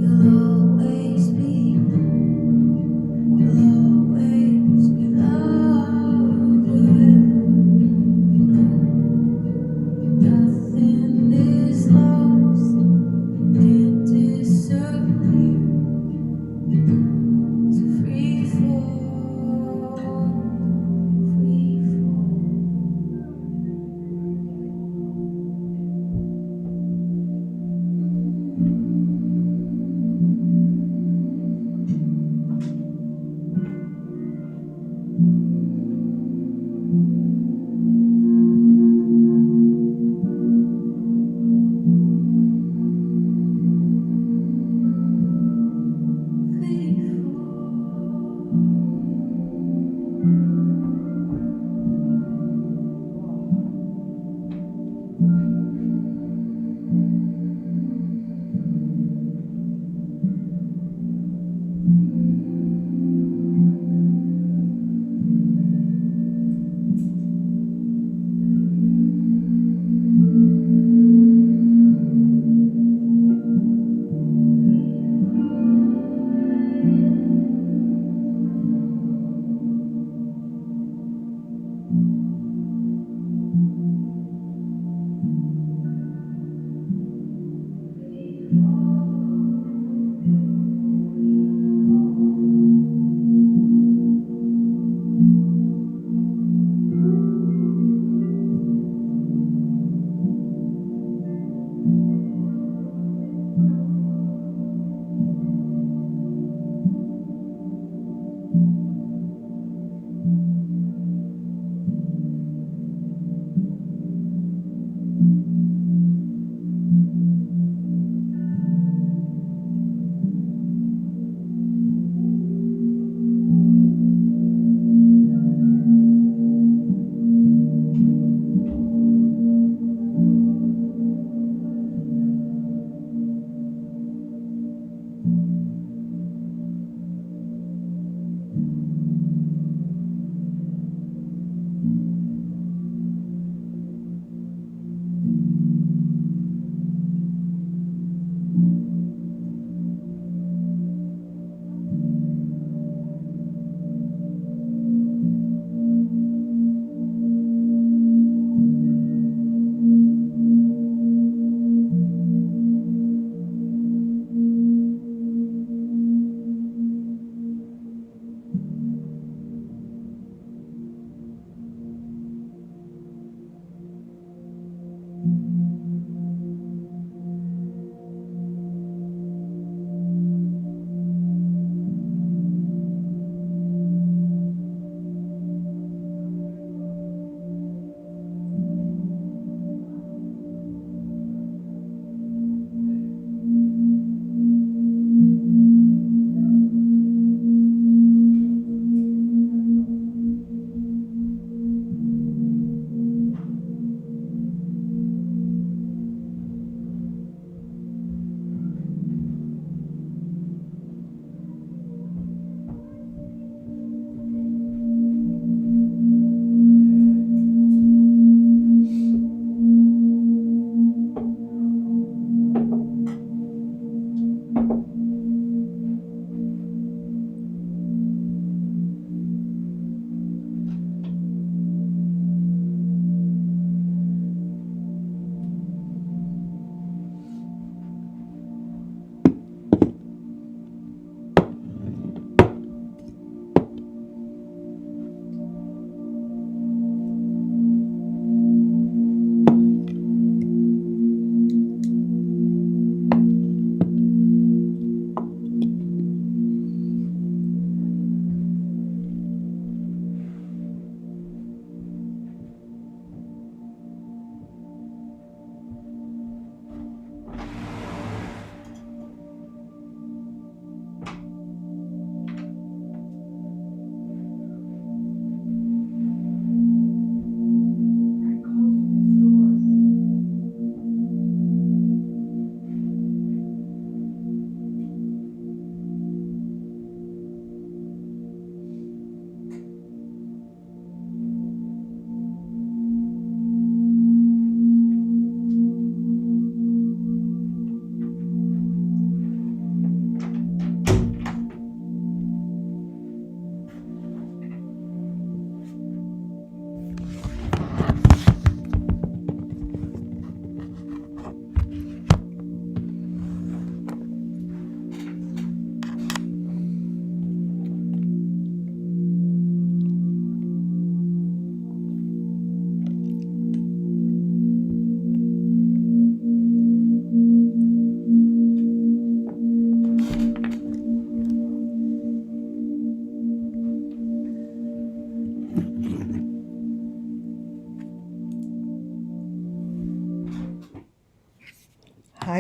You'll always be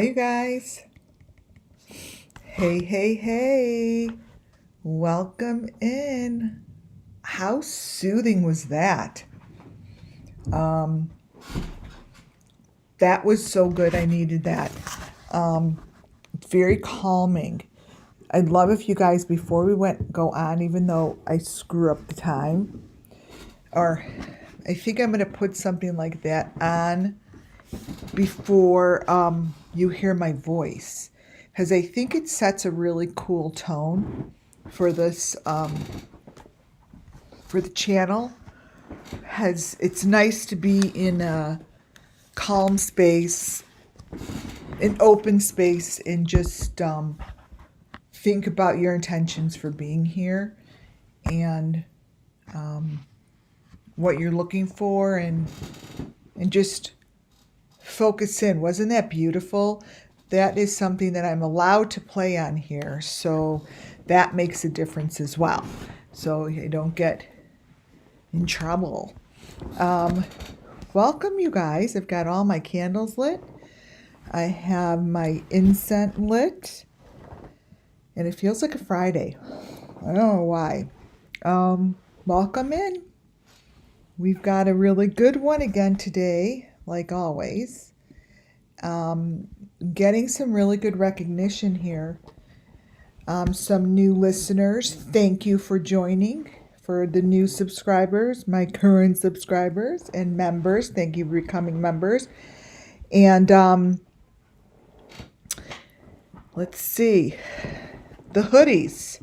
you guys. Hey, hey, hey. Welcome in. How soothing was that? That was so good. I needed that. Very calming. I'd love if you guys, before we go on, even though I screw up the time, or I think I'm going to put something like that on before you hear my voice, because I think it sets a really cool tone for this for the channel. It's nice to be in a calm space, an open space, and just think about your intentions for being here and what you're looking for, and just focus in. Wasn't that beautiful? That is something that I'm allowed to play on here, so that makes a difference as well, so you don't get in trouble. Welcome, you guys. I've got all my candles lit. I have my incense lit, and it feels like a Friday. I don't know why. Welcome in. We've got a really good one again today, like always. Getting some really good recognition here. Some new listeners. Thank you for joining. For the new subscribers, my current subscribers and members, thank you for becoming members. And let's see, the hoodies.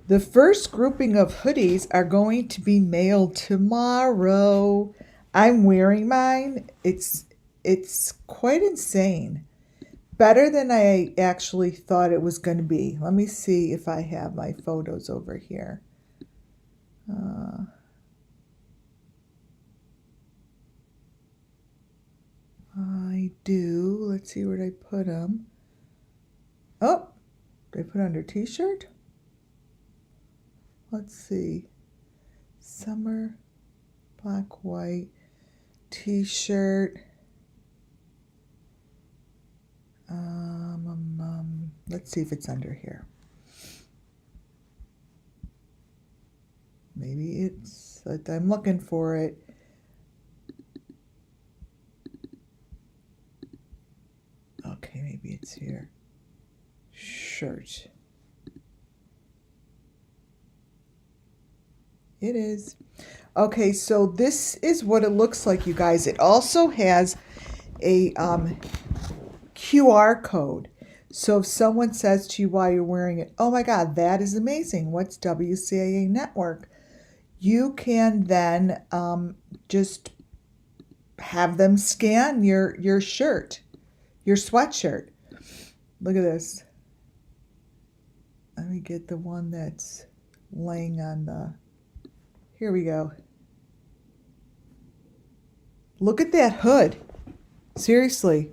The first grouping of hoodies are going to be mailed tomorrow. I'm wearing mine. It's quite insane. Better than I actually thought it was going to be. Let me see if I have my photos over here. I do. Let's see where I put them. Oh, did I put under t-shirt? Let's see. Summer, black, white, t-shirt. Let's see if it's under here. Maybe it's, I'm looking for it. Okay, maybe it's here. Shirt. It is. Okay, so this is what it looks like, you guys. It also has a QR code. So if someone says to you while you're wearing it, oh my God, that is amazing. What's WCAA Network? You can then just have them scan your shirt, your sweatshirt. Look at this. Let me get the one that's laying on the, here we go. Look at that hood. Seriously.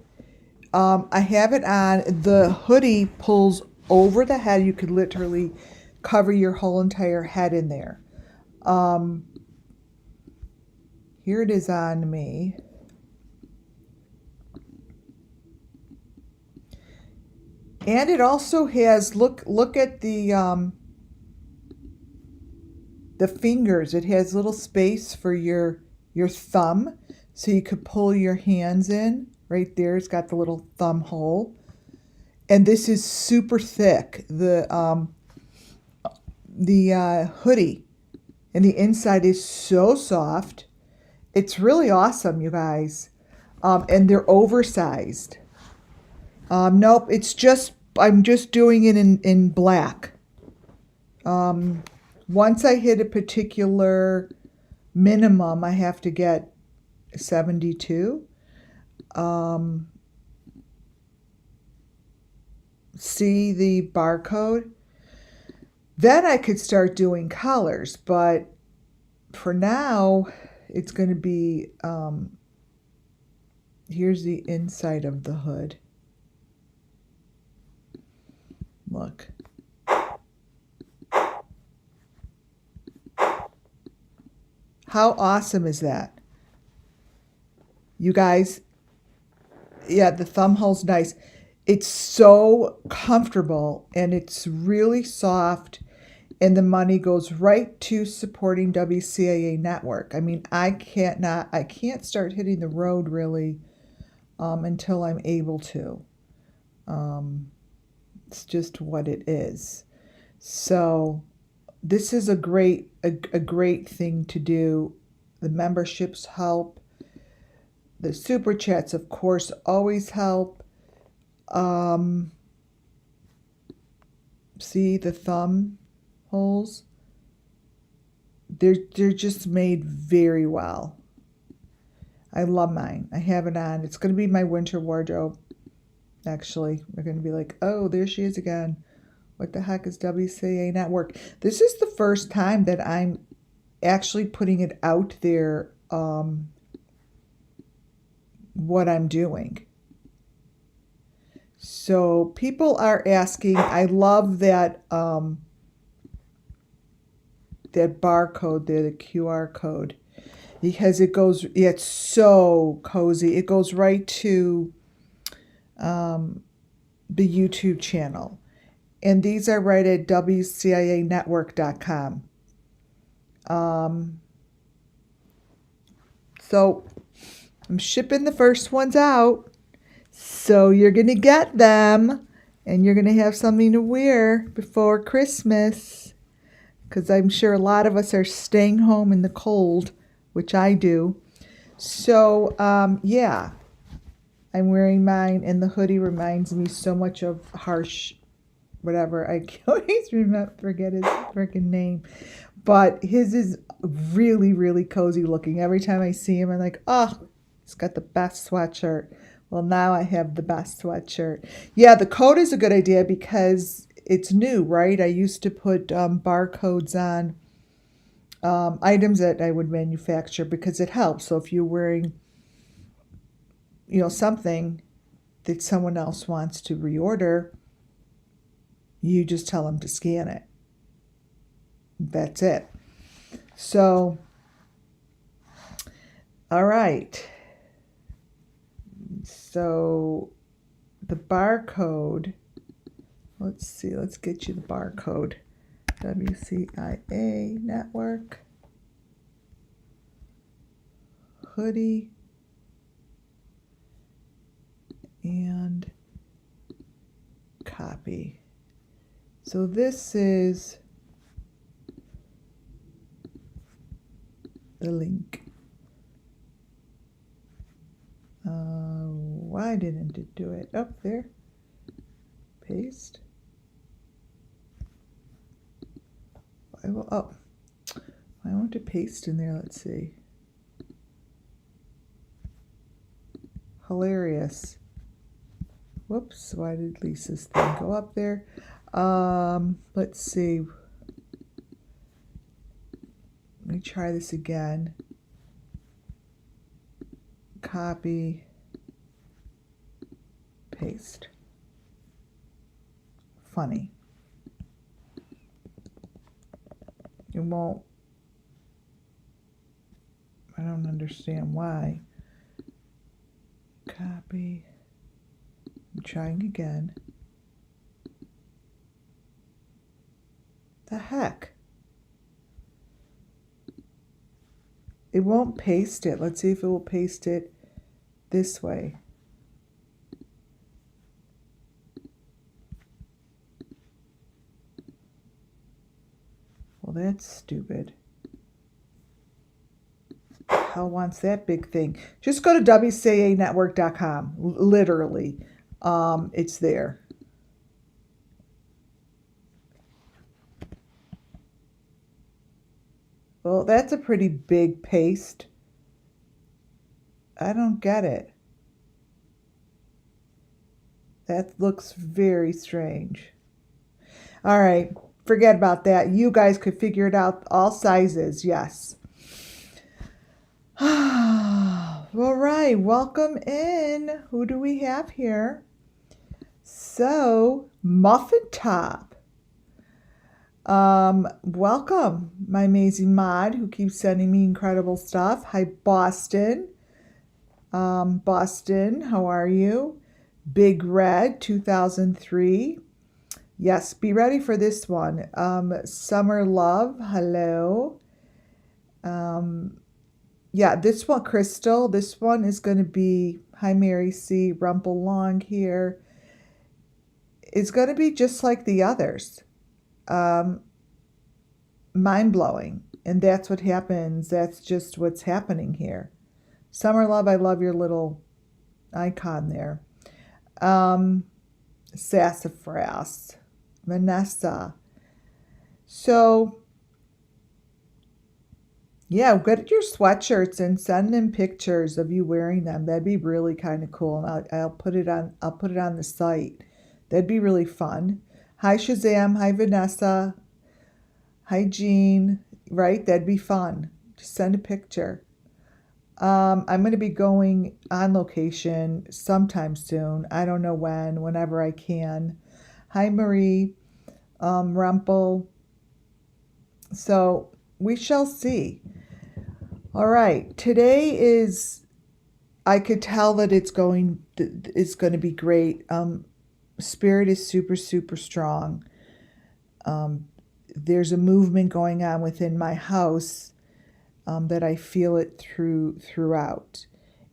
I have it on. The hoodie pulls over the head. You could literally cover your whole entire head in there. Here it is on me. And it also has, look at the fingers. It has little space for your thumb, so you could pull your hands in. Right there, it's got the little thumb hole. And this is super thick. The hoodie, and the inside is so soft. It's really awesome, you guys. And they're oversized. Nope, it's just, I'm just doing it in black. Once I hit a particular minimum, I have to get 72. See the barcode? Then I could start doing colors, but for now, it's going to be, here's the inside of the hood. Look. How awesome is that? You guys, yeah, the thumb hole's nice. It's so comfortable and it's really soft, and the money goes right to supporting WCAA network. I mean, I can't start hitting the road really until I'm able to. It's just what it is. So this is a great thing to do. The memberships help. The super chats, of course, always help. See the thumb holes? They're just made very well. I love mine. I have it on. It's going to be my winter wardrobe. Actually, we're going to be like, oh, there she is again. What the heck is WCA Network? This is the first time that I'm actually putting it out there, what I'm doing. So people are asking. I love that that barcode there, the QR code, because it's so cozy. It goes right to the YouTube channel. And these are right at WCIAnetwork.com. So I'm shipping the first ones out. So you're going to get them. And you're going to have something to wear before Christmas. Because I'm sure a lot of us are staying home in the cold, which I do. So, yeah. I'm wearing mine, and the hoodie reminds me so much of Harsh, whatever. I always forget his freaking name. But his is really, really cozy looking. Every time I see him, I'm like, oh, he's got the best sweatshirt. Well, now I have the best sweatshirt. Yeah, the code is a good idea because it's new, right? I used to put barcodes on items that I would manufacture because it helps. So if you're wearing, something that someone else wants to reorder, you just tell them to scan it. That's it. So, all right. So the barcode, let's see, let's get you the barcode. WCIA Network, hoodie, and copy. So this is the link. Why didn't it do it? Up there. Paste. I want to paste in there. Let's see. Hilarious. Whoops. Why did Lisa's thing go up there? Let's see. Let me try this again. Copy. Paste. Funny. It won't. I don't understand why. Copy. I'm trying again. The heck? It won't paste it. Let's see if it will paste it this way. Well, that's stupid. Hell wants that big thing. Just go to WCAnetwork.com. Literally. It's there. Well, that's a pretty big paste. I don't get it. That looks very strange. All right. Forget about that. You guys could figure it out. All sizes, yes. All right, welcome in. Who do we have here? So, Muffin Top. Welcome, my amazing mod who keeps sending me incredible stuff. Hi, Boston. Boston, how are you? Big Red 2003. Yes, be ready for this one. Summer Love, hello. Yeah, this one, Crystal, this one is going to be, hi Mary C, Rumple Long here. It's going to be just like the others. Mind-blowing. And that's what happens. That's just what's happening here. Summer Love, I love your little icon there. Sassafras, Vanessa. So, yeah, get your sweatshirts and send them pictures of you wearing them. That'd be really kind of cool. And I'll put it on the site. That'd be really fun. Hi Shazam, hi Vanessa. Hi Jean. Right? That'd be fun. Just send a picture. I'm going to be going on location sometime soon. I don't know when, whenever I can. Hi Marie, Rumpel. So we shall see. All right, today is, I could tell that it's going to be great. Spirit is super, super strong. There's a movement going on within my house that I feel it throughout.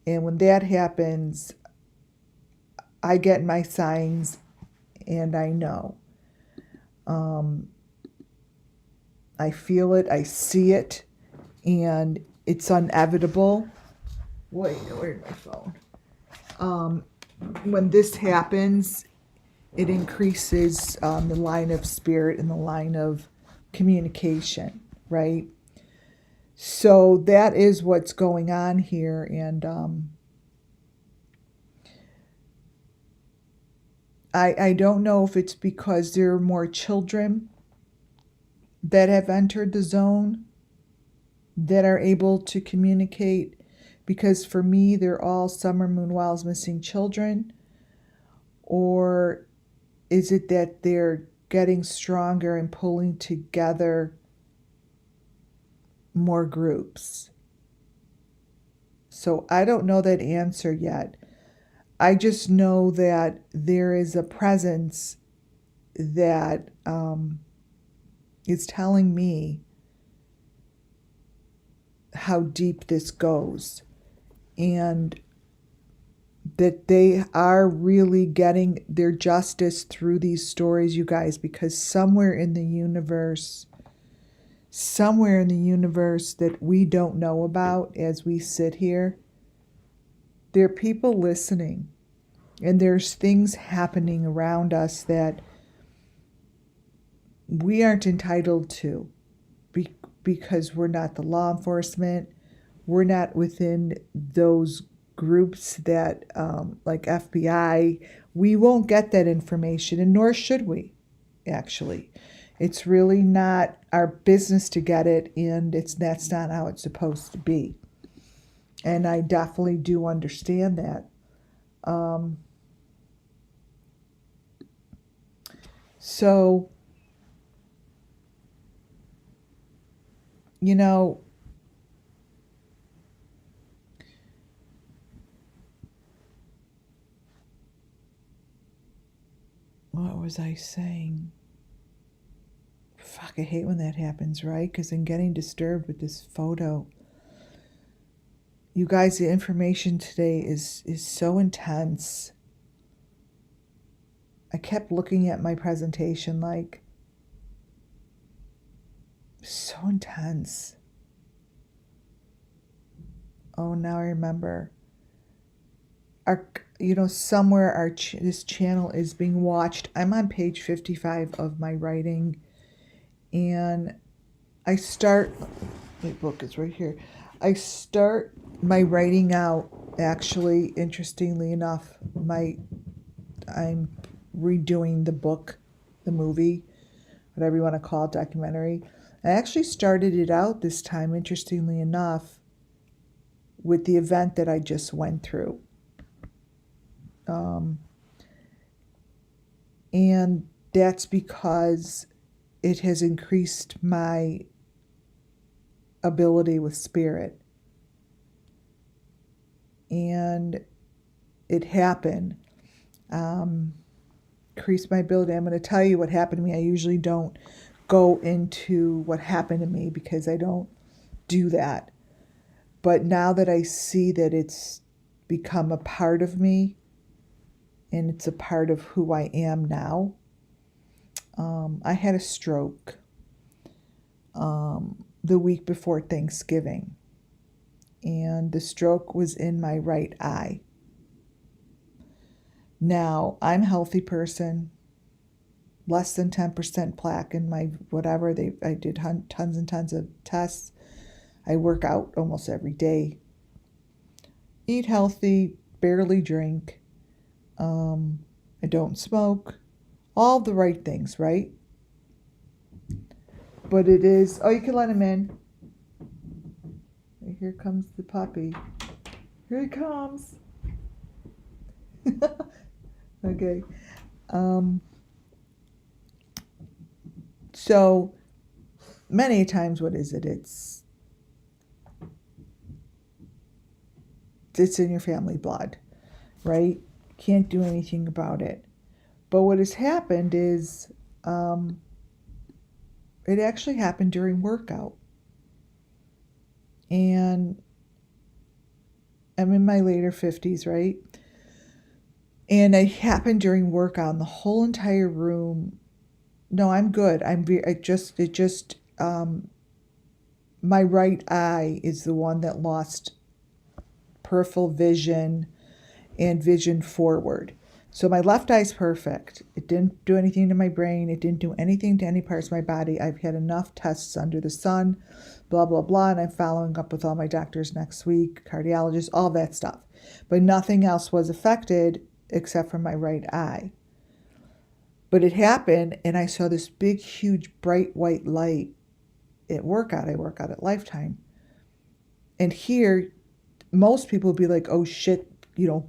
And when that happens, I get my signs and I know. I feel it, I see it, and it's inevitable. Wait, where's my phone? When this happens, it increases the line of spirit and the line of communication, right? So that is what's going on here. And I don't know if it's because there are more children that have entered the zone that are able to communicate, because for me, they're all Summer Moon Wells missing children. Or is it that they're getting stronger and pulling together more groups? So I don't know that answer yet. I just know that there is a presence that is telling me how deep this goes, and that they are really getting their justice through these stories, you guys, because somewhere in the universe that we don't know about as we sit here, there are people listening, and there's things happening around us that we aren't entitled to because we're not the law enforcement. We're not within those groups that, like FBI, we won't get that information, and nor should we, actually. It's really not our business to get it, and that's not how it's supposed to be. And I definitely do understand that. So, you know, what was I saying? Fuck, I hate when that happens, right? Because I'm getting disturbed with this photo. You guys, the information today is so intense. I kept looking at my presentation like, so intense. Oh, now I remember. Somewhere this channel is being watched. I'm on page 55 of my writing, and my book is right here. I start my writing out, actually, interestingly enough, I'm redoing the book, the movie, whatever you want to call it, documentary. I actually started it out this time, interestingly enough, with the event that I just went through. And that's because it has increased my ability with spirit. And it happened. Increased my ability. I'm going to tell you what happened to me. I usually don't go into what happened to me because I don't do that. But now that I see that it's become a part of me and it's a part of who I am now, I had a stroke the week before Thanksgiving. And the stroke was in my right eye. Now, I'm a healthy person, less than 10% plaque in my whatever. I did tons and tons of tests. I work out almost every day. Eat healthy, barely drink. I don't smoke. All the right things, right? But it is, oh, you can let him in. Here comes the puppy. Here he comes. Okay. So many times, what is it? It's in your family blood, right? Can't do anything about it. But what has happened is it actually happened during workout. And I'm in my later 50s, right? And it happened during workout, and the whole entire room. No, I'm good. My right eye is the one that lost peripheral vision and vision forward. So my left eye's perfect. It didn't do anything to my brain. It didn't do anything to any parts of my body. I've had enough tests under the sun, blah, blah, blah. And I'm following up with all my doctors next week, cardiologists, all that stuff. But nothing else was affected except for my right eye. But it happened, and I saw this big, huge, bright white light at workout. I work out at Lifetime. And here, most people would be like, oh shit,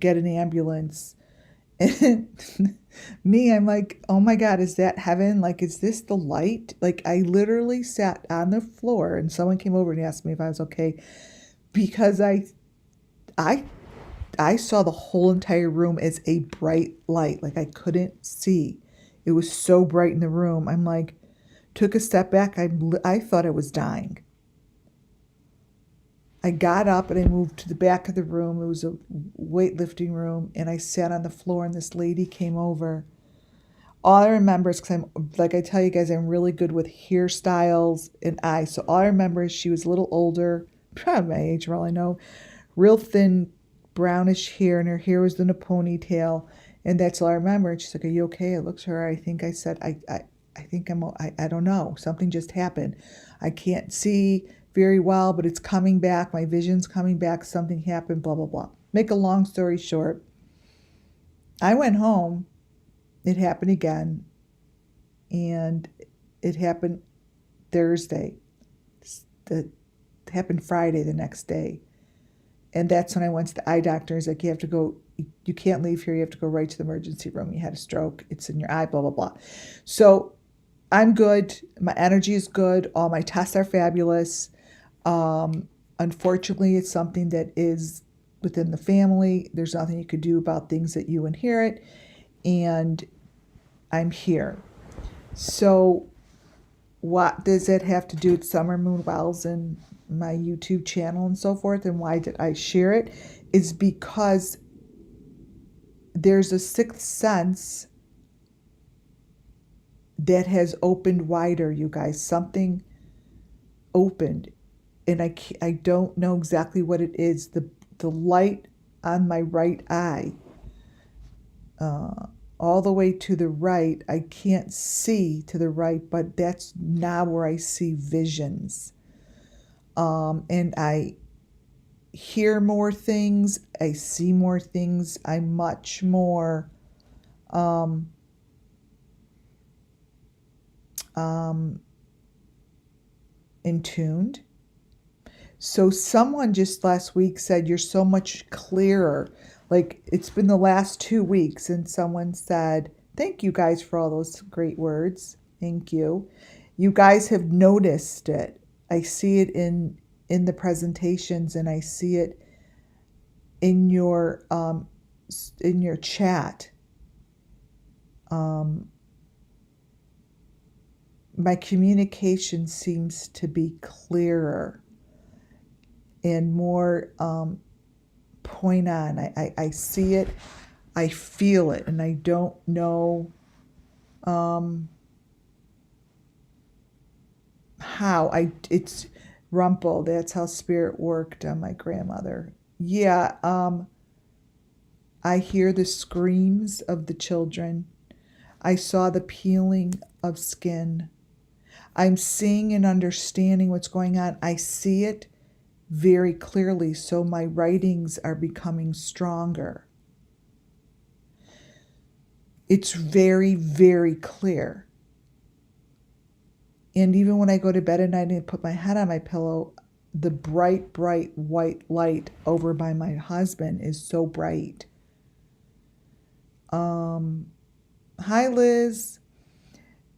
get an ambulance. And me, I'm like, oh my God, is that heaven? Like, is this the light? Like, I literally sat on the floor, and someone came over and asked me if I was okay, because I saw the whole entire room as a bright light. Like, I couldn't see. It was so bright in the room. I'm like, took a step back. I thought I was dying. I got up and I moved to the back of the room. It was a weightlifting room, and I sat on the floor, and this lady came over. All I remember is, because like I tell you guys, I'm really good with hairstyles and eyes. So all I remember is she was a little older, probably my age for all I know, real thin, brownish hair, and her hair was in a ponytail. And that's all I remember. And she's like, are you okay? I looked at her. I think I said, I think I don't know. Something just happened. I can't see very well, but it's coming back. My vision's coming back. Something happened, blah, blah, blah. Make a long story short, I went home. It happened again. And it happened Thursday. It happened Friday the next day. And that's when I went to the eye doctor. He's like, you have to go, you can't leave here. You have to go right to the emergency room. You had a stroke. It's in your eye, blah, blah, blah. So I'm good. My energy is good. All my tests are fabulous. Unfortunately, it's something that is within the family. There's nothing you could do about things that you inherit. And I'm here. So what does that have to do with Summer Moon Wells and my YouTube channel and so forth, and why did I share it? Is because there's a sixth sense that has opened wider, you guys. Something opened, and I don't know exactly what it is. The light on my right eye, all the way to the right, I can't see to the right, but that's now where I see visions. And I hear more things, I see more things, I'm much more in tuned. So someone just last week said, you're so much clearer. Like, it's been the last 2 weeks, and someone said, thank you guys for all those great words. Thank you. You guys have noticed it. I see it in the presentations, and I see it in your chat. My communication seems to be clearer and more point on. I see it, I feel it, and I don't know how. It's Rumple. That's how spirit worked on my grandmother. Yeah, I hear the screams of the children. I saw the peeling of skin. I'm seeing and understanding what's going on. I see it very clearly, so my writings are becoming stronger. It's very, very clear. And even when I go to bed at night and put my head on my pillow, the bright, bright white light over by my husband is so bright. Hi, Liz.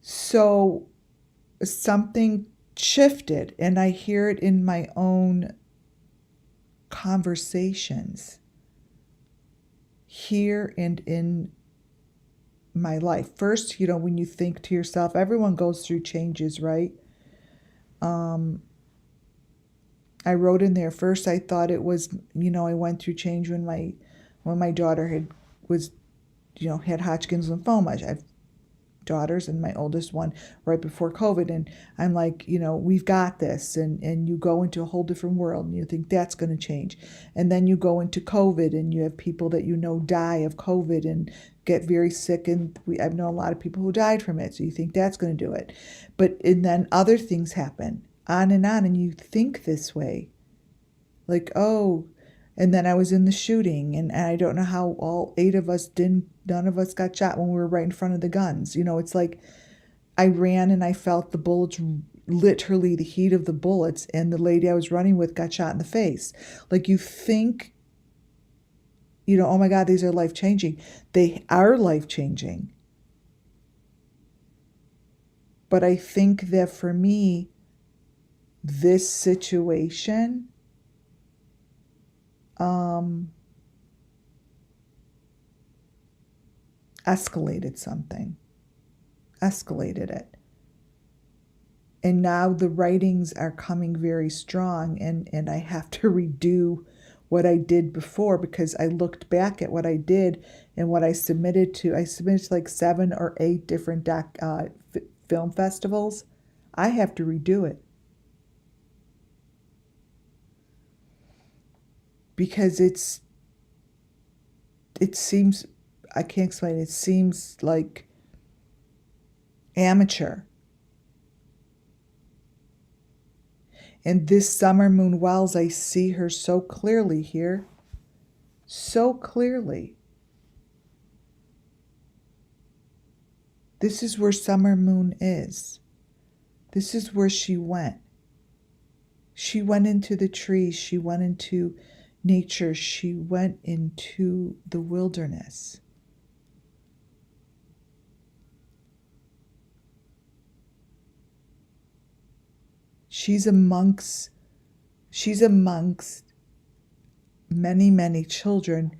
So something shifted, and I hear it in my own conversations here and in my life. First, when you think to yourself, everyone goes through changes, right? I wrote in there, first I thought it was, I went through change when my daughter had Hodgkin's lymphoma. I have daughters, and my oldest one right before COVID, and I'm like, we've got this, and you go into a whole different world, and you think that's going to change, and then you go into COVID, and you have people that die of COVID and get very sick, and I've known a lot of people who died from it, so you think that's going to do it, and then other things happen, on, and you think this way, like, oh. And then I was in the shooting, and I don't know how all 8 of us none of us got shot when we were right in front of the guns. It's like I ran and I felt the bullets, literally the heat of the bullets, and the lady I was running with got shot in the face. Like, you think, oh my God, these are life-changing. They are life-changing. But I think that for me, this situation escalated it. And now the writings are coming very strong, and I have to redo what I did before, because I looked back at what I did and what I submitted to. I submitted to like 7 or 8 different film festivals. I have to redo it. Because it seems, I can't explain, it seems like amateur. And this Summer Moon Wells, I see her so clearly here. So clearly. This is where Summer Moon is. This is where she went. She went into the trees. She went into nature. She went into the wilderness. She's amongst many, many children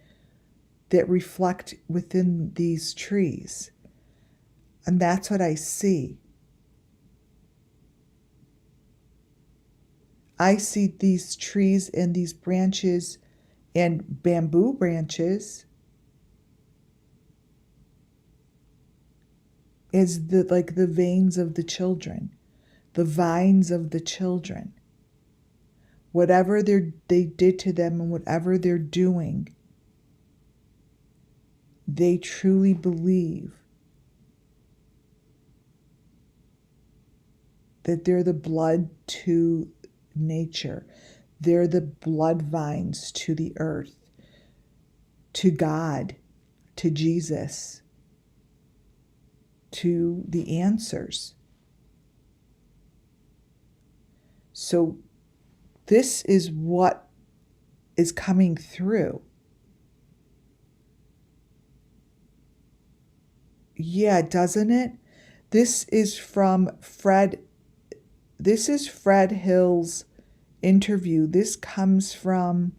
that reflect within these trees. And that's what I see. I see these trees and these branches and bamboo branches as the veins of the children, the vines of the children. Whatever they did to them and whatever they're doing, they truly believe that they're the blood to nature. They're the blood vines to the earth, to God, to Jesus, to the answers. So this is what is coming through. Yeah, doesn't it? This is from Fred. This is Fred Hill's interview. This comes from,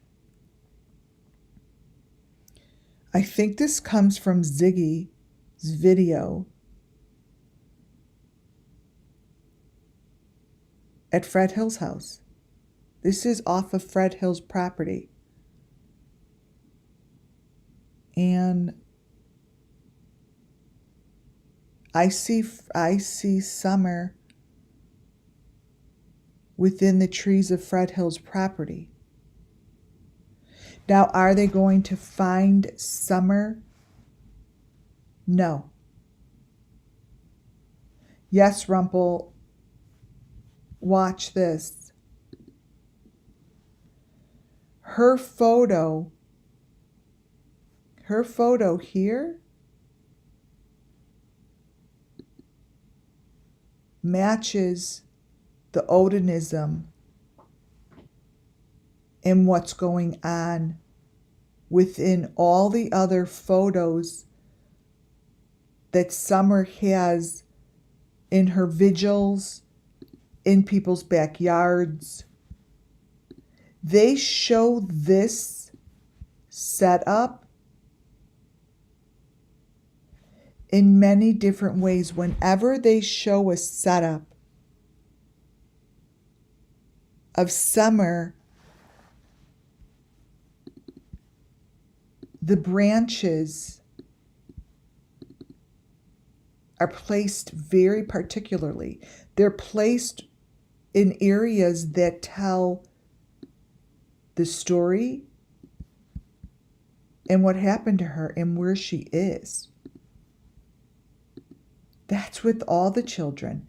I think this comes from Ziggy video at Fred Hill's house. This is off of Fred Hill's property. And I see Summer within the trees of Fred Hill's property. Now, are they going to find Summer? No. Yes, Rumple, watch this. Her photo here matches the Odinism and what's going on within all the other photos that Summer has in her vigils, in people's backyards. They show this setup in many different ways. Whenever they show a setup of Summer, the branches are placed very particularly. They're placed in areas that tell the story and what happened to her and where she is. That's with all the children.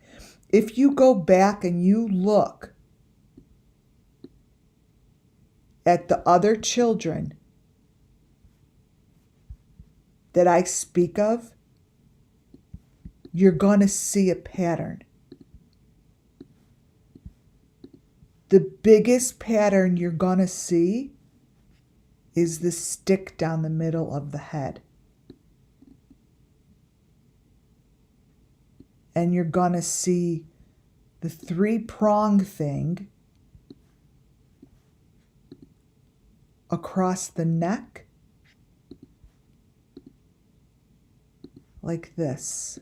If you go back and you look at the other children that I speak of, you're going to see a pattern. The biggest pattern you're going to see is the stick down the middle of the head. And you're going to see the 3-prong thing across the neck like this.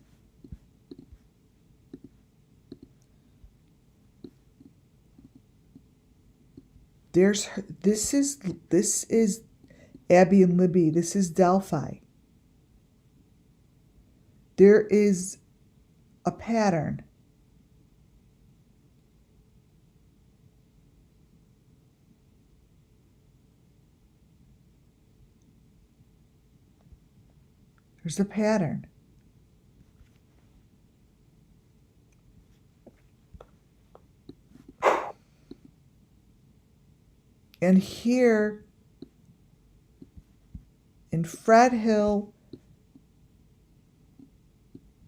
This is Abby and Libby. This is Delphi. There is a pattern. There's a pattern. And here in Fred Hill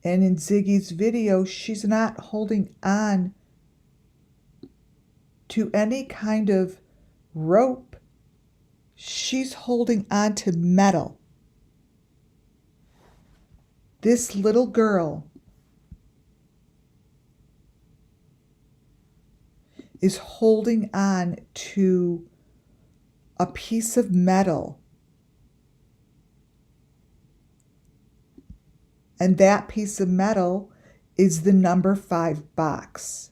and in Ziggy's video, she's not holding on to any kind of rope. She's holding on to metal. This little girl is holding on to a piece of metal. And that piece of metal is the number 5 box.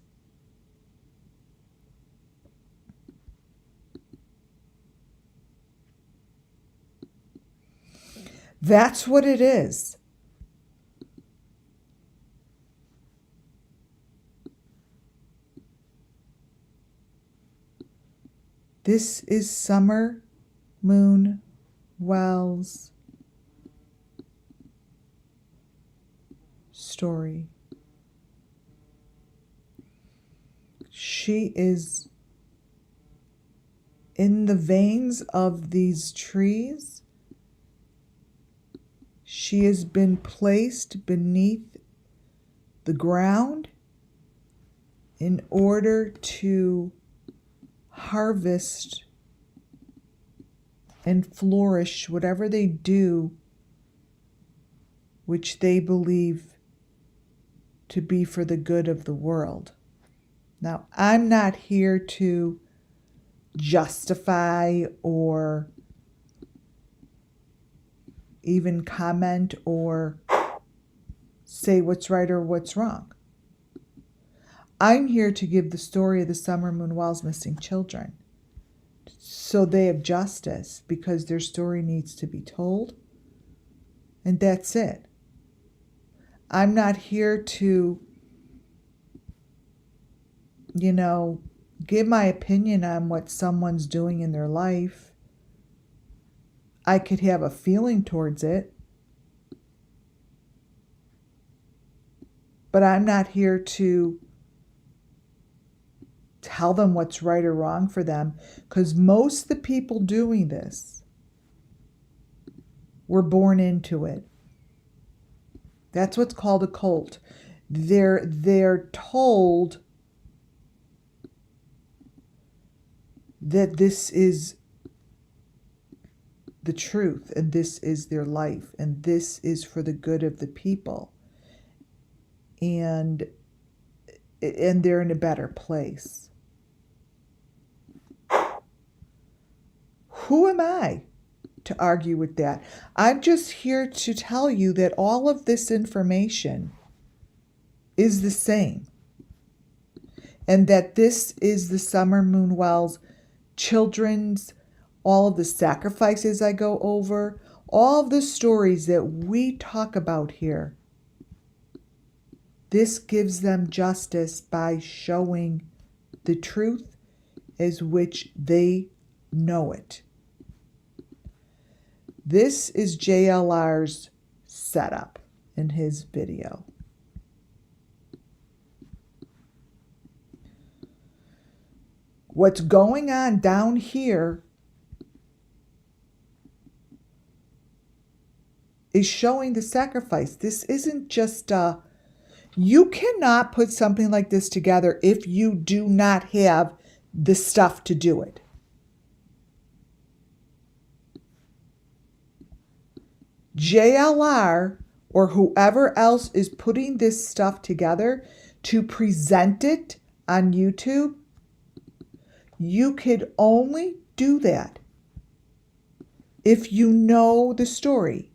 That's what it is. This is Summer Moon Wells' story. She is in the veins of these trees. She has been placed beneath the ground in order to harvest and flourish whatever they do, which they believe to be for the good of the world. Now, I'm not here to justify or even comment or say what's right or what's wrong. I'm here to give the story of the Summer Moon Wells missing children, so they have justice, because their story needs to be told. And that's it. I'm not here to, give my opinion on what someone's doing in their life. I could have a feeling towards it, but I'm not here to tell them what's right or wrong for them, because most of the people doing this were born into it. That's what's called a cult. They're told that this is the truth, and this is their life, and this is for the good of the people, and they're in a better place. Who am I to argue with that? I'm just here to tell you that all of this information is the same, and that this is the Summer Moon Wells children's, all of the sacrifices I go over, all of the stories that we talk about here. This gives them justice by showing the truth as which they know it. This is JLR's setup in his video. What's going on down here is showing the sacrifice. This isn't just you cannot put something like this together if you do not have the stuff to do it. JLR or whoever else is putting this stuff together to present it on YouTube, you could only do that if you know the story.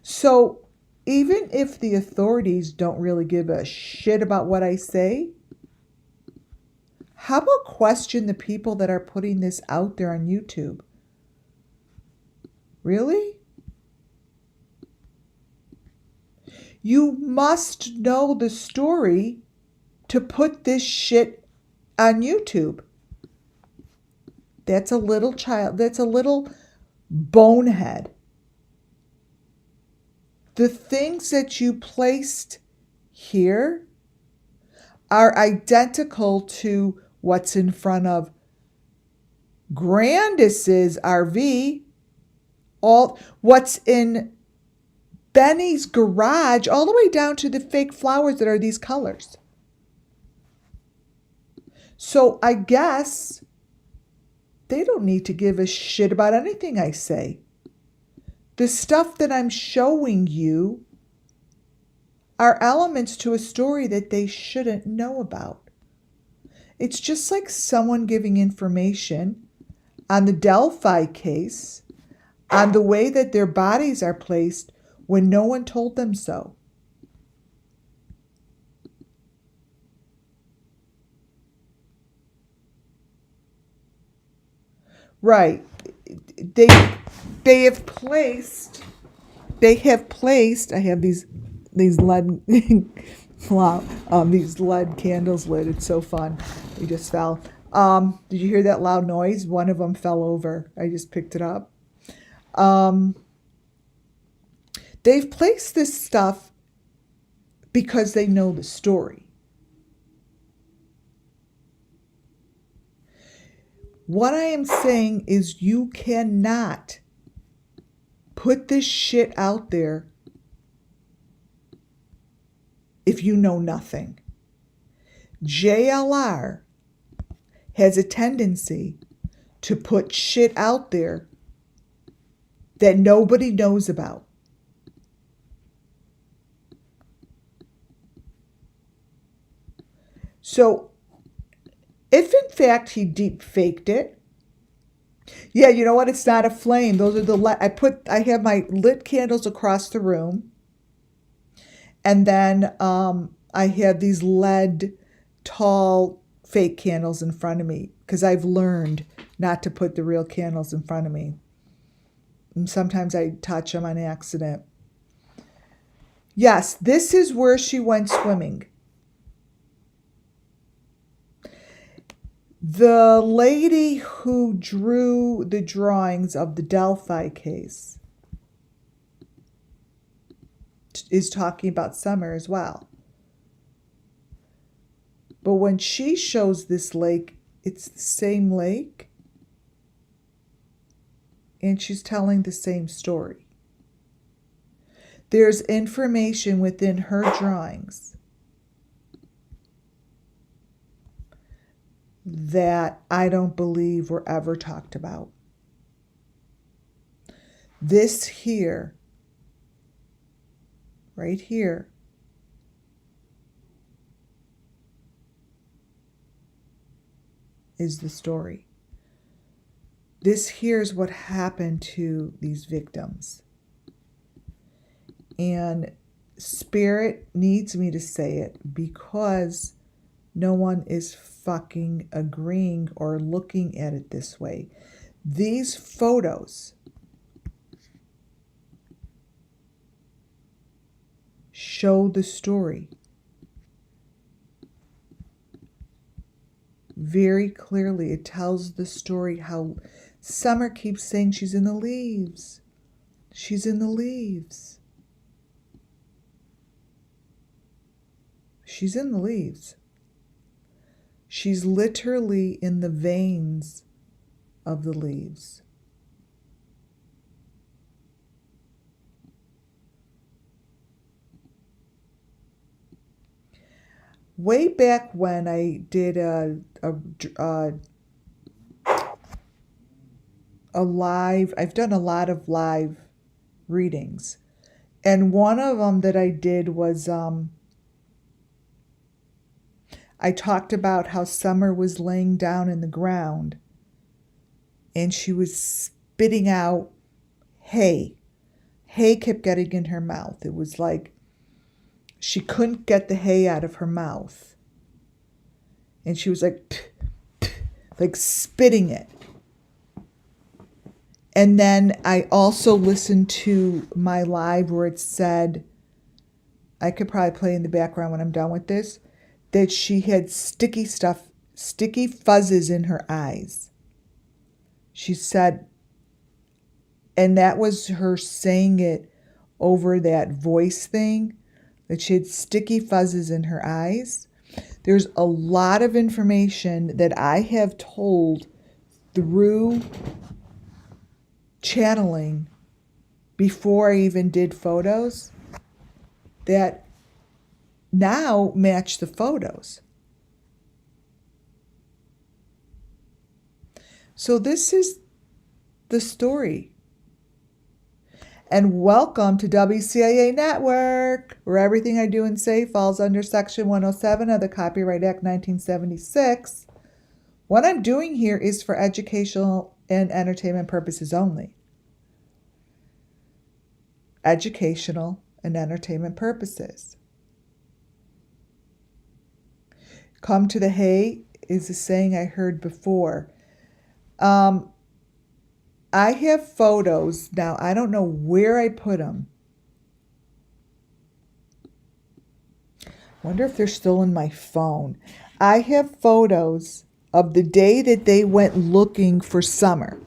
So even if the authorities don't really give a shit about what I say, how about question the people that are putting this out there on YouTube? Really? You must know the story to put this shit on YouTube. That's a little child. That's a little bonehead. The things that you placed here are identical to what's in front of Grandis's RV. All what's in Benny's garage, all the way down to the fake flowers that are these colors. So I guess they don't need to give a shit about anything I say. The stuff that I'm showing you are elements to a story that they shouldn't know about. It's just like someone giving information on the Delphi case, on the way that their bodies are placed when no one told them so. Right. They have placed, I have these lead these lead candles lit. It's so fun. They just fell. Did you hear that loud noise? One of them fell over. I just picked it up. They've placed this stuff because they know the story. What I am saying is you cannot put this shit out there if you know nothing. JLR has a tendency to put shit out there that nobody knows about. So, if in fact he deep faked it, yeah, you know what? It's not a flame. Those are the I have my lit candles across the room, And then I have these LED tall fake candles in front of me because I've learned not to put the real candles in front of me. And sometimes I touch them on accident. Yes, this is where she went swimming. The lady who drew the drawings of the Delphi case is talking about summer as well. But when she shows this lake, it's the same lake, and she's telling the same story. There's information within her drawings that I don't believe were ever talked about. This here, right here, is the story. This here is what happened to these victims. And Spirit needs me to say it because no one is fucking agreeing or looking at it this way. These photos show the story very clearly. It tells the story how Summer keeps saying she's in the leaves. She's in the leaves. She's in the leaves. She's literally in the veins of the leaves. Way back when I did a live, I've done a lot of live readings. And one of them that I did was I talked about how Summer was laying down in the ground and she was spitting out hay. Hay kept getting in her mouth. It was like she couldn't get the hay out of her mouth. And she was like spitting it. And then I also listened to my live where it said, I could probably play in the background when I'm done with this, that she had sticky fuzzes in her eyes. She said, and that was her saying it over that voice thing, that she had sticky fuzzes in her eyes. There's a lot of information that I have told through channeling before I even did photos that now match the photos. So this is the story. And welcome to WCIA Network, where everything I do and say falls under Section 107 of the Copyright Act 1976. What I'm doing here is for educational and entertainment purposes only. Educational and entertainment purposes. Come to the hay is a saying I heard before. I have photos. Now, I don't know where I put them. Wonder if they're still in my phone. I have photos of the day that they went looking for Summer.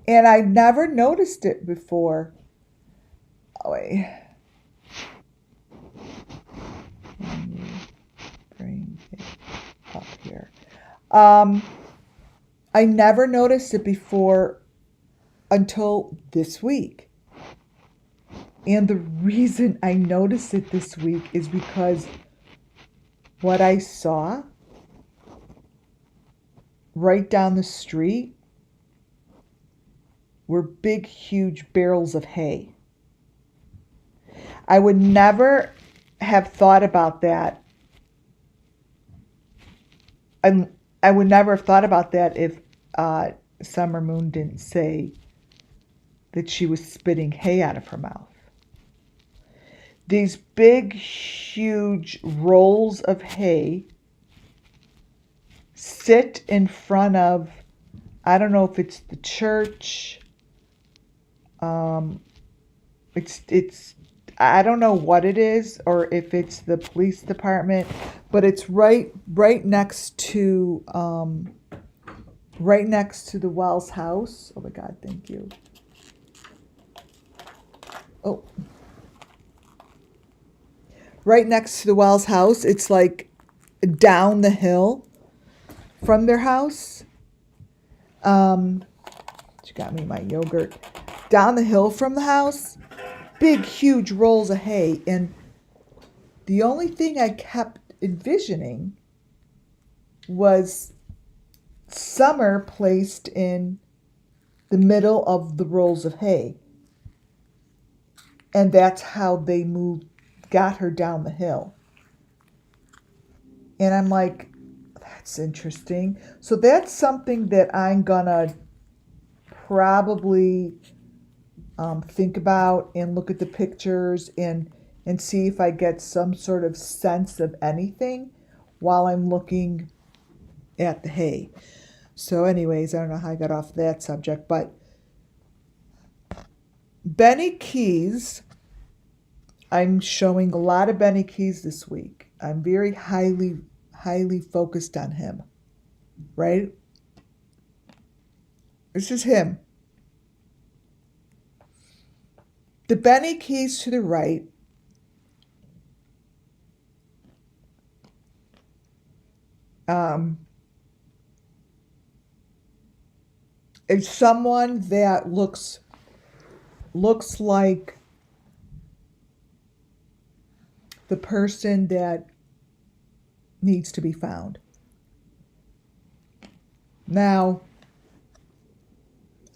And I never noticed it before. Oh, wait. Let me bring it up here. I never noticed it before until this week. And the reason I noticed it this week is because what I saw right down the street were big, huge barrels of hay. I would never have thought about that. I would never have thought about that if Summer Moon didn't say that she was spitting hay out of her mouth. these big, huge rolls of hay sit in front of, I don't know if it's the church. It's I don't know what it is or if it's the police department, but it's right next to the Wells house. Oh my God, thank you. Oh. Right next to the Wells house. It's like down the hill from their house. She got me my yogurt. Down the hill from the house. Big, huge rolls of hay. And the only thing I kept envisioning was Summer placed in the middle of the rolls of hay. And that's how they got her down the hill. And I'm like, that's interesting. So that's something that I'm gonna probably think about and look at the pictures and see if I get some sort of sense of anything while I'm looking at the hay. So anyways, I don't know how I got off that subject, but BENNYKEYZ, I'm showing a lot of BENNYKEYZ this week. I'm very highly focused on him, right? This is him. The BENNYKEYZ to the right is someone that looks like the person that needs to be found. Now,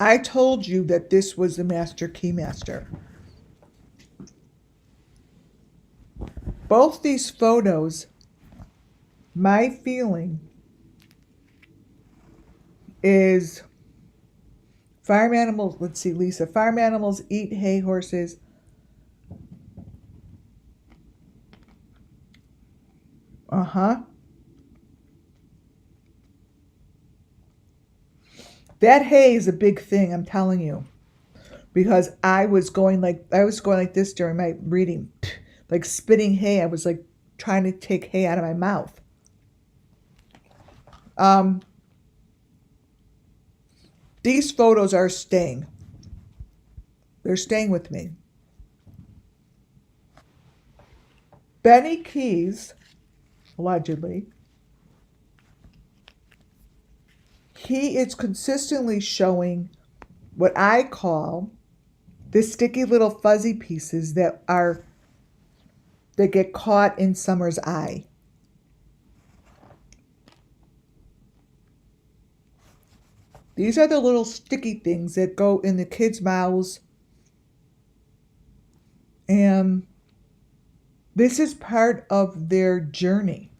I told you that this was the Master Keymaster. Both these photos, my feeling is farm animals, let's see, Lisa, farm animals eat hay, horses. That hay is a big thing, I'm telling you. Because I was going like this during my reading. Like spitting hay. I was like trying to take hay out of my mouth. These photos are staying. They're staying with me. BENNYKEYZ, allegedly, he is consistently showing what I call the sticky little fuzzy pieces that get caught in Summer's eye. These are the little sticky things that go in the kids' mouths. And this is part of their journey.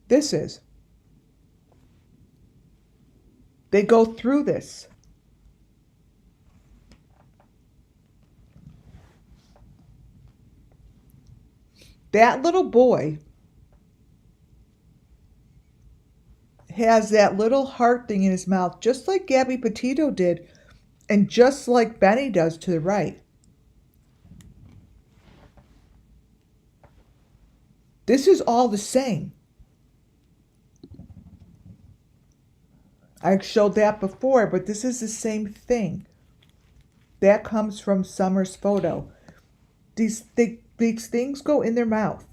This is. They go through this. That little boy has that little heart thing in his mouth, just like Gabby Petito did, and just like Benny does to the right. This is all the same. I showed that before, but this is the same thing. That comes from Summer's photo. These things go in their mouth.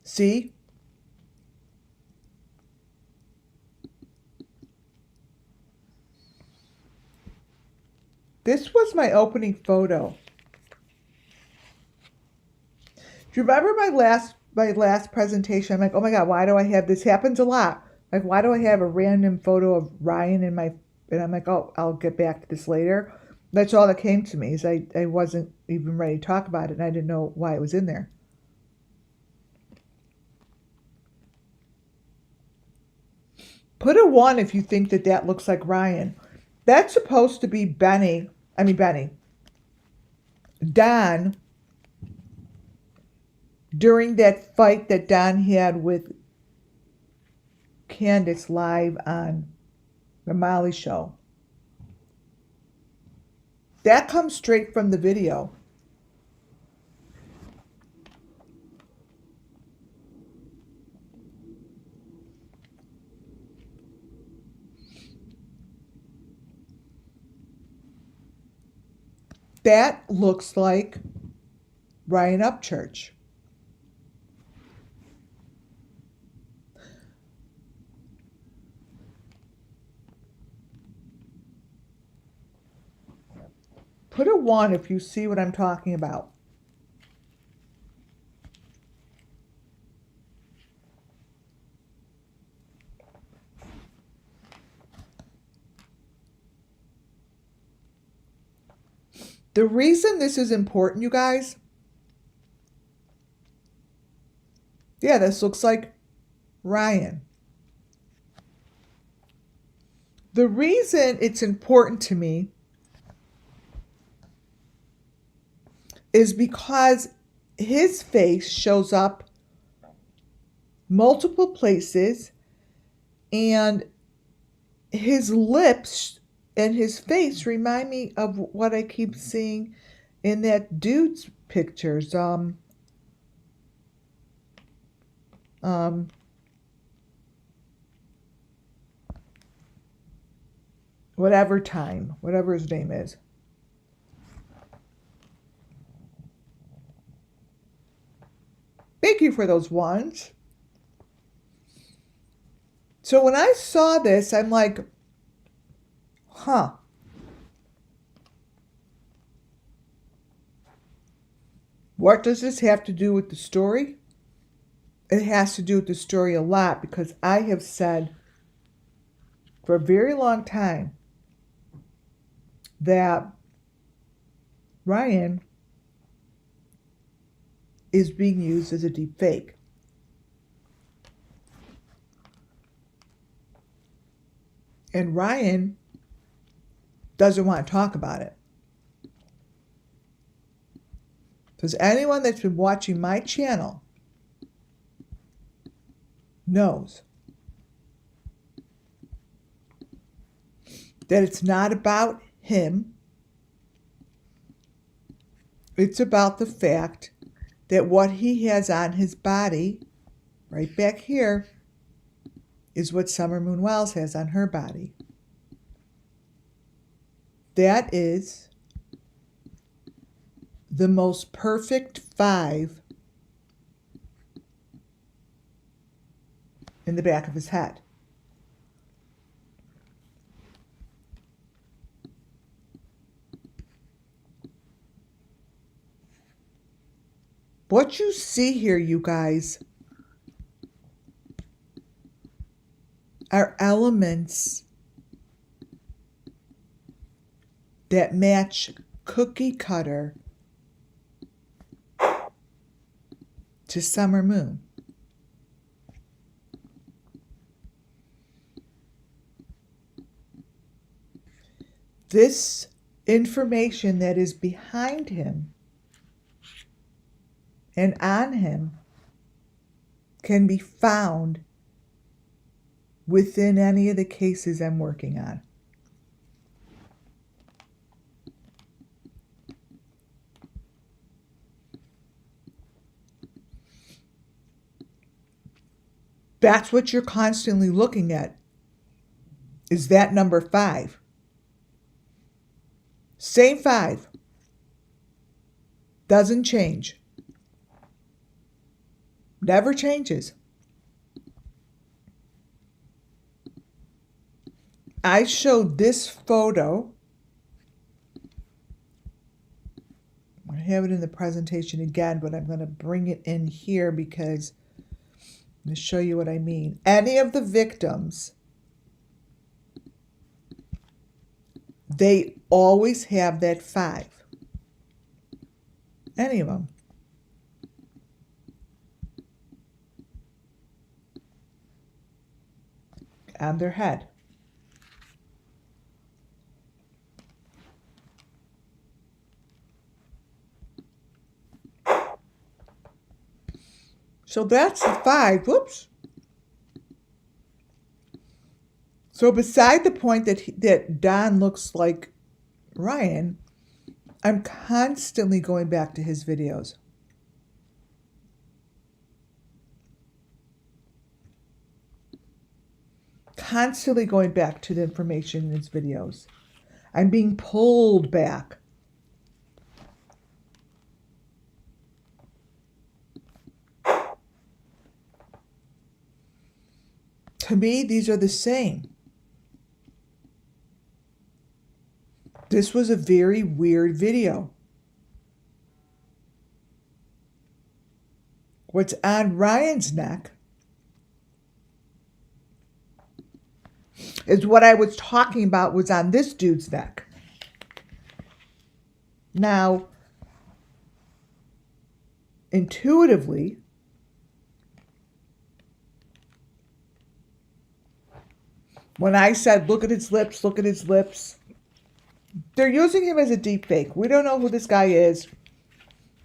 See? This was my opening photo. Do you remember my last presentation? I'm like, oh my God, why do I have this? Happens a lot. Like, why do I have a random photo of Ryan and I'm like, oh, I'll get back to this later. That's all that came to me is I wasn't even ready to talk about it and I didn't know why it was in there. Put a 1 if you think that that looks like Ryan. That's supposed to be Benny. Don, during that fight that Don had with Candace live on the Molly Show. That comes straight from the video. That looks like Ryan Upchurch. Put a 1 if you see what I'm talking about. The reason this is important, you guys, yeah, this looks like Ryan. The reason it's important to me is because his face shows up multiple places, and his lips and his face remind me of what I keep seeing in that dude's pictures. Whatever his name is. Thank you for those ones. So when I saw this, I'm like, huh. What does this have to do with the story? It has to do with the story a lot, because I have said for a very long time that Ryan is being used as a deep fake. And Ryan doesn't want to talk about it. Because anyone that's been watching my channel knows that it's not about him. It's about the fact that what he has on his body, right back here, is what Summer Moon Wells has on her body. That is the most perfect 5 in the back of his head. What you see here, you guys, are elements that match cookie cutter to Summer Moon. This information that is behind him and on him can be found within any of the cases I'm working on. That's what you're constantly looking at, is that number 5. Same 5. Doesn't change. Never changes. I showed this photo. I have it in the presentation again, but I'm going to bring it in here because I'm going to show you what I mean. Any of the victims, they always have that 5. Any of them. on their head. So that's the 5. Whoops. So beside the point that Don looks like Ryan, I'm constantly going back to his videos. Constantly going back to the information in his videos. I'm being pulled back. To me, these are the same. This was a very weird video. What's on Ryan's neck is what I was talking about was on this dude's neck. Now, intuitively, when I said, look at his lips, they're using him as a deep fake. We don't know who this guy is,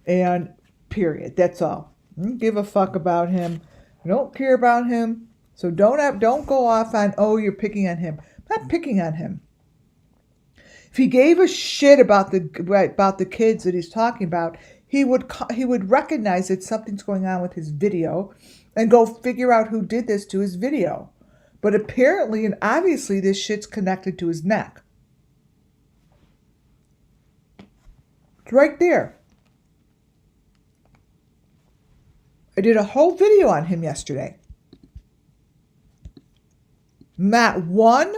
and period. That's all. I don't give a fuck about him. I don't care about him. So don't go off on, oh, you're picking on him. I'm not picking on him. If he gave a shit about the kids that he's talking about, he would recognize that something's going on with his video and go figure out who did this to his video. But apparently and obviously this shit's connected to his neck. It's right there. I did a whole video on him yesterday. Not one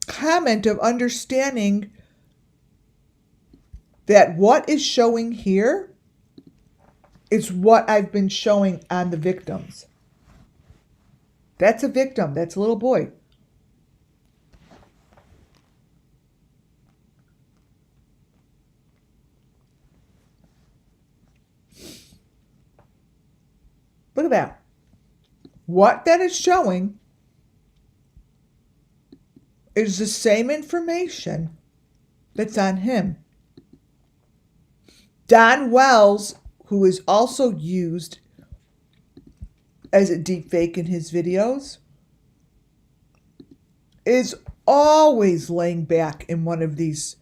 comment of understanding that what is showing here is what I've been showing on the victims. That's a victim. That's a little boy. Look at that. What that is showing is the same information that's on him. DONWELLS, who is also used as a deepfake in his videos, is always laying back in one of these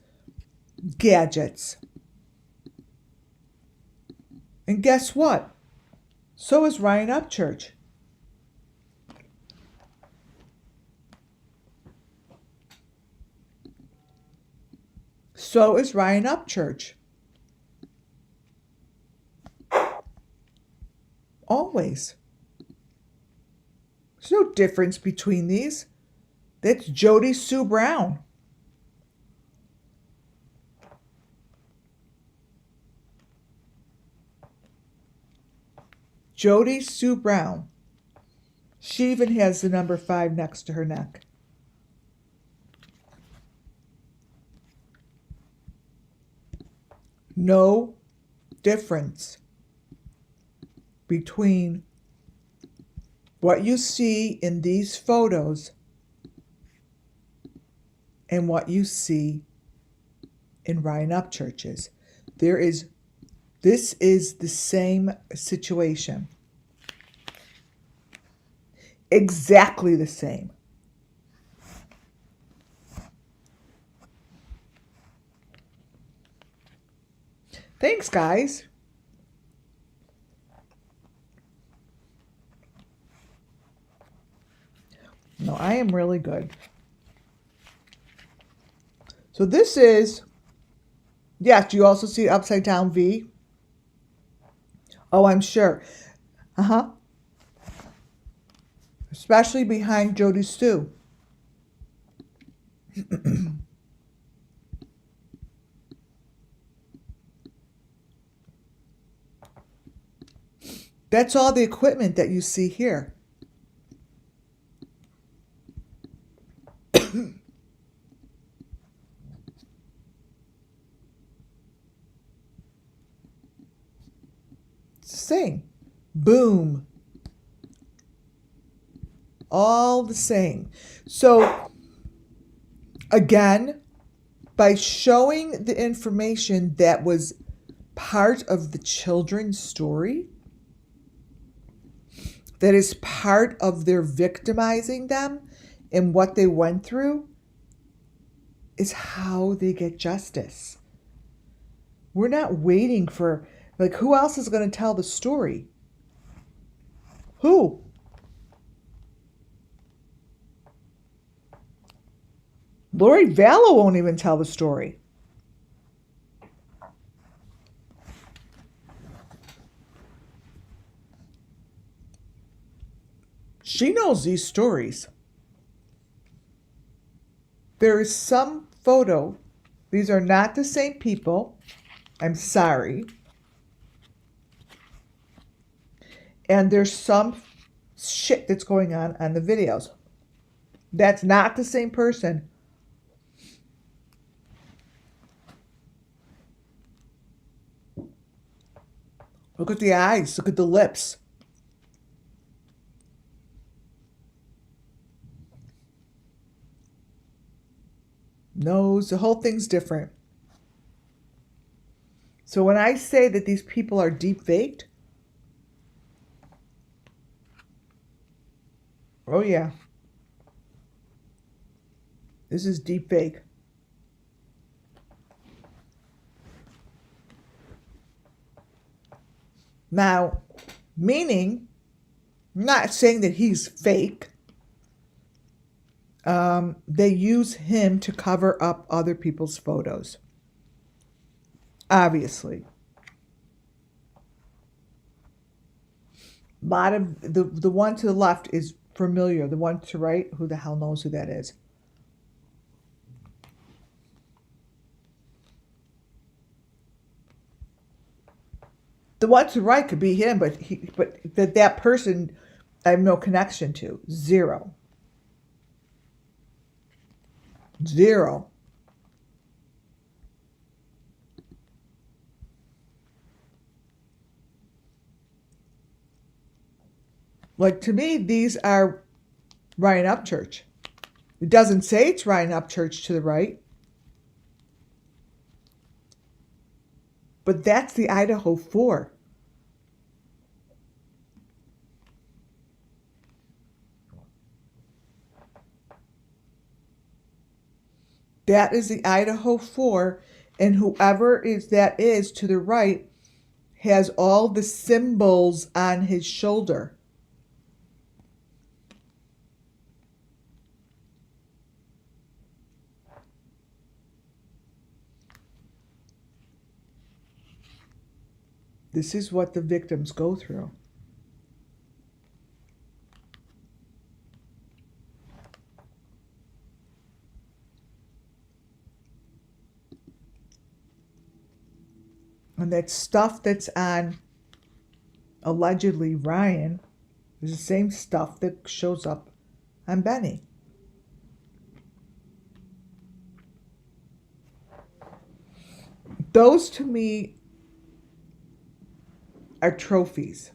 gadgets. And guess what? So is Ryan Upchurch. So is Ryan Upchurch. Always. There's no difference between these. That's JODIESUEBROWN. JODIESUEBROWN. She even has the number 5 next to her neck. No difference between what you see in these photos and what you see in Ryan Upchurch's. This is the same situation. Exactly the same. Thanks, guys. No, I am really good. So this is, yes, you also see upside down V. Oh, I'm sure. Especially behind Jody Stu. That's all the equipment that you see here. It's the same. Boom. all the same. So again, by showing the information that was part of the children's story, that is part of their victimizing them and what they went through, is how they get justice. We're not waiting for, like, who else is going to tell the story? Who? Lori Vallow won't even tell the story. She knows these stories. There is some photo. These are not the same people. I'm sorry. And there's some shit that's going on the videos. That's not the same person. Look at the eyes. Look at the lips. Nose. The whole thing's different. So when I say that these people are deep faked, oh yeah, this is deep fake. Now, meaning, I'm not saying that he's fake. They use him to cover up other people's photos. Obviously. A lot of the one to the left is familiar. The one to the right, who the hell knows who that is? The one to the right could be him, but that person I have no connection to. Zero. Like, to me, these are Ryan Upchurch. It doesn't say it's Ryan Upchurch to the right. But that's the Idaho 4. That is the Idaho 4, and whoever that is to the right has all the symbols on his shoulder. This is what the victims go through. And that stuff that's on, allegedly, Ryan is the same stuff that shows up on Benny. Those, to me, are trophies.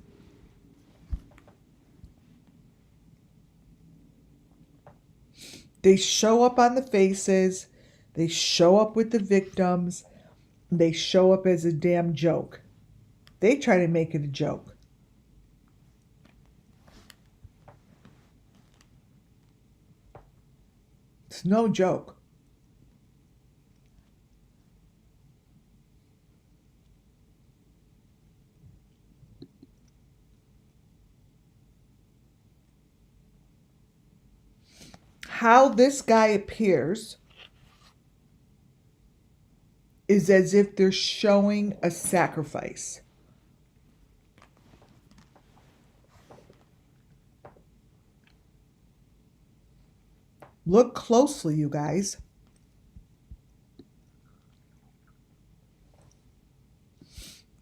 They show up on the faces. They show up with the victims. They show up as a damn joke. They try to make it a joke. It's no joke. How this guy appears is as if they're showing a sacrifice. Look closely, you guys.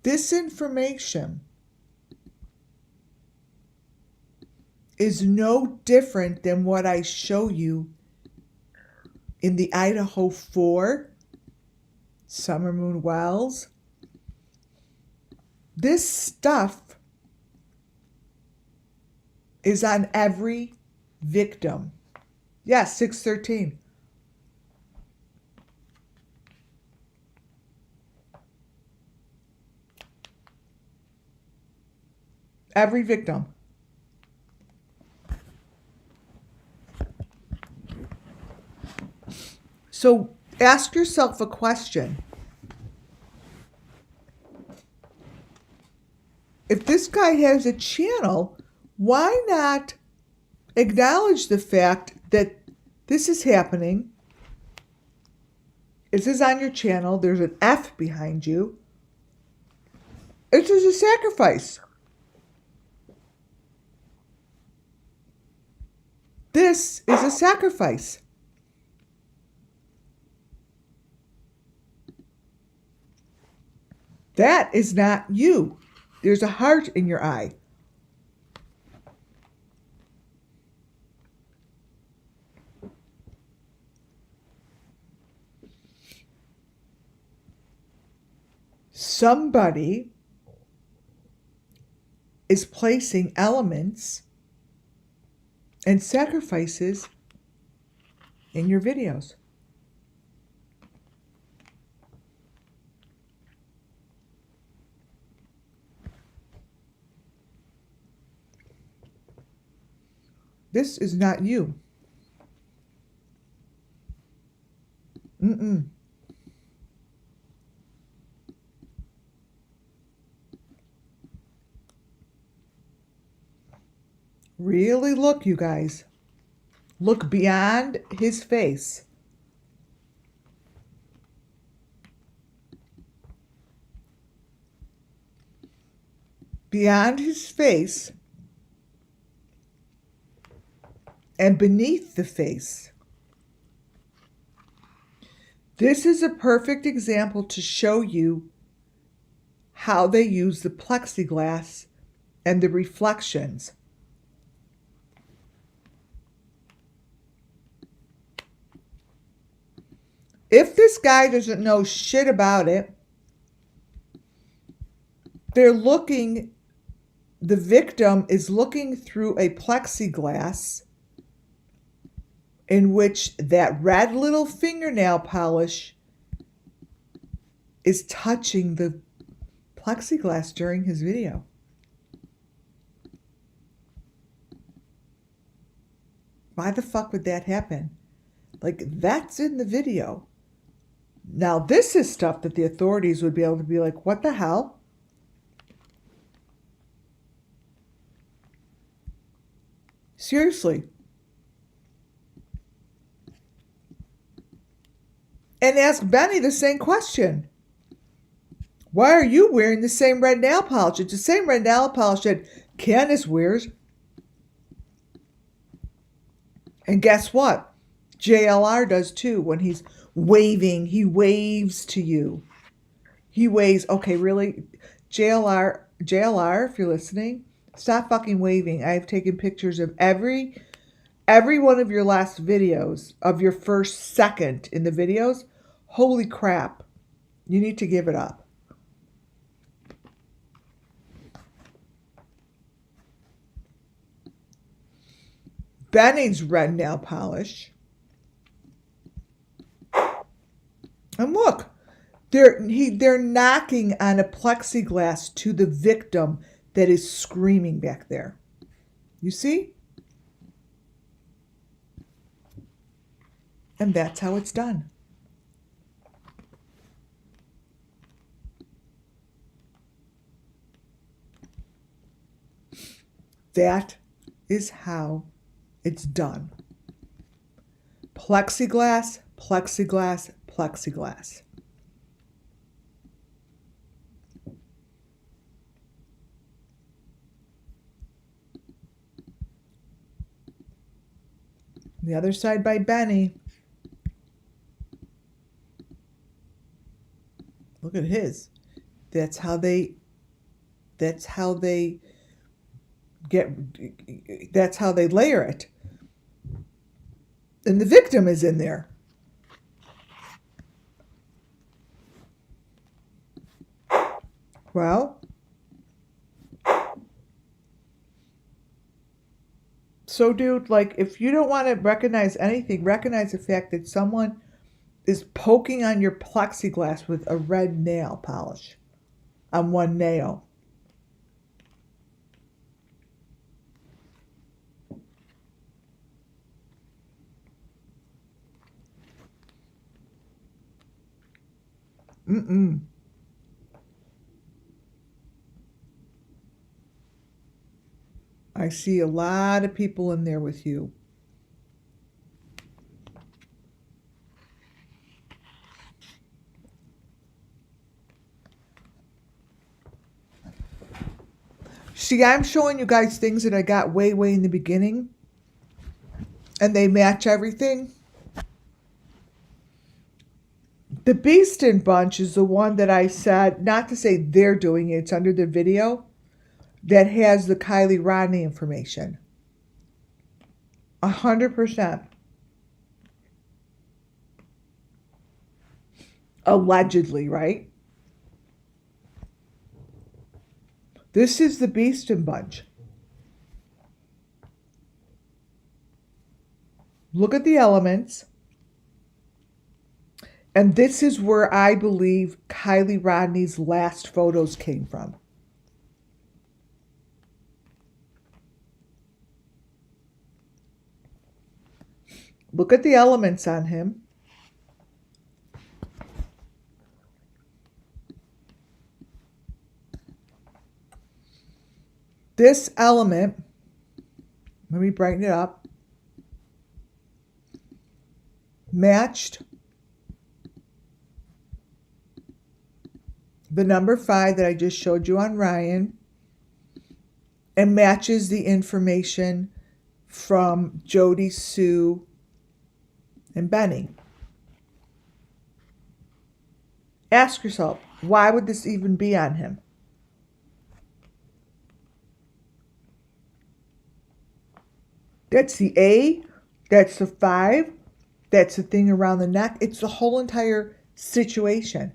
This information is no different than what I show you in the Idaho 4, SUMMERWELLS. This stuff is on every victim. Yes, 613. Every victim. So ask yourself a question. If this guy has a channel, why not acknowledge the fact that this is happening? This is on your channel. There's an F behind you. It is a sacrifice. This is a sacrifice. That is not you. There's a heart in your eye. Somebody is placing elements and sacrifices in your videos. This is not you. Mm-mm. Really look, you guys. Look beyond his face. Beyond his face and beneath the face. This is a perfect example to show you how they use the plexiglass and the reflections. If this guy doesn't know shit about it, the victim is looking through a plexiglass in which that red little fingernail polish is touching the plexiglass during his video. Why the fuck would that happen? Like, that's in the video. Now, this is stuff that the authorities would be able to be like, what the hell? Seriously. And ask Benny the same question. Why are you wearing the same red nail polish? It's the same red nail polish that Candace wears. And guess what? JLR does too. When he's waving, he waves to you. He waves. Okay, really? JLR, if you're listening, stop fucking waving. I've taken pictures of every one of your last videos, of your first second in the videos. Holy crap. You need to give it up. Benny's red nail polish. And look, they're knocking on a plexiglass to the victim that is screaming back there. You see? And that's how it's done. That is how it's done. Plexiglass, plexiglass, plexiglass. The other side by Benny. Look at his. That's how they layer it. And the victim is in there. Well, so So, dude, like, if you don't want to recognize anything, recognize the fact that someone is poking on your plexiglass with a red nail polish on one nail. Mm-mm. I see a lot of people in there with you. See, I'm showing you guys things that I got way, way in the beginning, and they match everything. The Beeston Bunch is the one that I said, not to say they're doing it, it's under the video, that has the Kylie Rodney information. 100%. Allegedly, right? This is the Beeston Bunch. Look at the elements. And this is where I believe Kylie Rodney's last photos came from. Look at the elements on him. This element, let me brighten it up, matched the number 5 that I just showed you on Ryan, and matches the information from Jody, Sue, and Benny. Ask yourself, why would this even be on him? That's the A, that's the 5, that's the thing around the neck. It's the whole entire situation.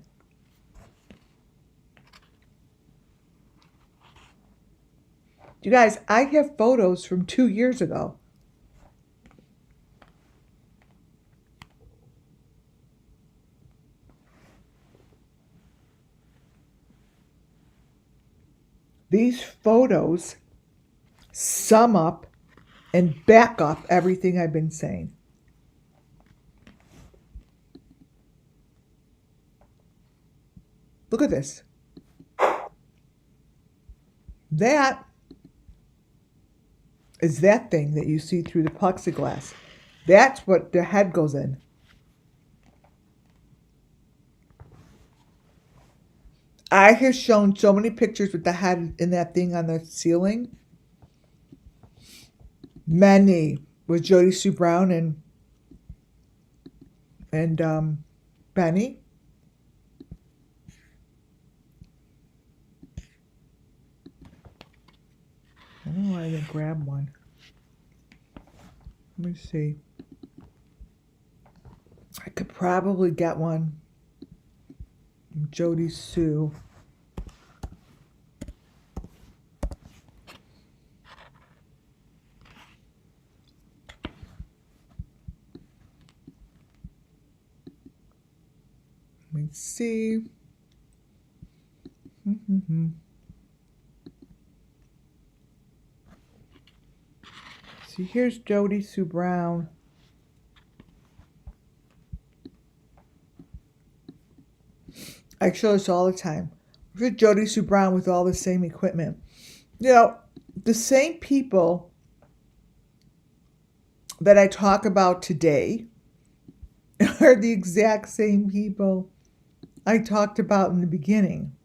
You guys, I have photos from 2 years ago. These photos sum up and back up everything I've been saying. Look at this. That is that thing that you see through the plexiglass. That's what the head goes in. I have shown so many pictures with the head in that thing on the ceiling. Many with JODIESUEBROWN and Benny. I don't know why I didn't grab one. Let me see. I could probably get one. Jody Sue. Let me see. See, here's JODIESUEBROWN. I show this all the time. Here's JODIESUEBROWN with all the same equipment. You know, the same people that I talk about today are the exact same people I talked about in the beginning.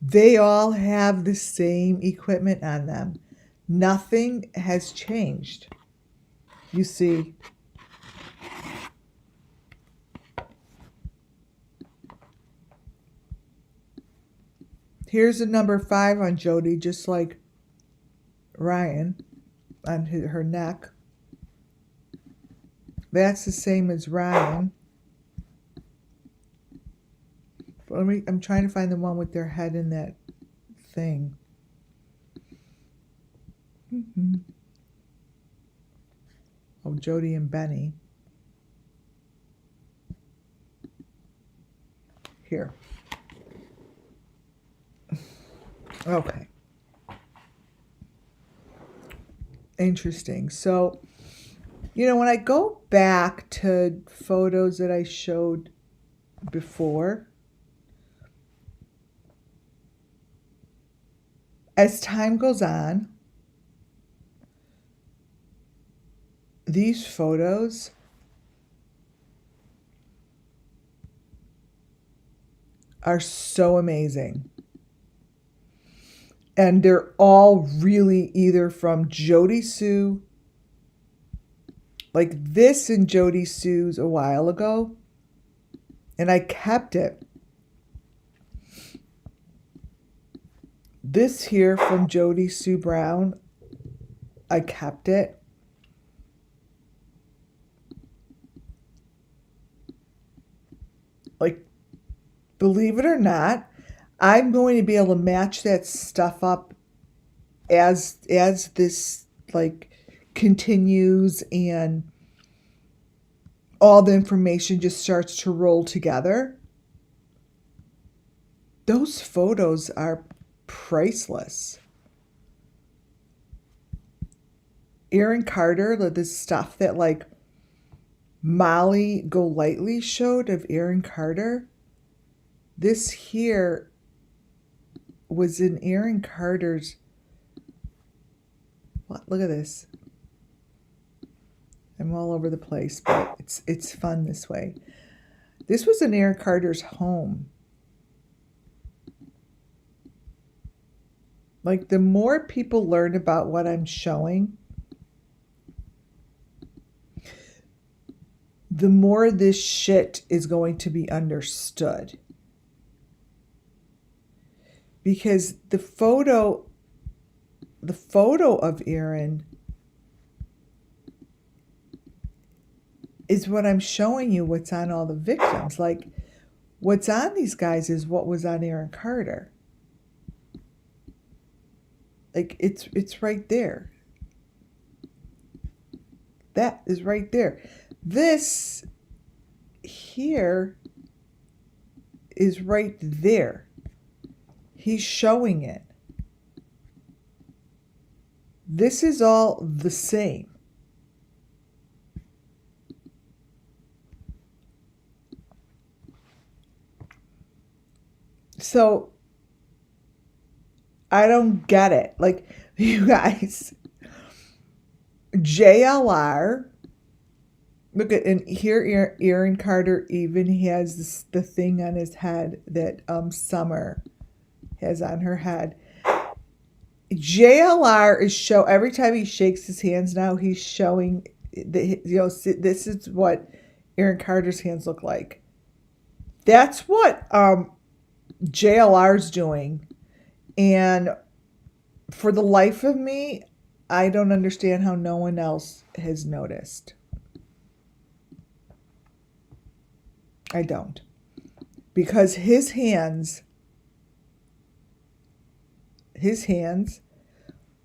They all have the same equipment on them. Nothing has changed. You see, here's the number 5 on Jody, just like Ryan on her neck. That's the same as Ryan. I'm trying to find the one with their head in that thing. Jodie and Benny. Here. Okay. Interesting. So, when I go back to photos that I showed before, as time goes on, these photos are so amazing. And they're all really either from Jodie Sue, like this in Jodie Sue's a while ago, and I kept it. This here from JODIESUEBROWN, I kept it. Like, believe it or not, I'm going to be able to match that stuff up as this like continues and all the information just starts to roll together. Those photos are priceless. Aaron Carter, this stuff that like Molly Golightly showed of Aaron Carter, this here was in Aaron Carter's. What? Look at this. I'm all over the place, but it's fun this way. This was in Aaron Carter's home. Like, the more people learn about what I'm showing, the more this shit is going to be understood. Because the photo of Aaron is what I'm showing you, what's on all the victims. Like, what's on these guys is what was on Aaron Carter. Like, it's right there. That is right there. This here is right there. He's showing it. This is all the same. So, I don't get it. Like, you guys, JLR, look at, and here Aaron Carter even has the thing on his head that Summer has on her head. JLR is every time he shakes his hands now, he's showing that, this is what Aaron Carter's hands look like. That's what JLR's doing. And for the life of me, I don't understand how no one else has noticed. I don't. Because his hands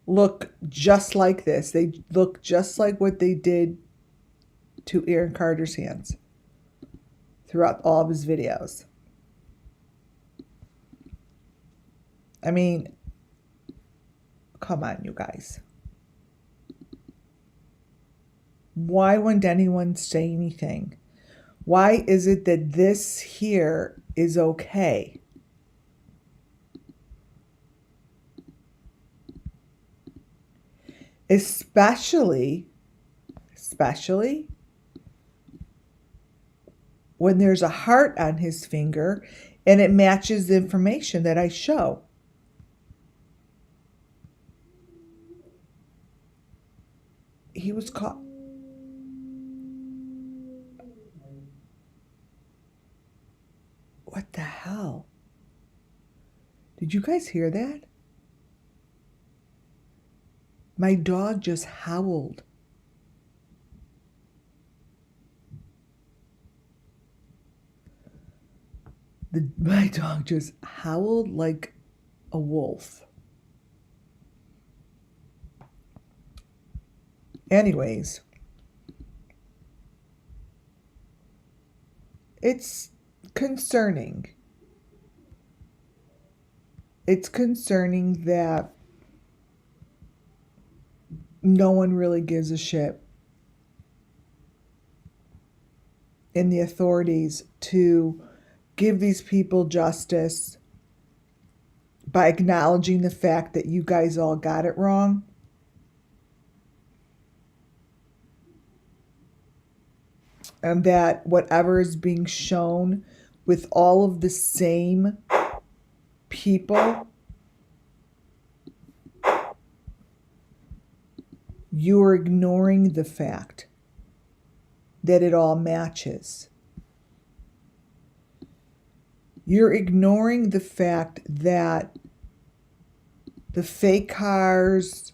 look just like this. They look just like what they did to Aaron Carter's hands throughout all of his videos. I mean, come on, you guys. Why wouldn't anyone say anything? Why is it that this here is okay? Especially when there's a heart on his finger and it matches the information that I show. He was caught. What the hell? Did you guys hear that? My dog just howled. My dog just howled like a wolf. Anyways, it's concerning. It's concerning that no one really gives a shit in the authorities to give these people justice by acknowledging the fact that you guys all got it wrong. And that whatever is being shown with all of the same people, you're ignoring the fact that it all matches. You're ignoring the fact that the fake cars,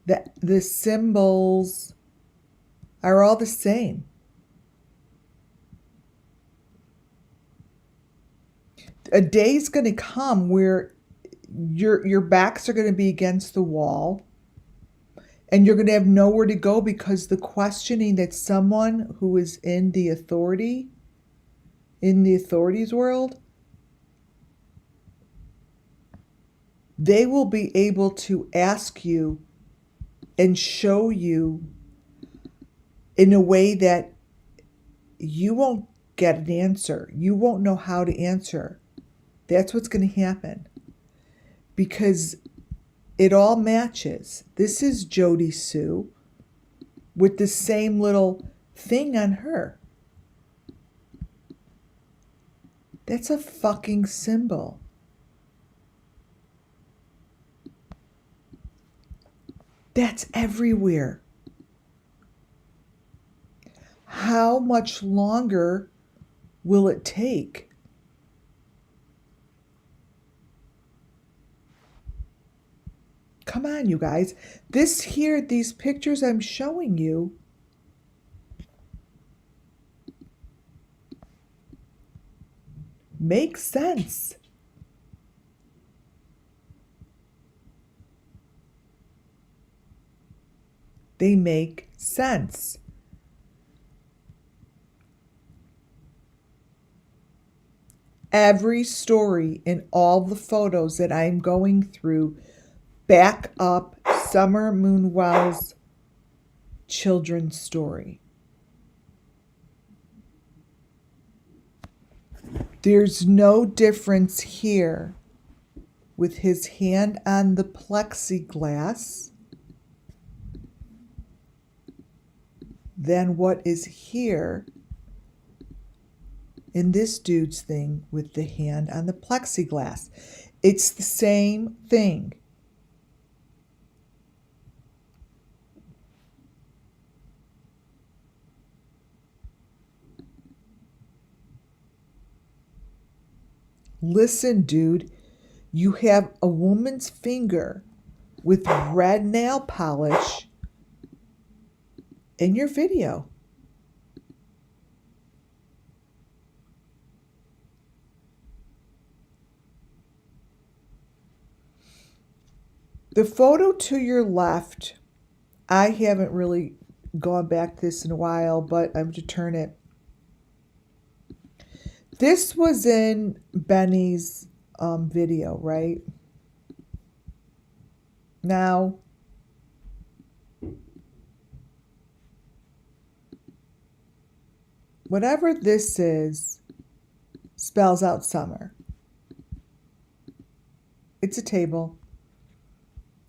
the symbols are all the same. A day's going to come where your backs are going to be against the wall and you're going to have nowhere to go, because the questioning that someone who is in the authorities world, they will be able to ask you and show you in a way that you won't get an answer. You won't know how to answer. That's what's going to happen, because it all matches. This is Jodie Sue with the same little thing on her. That's a fucking symbol. That's everywhere. How much longer will it take? Come on, you guys. These pictures I'm showing you, make sense. They make sense. Every story in all the photos that I'm going through back up Summer Moon Wells' children's story. There's no difference here with his hand on the plexiglass than what is here in this dude's thing with the hand on the plexiglass. It's the same thing. Listen, dude, you have a woman's finger with red nail polish in your video. The photo to your left, I haven't really gone back to this in a while, but I'm going to turn it. This was in Benny's video, right? Now, whatever this is, spells out summer. It's a table.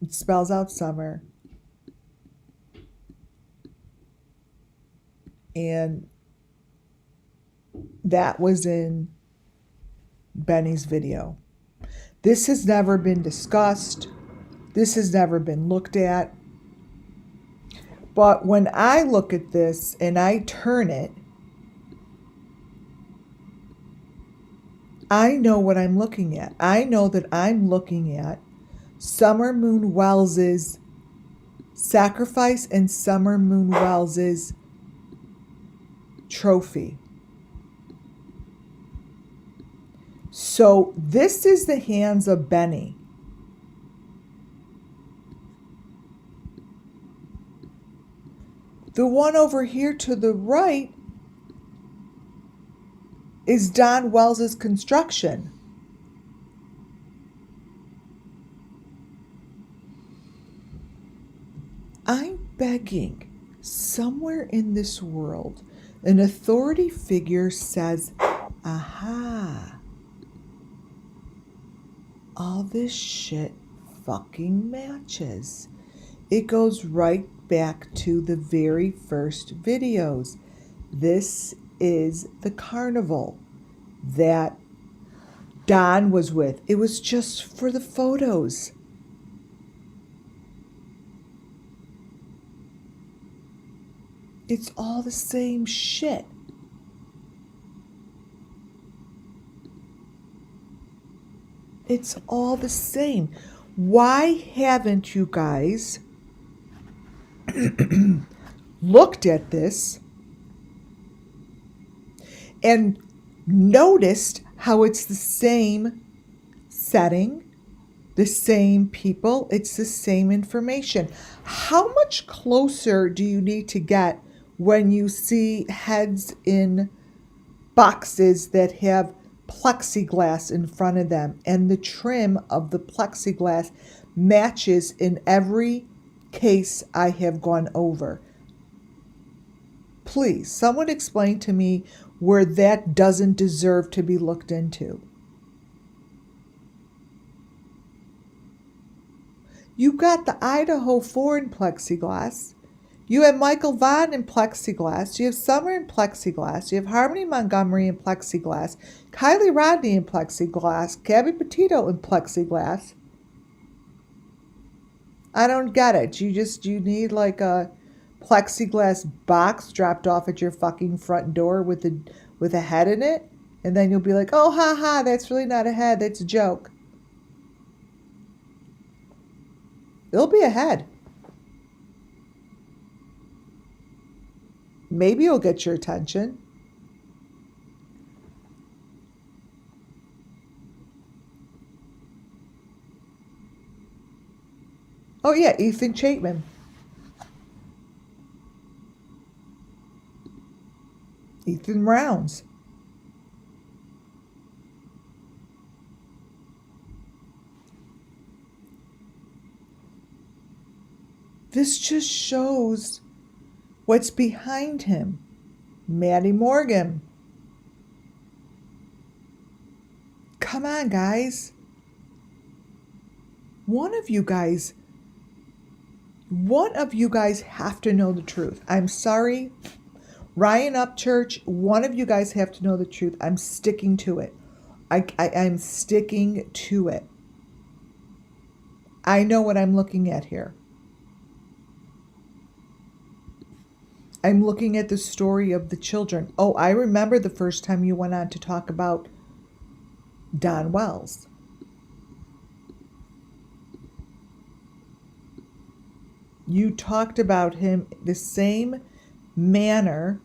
It spells out summer. And that was in Benny's video. This has never been discussed. This has never been looked at. But when I look at this and I turn it, I know what I'm looking at. I know that I'm looking at Summer Moon Wells' sacrifice and Summer Moon Wells' trophy. So this is the hands of Benny. The one over here to the right is Don Wells's construction. I'm begging, somewhere in this world, an authority figure says, aha, all this shit fucking matches. It goes right back to the very first videos. This is the carnival that Don was with. It was just for the photos. It's all the same shit. It's all the same. Why haven't you guys looked at this and noticed how it's the same setting, the same people, it's the same information? How much closer do you need to get when you see heads in boxes that have plexiglass in front of them and the trim of the plexiglass matches in every case I have gone over? Please, someone explain to me where that doesn't deserve to be looked into. You got the Idaho 4 in plexiglass. You have Michael Vaughn in plexiglass. You have Summer in plexiglass. You have Harmony Montgomery in plexiglass. Kylie Rodney in plexiglass. Gabby Petito in plexiglass. I don't get it. You need like a plexiglass box dropped off at your fucking front door with a head in it, and then you'll be like, oh, ha ha, that's really not a head, that's a joke. It'll be a head. Maybe it'll get your attention. Oh yeah, Ethan Chapman. Ethan Rounds. This just shows what's behind him. Maddie Morgan. Come on, guys. One of you guys have to know the truth. I'm sorry. Ryan Upchurch, one of you guys have to know the truth. I'm sticking to it. I'm sticking to it. I know what I'm looking at here. I'm looking at the story of the children. Oh, I remember the first time you went on to talk about Don Wells. You talked about him the same manner.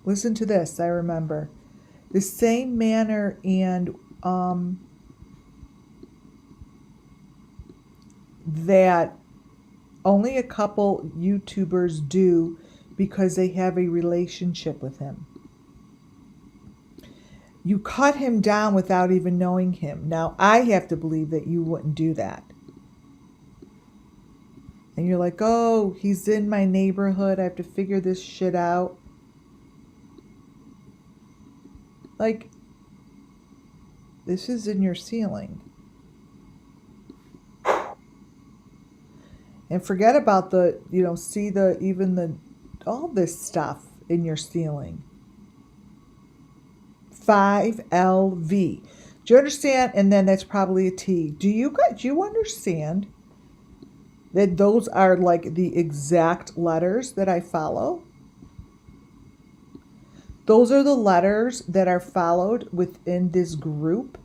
Listen to this, I remember. The same manner and that only a couple YouTubers do because they have a relationship with him. You cut him down without even knowing him. Now, I have to believe that you wouldn't do that. And you're like, oh, he's in my neighborhood. I have to figure this shit out. Like, this is in your ceiling. And forget about all this stuff in your ceiling. 5LV. Do you understand? And then that's probably a T. Do you understand that those are like the exact letters that I follow? Those are the letters that are followed within this group.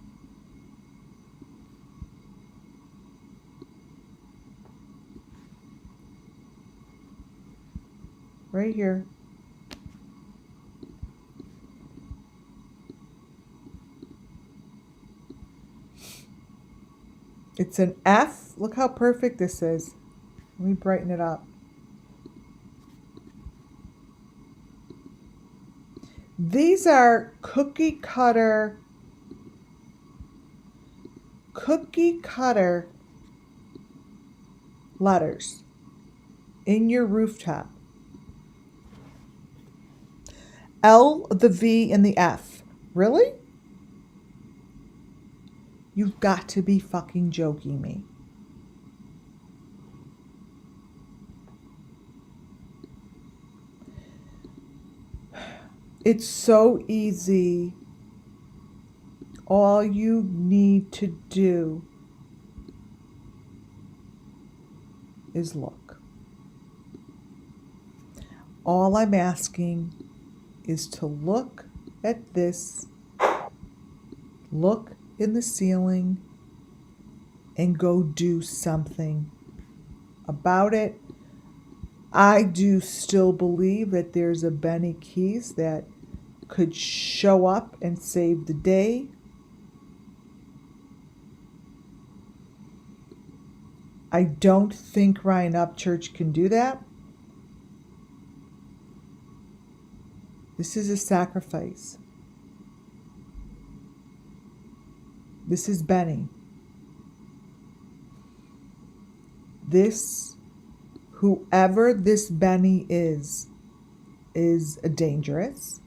Right here. It's an F. Look how perfect this is. Let me brighten it up. These are cookie cutter letters in your rooftop. L, the V, and the F. Really? You've got to be fucking joking me. It's so easy. All you need to do is look. All I'm asking is to look at this, look in the ceiling, and go do something about it. I do still believe that there's a BENNYKEYZ that could show up and save the day. I don't think Ryan Upchurch can do that. This is a sacrifice. This is Benny. Whoever this Benny is dangerous.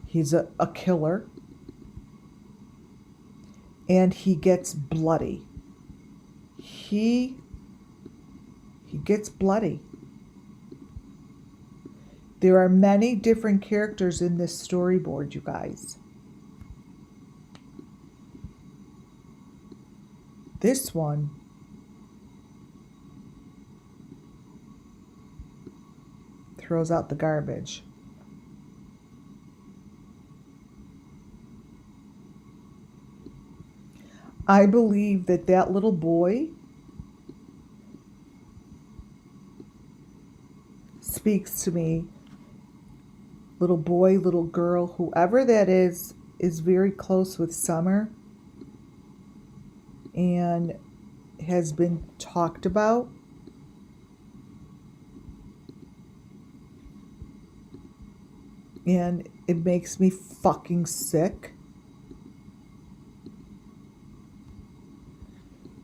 He's a killer. And he gets bloody. He gets bloody. There are many different characters in this storyboard, you guys. This one throws out the garbage. I believe that that little boy speaks to me. Little boy, little girl, whoever that is very close with Summer and has been talked about. And it makes me fucking sick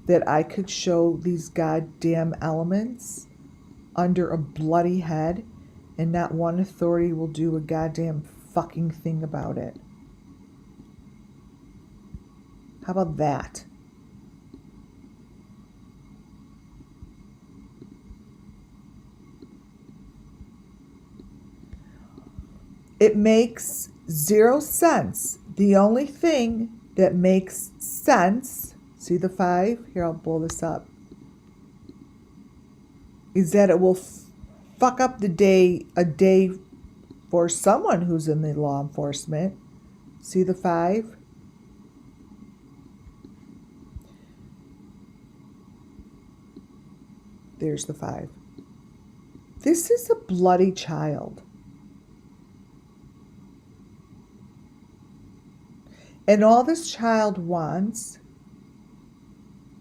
that I could show these goddamn elements under a bloody head and not one authority will do a goddamn fucking thing about it. How about that? It makes zero sense. The only thing that makes sense, see the 5? Here, I'll blow this up, is that it will fuck up a day for someone who's in the law enforcement. See the 5? There's the 5. This is a bloody child. And all this child wants,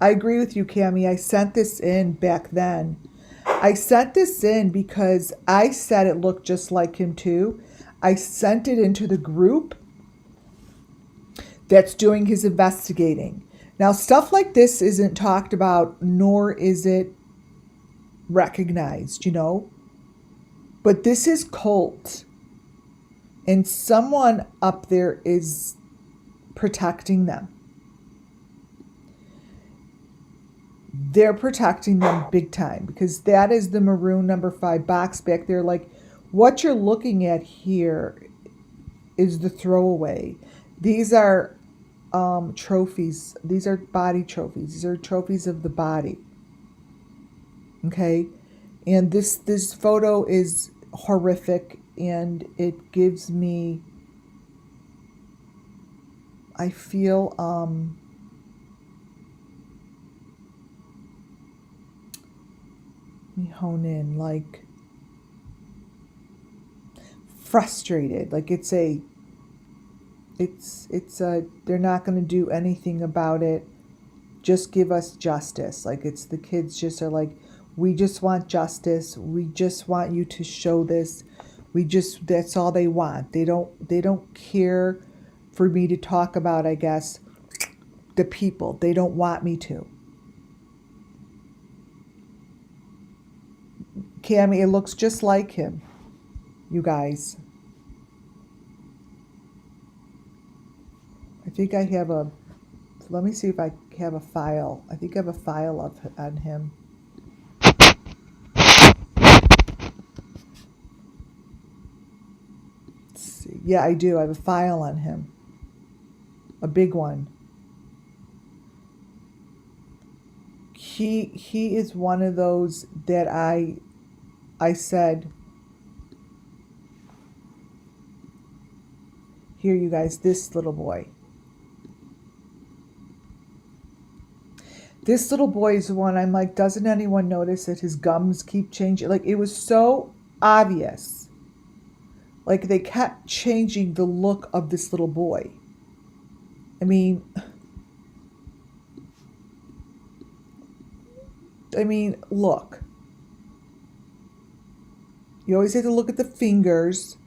I agree with you, Cammie. I sent this in back then. I sent this in because I said it looked just like him too. I sent it into the group that's doing his investigating. Now, stuff like this isn't talked about, nor is it recognized, you know. But this is cult. And someone up there is protecting them. They're protecting them big time because that is the maroon number 5 box back there. Like, what you're looking at here is the throwaway. These are trophies. These are body trophies. These are trophies of the body. Okay? And this photo is horrific and it gives me, I feel let me hone in, like frustrated, like it's a they're not going to do anything about it, just give us justice. Like, it's the kids just are like, we just want justice, we just want you to show this, That's all they want. They don't care for me to talk about, I guess, the people. They don't want me to. Cammy, it looks just like him, you guys. I think I have a, let me see if I have a file. I think I have a file on him. Let's see. Yeah, I do. I have a file on him. A big one. He is one of those that I said, here you guys, this little boy. This little boy is the one I'm like, doesn't anyone notice that his gums keep changing? Like, it was so obvious. Like, they kept changing the look of this little boy. I mean, look. You always have to look at the fingers.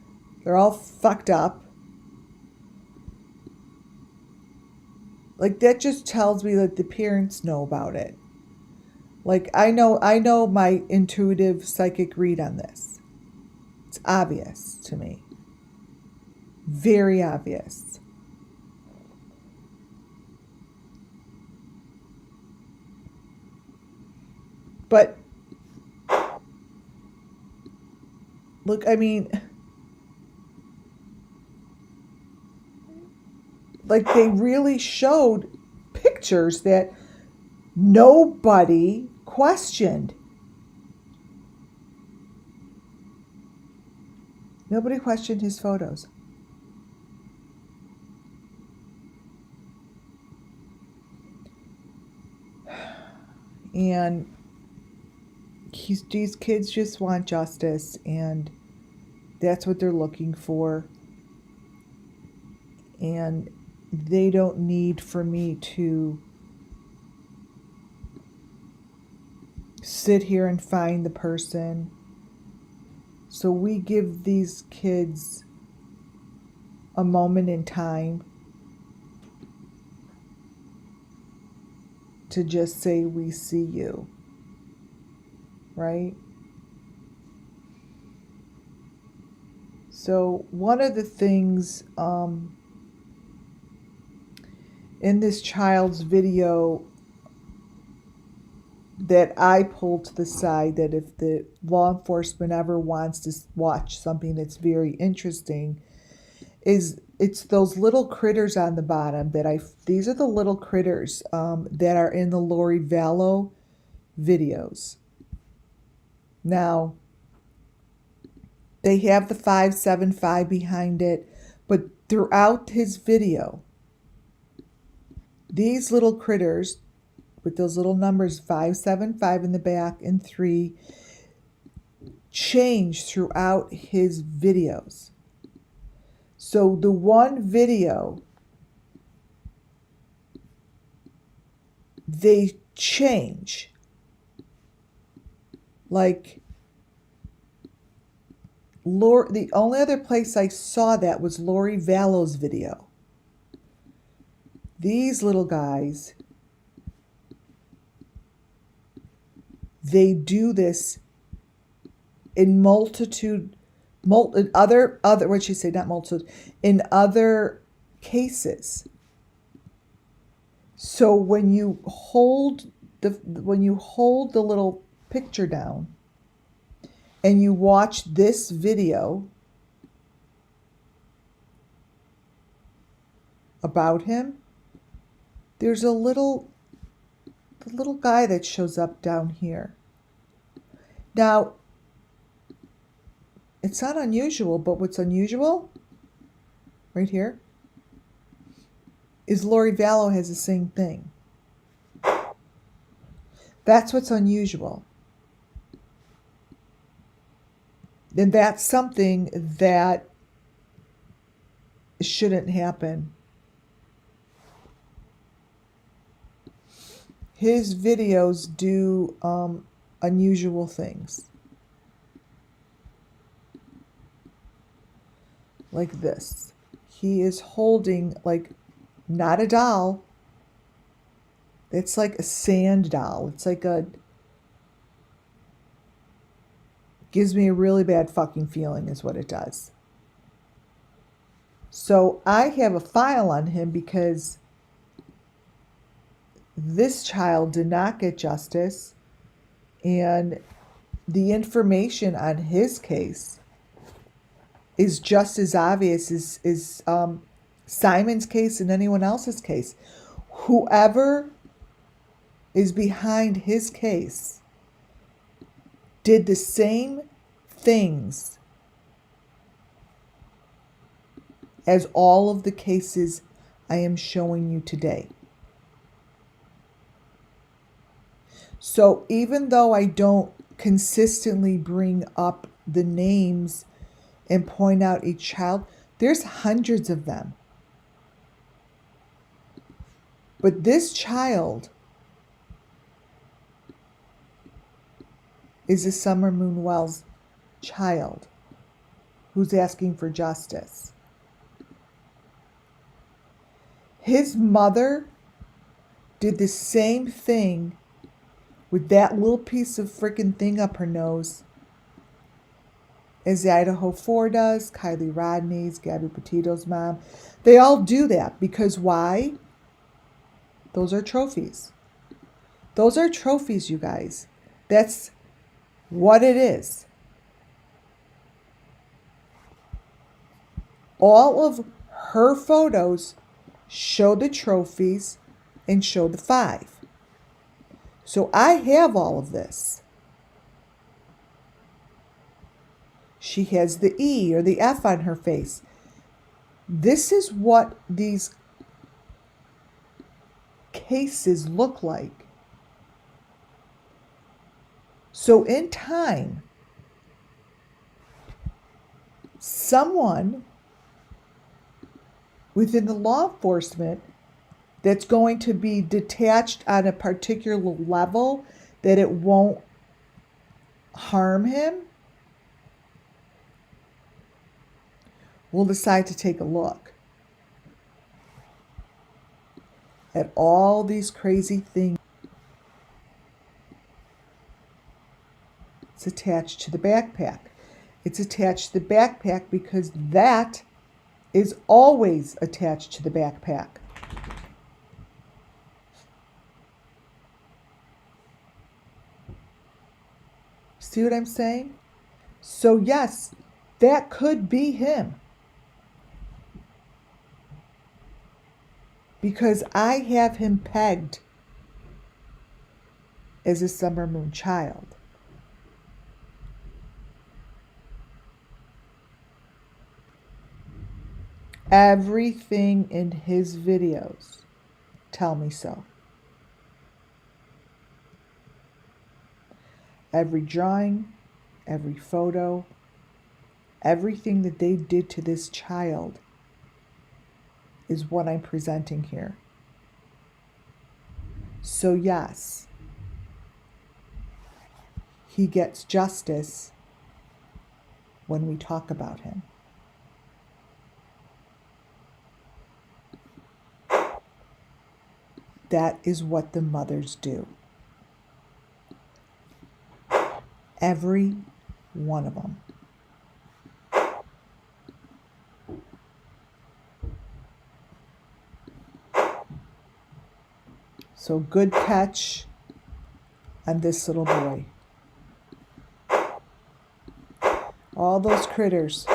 They're all fucked up. Like, that just tells me that the parents know about it. Like, I know my intuitive psychic read on this. It's obvious to me. Very obvious. But look, I mean, like, they really showed pictures that nobody questioned. Nobody questioned his photos. And these kids just want justice, and that's what they're looking for. And they don't need for me to sit here and find the person. So we give these kids a moment in time to just say, we see you, right? So one of the things in this child's video that I pulled to the side, that if the law enforcement ever wants to watch something that's very interesting, is it's those little critters on the bottom these are the little critters that are in the Lori Vallow videos. Now, they have the 575 behind it, but throughout his video, these little critters with those little numbers 575 in the back and 3 change throughout his videos. So the one video, they change. Like, the only other place I saw that was Lori Vallow's video. These little guys, they do this in in other cases. So when you hold the little picture down and you watch this video about him, there's the little guy that shows up down here. Now, it's not unusual, but what's unusual right here is Lori Vallow has the same thing. That's what's unusual. And that's something that shouldn't happen. His videos do unusual things. like this. He is holding, like, not a doll. It's like a sand doll. It's like a... Gives me a really bad fucking feeling is what it does. So I have a file on him because this child did not get justice, and the information on his case is just as obvious as Simon's case and anyone else's case. Whoever is behind his case did the same things as all of the cases I am showing you today. So even though I don't consistently bring up the names and point out each child, there's hundreds of them. But this child is a SUMMERWELLS child who's asking for justice. His mother did the same thing with that little piece of freaking thing up her nose as Idaho 4 does, Kylie Rodney's, Gabby Petito's mom. They all do that because why? Those are trophies. Those are trophies, you guys. That's what it is. All of her photos show the trophies and show the 5. So I have all of this. She has the E or the F on her face. This is what these cases look like. So in time, someone within the law enforcement that's going to be detached on a particular level that it won't harm him will decide to take a look at all these crazy things. It's attached to the backpack. It's attached to the backpack because that is always attached to the backpack. See what I'm saying? So yes, that could be him. Because I have him pegged as a summer moon child. Everything in his videos tell me so. Every drawing, every photo, everything that they did to this child is what I'm presenting here. So yes, he gets justice when we talk about him. That is what the mothers do. Every one of them. So good catch on this little boy. All those critters.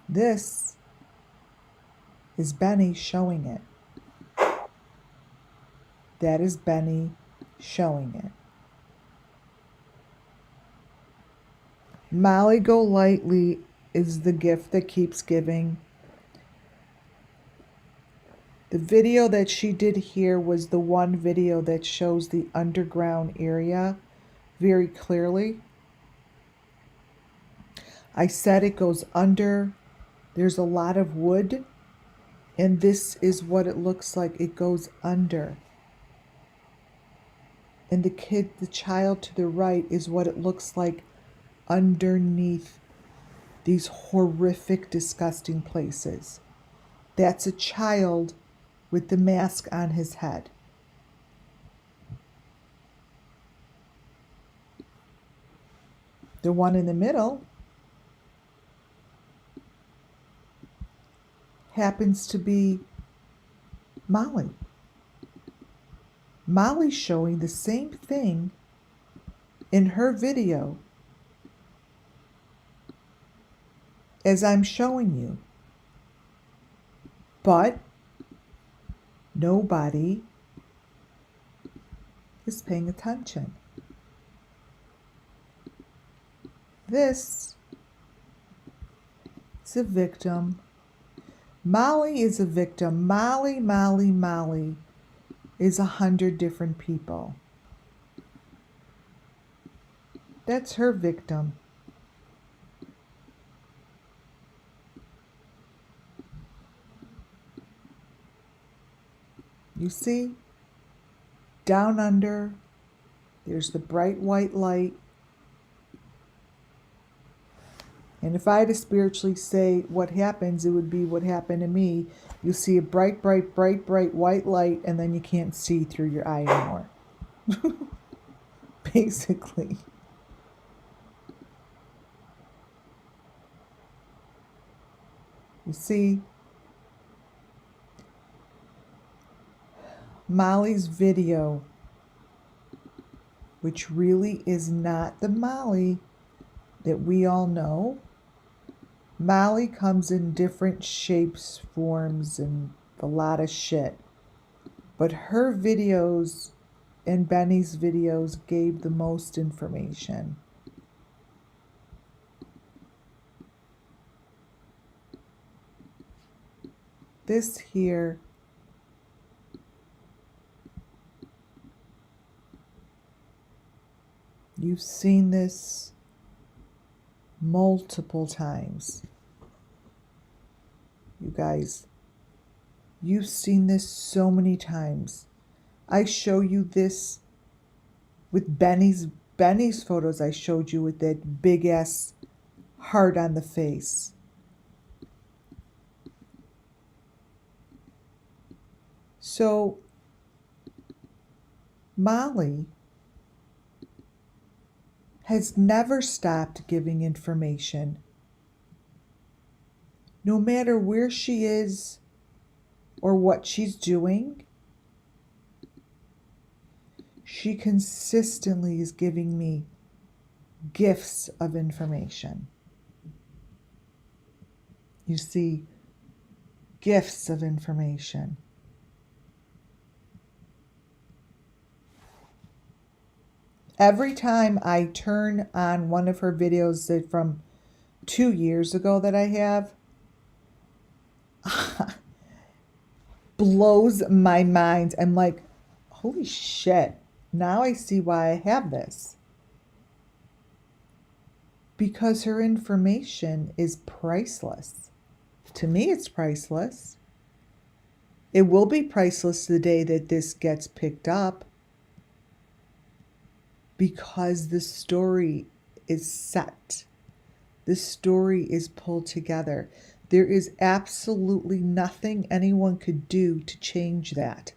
This is Benny showing it. That is Benny showing it. Molly Golightly is the gift that keeps giving. The video that she did here was the one video that shows the underground area very clearly. I said it goes under. There's a lot of wood, and this is what it looks like. It goes under. And the child to the right is what it looks like underneath these horrific, disgusting places. That's a child with the mask on his head. The one in the middle happens to be Molly. Molly's showing the same thing in her video as I'm showing you. But nobody is paying attention. This is a victim. Molly is a victim. Molly is 100 different people. That's her victim. You see? Down under, there's the bright white light. And if I had to spiritually say what happens, it would be what happened to me. You see a bright white light, and then you can't see through your eye anymore. Basically. You see? Molly's video, which really is not the Molly that we all know. Molly comes in different shapes, forms, and a lot of shit. But her videos and Benny's videos gave the most information. This here you've seen this multiple times. You guys, you've seen this so many times. I show you this with Benny's photos. I showed you with that big ass heart on the face. So Molly has never stopped giving information. No matter where she is or what she's doing, she consistently is giving me gifts of information. You see, gifts of information. Every time I turn on one of her videos that from 2 years ago that I have, blows my mind. I'm like, holy shit, now I see why I have this. Because her information is priceless. To me, it's priceless. It will be priceless the day that this gets picked up. Because the story is set. The story is pulled together. There is absolutely nothing anyone could do to change that.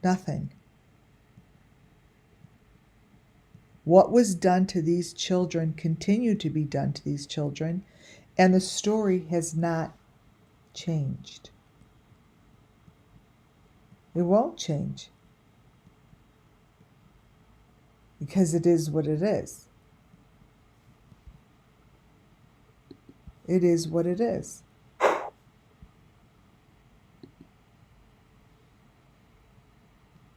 Nothing. What was done to these children continued to be done to these children, and the story has not changed. It won't change. Because it is what it is. It is what it is.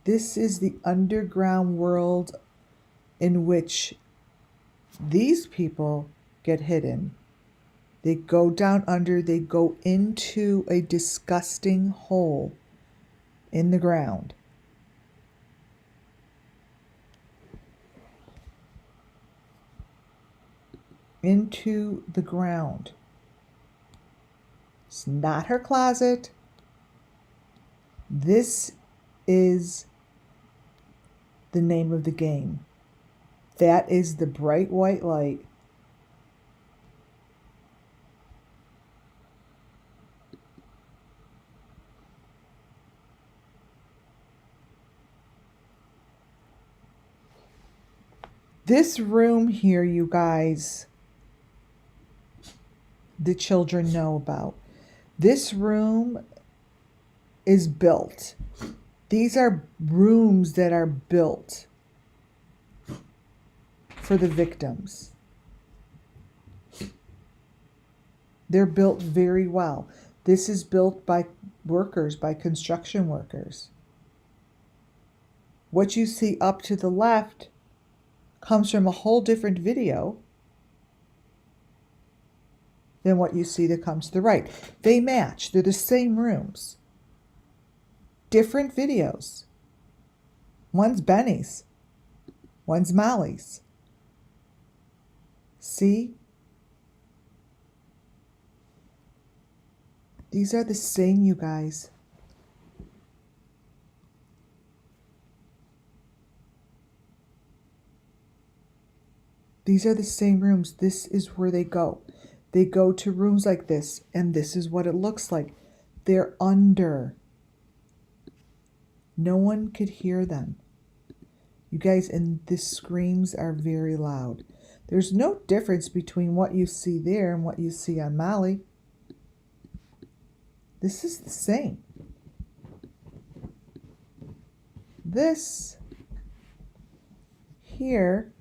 This is the underground world in which these people get hidden. They go down under, they go into a disgusting hole in the ground. Into the ground. It's not her closet. This is the name of the game. That is the bright white light. This room here, you guys, the children know about. This room is built. These are rooms that are built for the victims. They're built very well. This is built by workers, by construction workers. What you see up to the left comes from a whole different video than what you see that comes to the right. They match. They're the same rooms. Different videos. One's Benny's. One's Molly's. See? These are the same, you guys. These are the same rooms. This is where they go. They go to rooms like this, and this is what it looks like. They're under. No one could hear them. You guys, and the screams are very loud. There's no difference between what you see there and what you see on Molly. This is the same. This here,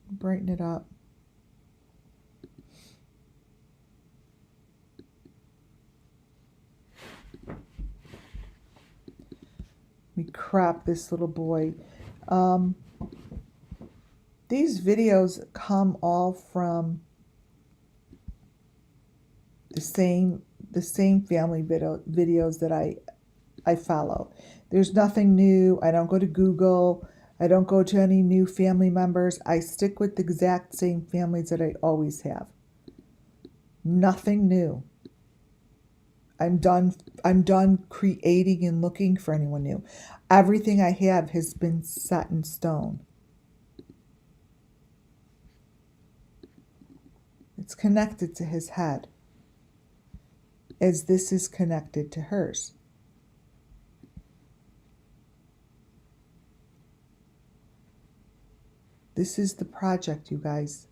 brighten it up. Let me crop this little boy. These videos come all from the same family videos that I follow. There's nothing new. I don't go to Google. I don't go to any new family members. I stick with the exact same families that I always have. Nothing new. I'm done creating and looking for anyone new. Everything I have has been set in stone. It's connected to his head, as this is connected to hers. This is the project, you guys.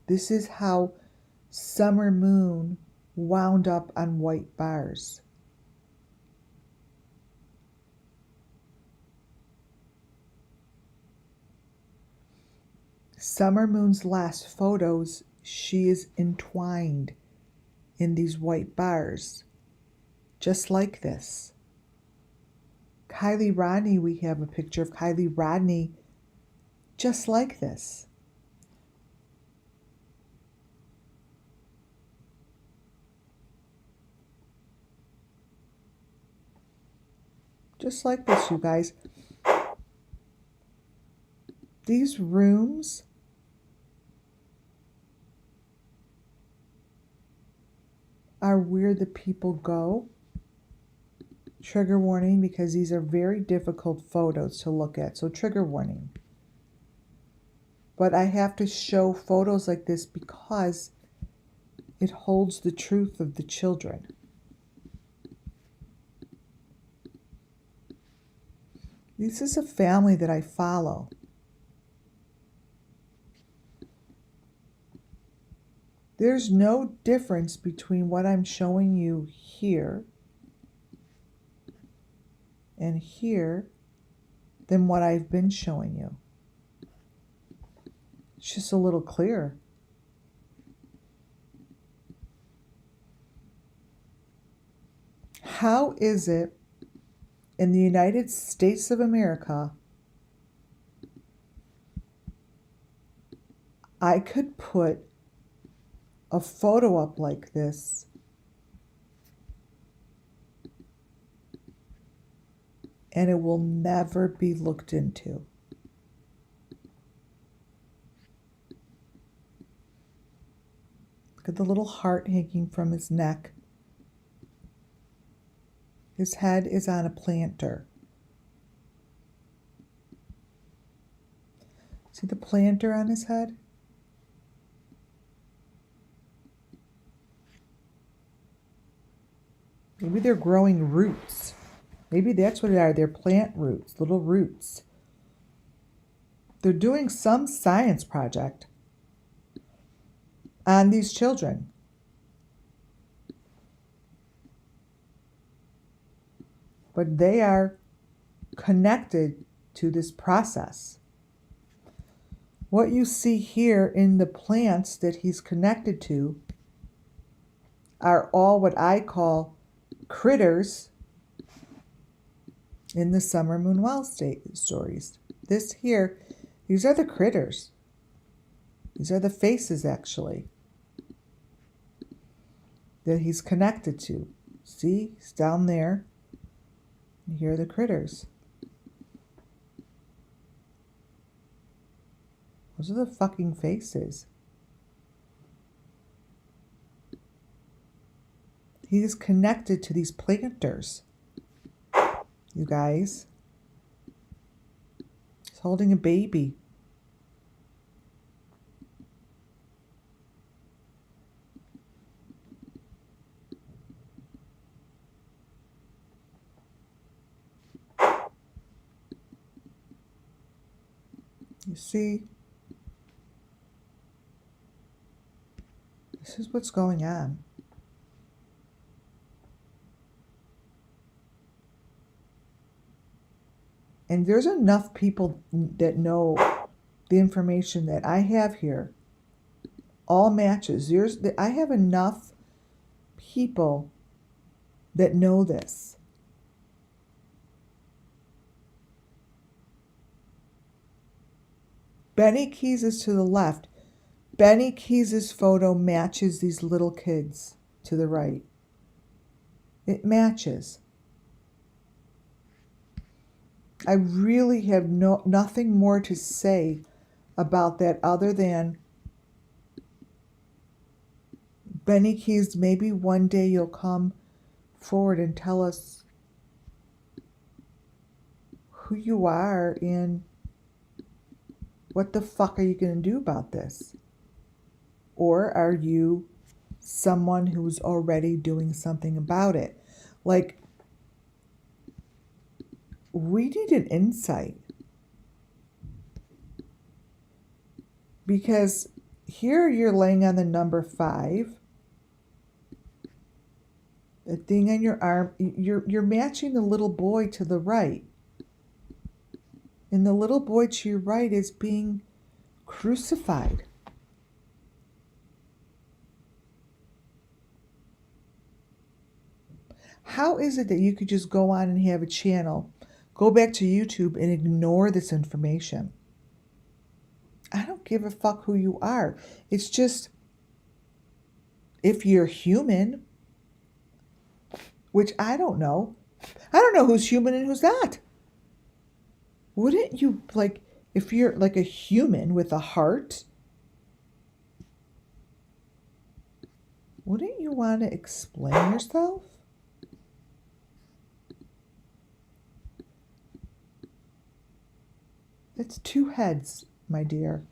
This is how Summer Moon wound up on white bars. Summer Moon's last photos, she is entwined in these white bars, just like this. Kylie Rodney, we have a picture of Kylie Rodney just like this. Just like this, you guys. These rooms are where the people go. Trigger warning, because these are very difficult photos to look at, so trigger warning. But I have to show photos like this because it holds the truth of the children. This is a family that I follow. There's no difference between what I'm showing you here and here than what I've been showing you. It's just a little clearer. How is it in the United States of America I could put a photo up like this and it will never be looked into? Look at the little heart hanging from his neck. His head is on a planter. See the planter on his head? Maybe they're growing roots. Maybe that's what they are. They're plant roots, little roots. They're doing some science project on these children. But they are connected to this process. What you see here in the plants that he's connected to are all what I call critters in the Summer Moon Wells stories. This here, these are the critters. These are the faces, actually, that he's connected to. See, he's down there. And here are the critters. Those are the fucking faces. He's connected to these planters. You guys. He's holding a baby. You see? This is what's going on. And there's enough people that know the information that I have here. All matches. I have enough people that know this. BENNYKEYZ is to the left. BENNYKEYZ's photo matches these little kids to the right. It matches. I really have nothing more to say about that other than BENNYKEYZ, maybe one day you'll come forward and tell us who you are and what the fuck are you going to do about this? Or are you someone who's already doing something about it? Like, we need an insight. Because here you're laying on the number 5. The thing on your arm, you're matching the little boy to the right. And the little boy to your right is being crucified. How is it that you could just go on and have a channel, go back to YouTube and ignore this information? I don't give a fuck who you are. It's just, if you're human, which I don't know. I don't know who's human and who's not. Wouldn't you, like, if you're like a human with a heart, wouldn't you want to explain yourself? It's 2 heads, my dear.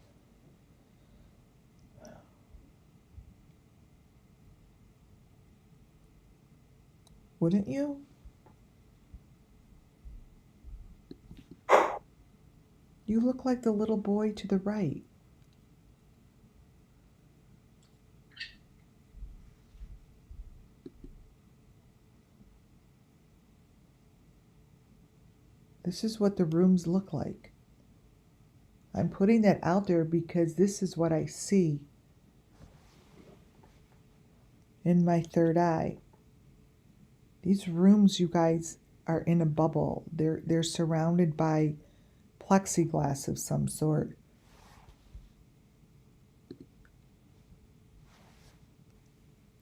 Wouldn't you? You look like the little boy to the right. This is what the rooms look like. I'm putting that out there because this is what I see in my third eye. These rooms, you guys, are in a bubble. They're surrounded by plexiglass of some sort.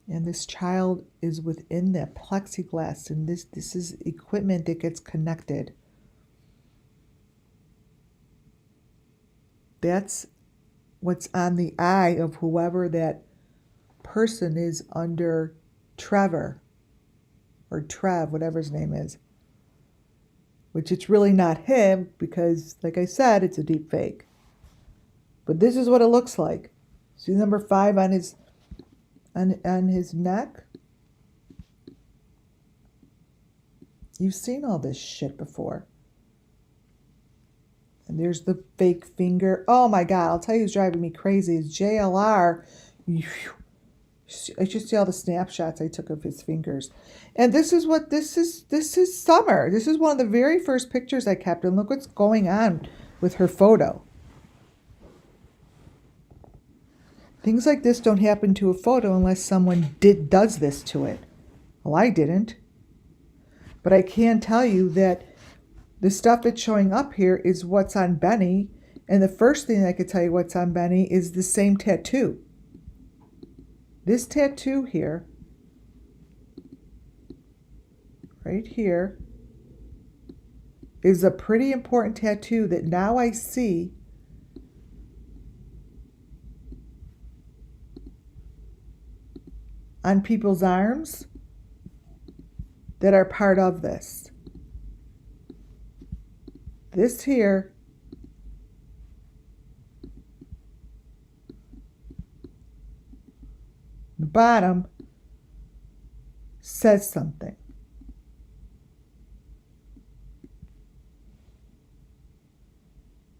And this child is within that plexiglass, and this is equipment that gets connected. That's what's on the eye of whoever that person is under Trevor. or Trev, whatever his name is. Which it's really not him because, like I said, it's a deep fake. But this is what it looks like. See number 5 on his neck? You've seen all this shit before. And there's the fake finger. Oh my God, I'll tell you who's driving me crazy is JLR. I should see all the snapshots I took of his fingers. And this is Summer. This is one of the very first pictures I kept. And look what's going on with her photo. Things like this don't happen to a photo unless someone does this to it. Well, I didn't. But I can tell you that the stuff that's showing up here is what's on Benny. And the first thing I could tell you what's on Benny is the same tattoo. This tattoo here, right here, is a pretty important tattoo that now I see on people's arms that are part of this. This here the bottom says something.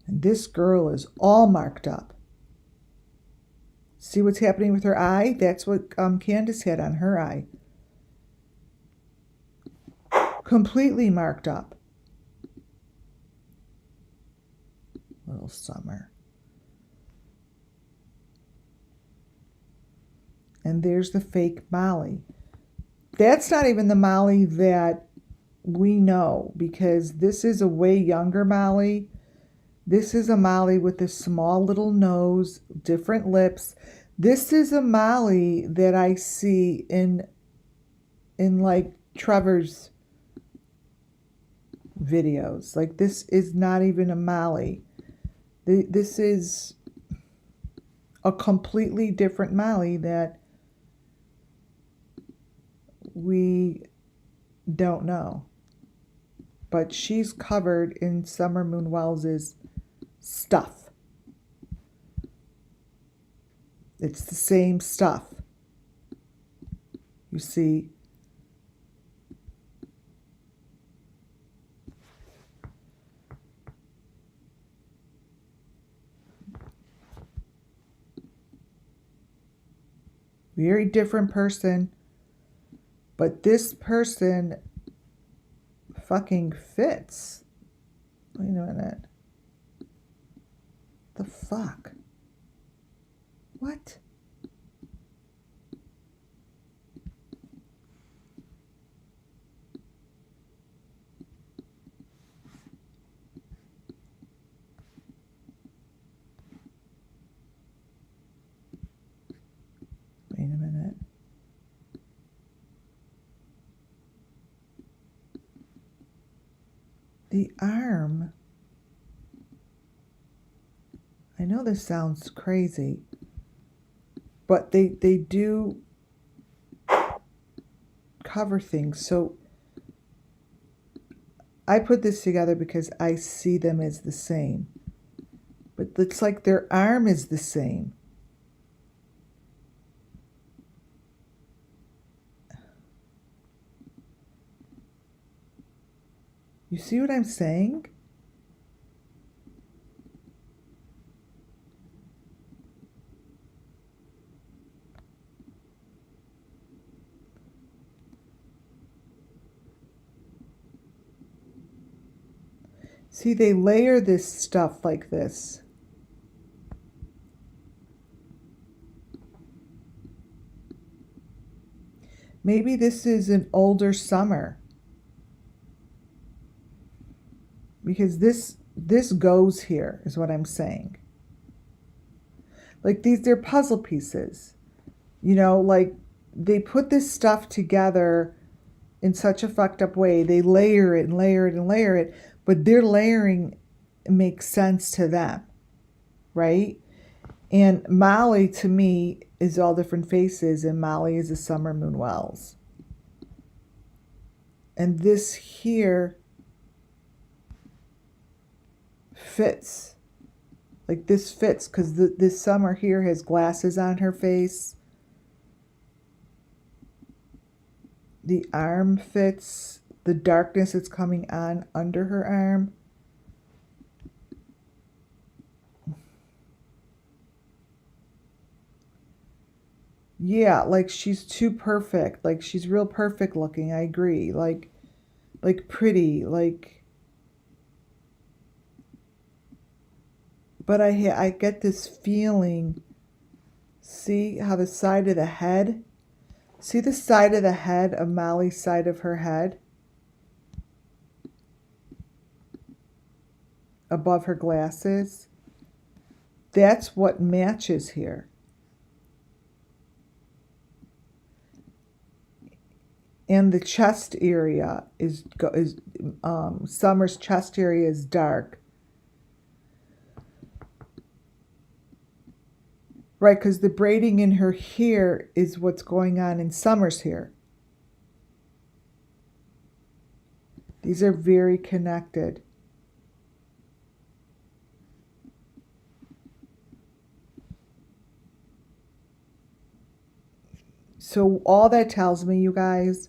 And this girl is all marked up. See what's happening with her eye? That's what Candace had on her eye. Completely marked up. Little Summer. And there's the fake Molly. That's not even the Molly that we know, because this is a way younger Molly. This is a Molly with a small little nose, different lips. This is a Molly that I see in like Trevor's videos. Like, this is not even a Molly. This is a completely different Molly that we don't know. But she's covered in Summer Moon Wells' stuff. It's the same stuff. You see, very different person, but this person fucking fits. Wait a minute. The fuck? What? Wait a minute. The arm. I know this sounds crazy, but they do cover things. So I put this together because I see them as the same. But it's like their arm is the same. You see what I'm saying? See, they layer this stuff like this. Maybe this is an older Summer. Because this goes here, is what I'm saying. Like, they're puzzle pieces. You know, like, they put this stuff together in such a fucked up way. They layer it and layer it and layer it, but their layering makes sense to them, right? And Molly, to me, is all different faces, and Molly is a Summer Moon Wells. And this here fits. Like this fits because this Summer here has glasses on her face. The arm fits. The darkness that's coming on under her arm. Yeah, like she's too perfect. Like she's real perfect looking. I agree. Like pretty. Like, but I get this feeling. See how the side of the head. See the side of the head of Molly's side of her head? Above her glasses. That's what matches here. And the chest area is Summer's chest area is dark. Right, because the braiding in her hair is what's going on in Summer's hair. These are very connected. So all that tells me, you guys,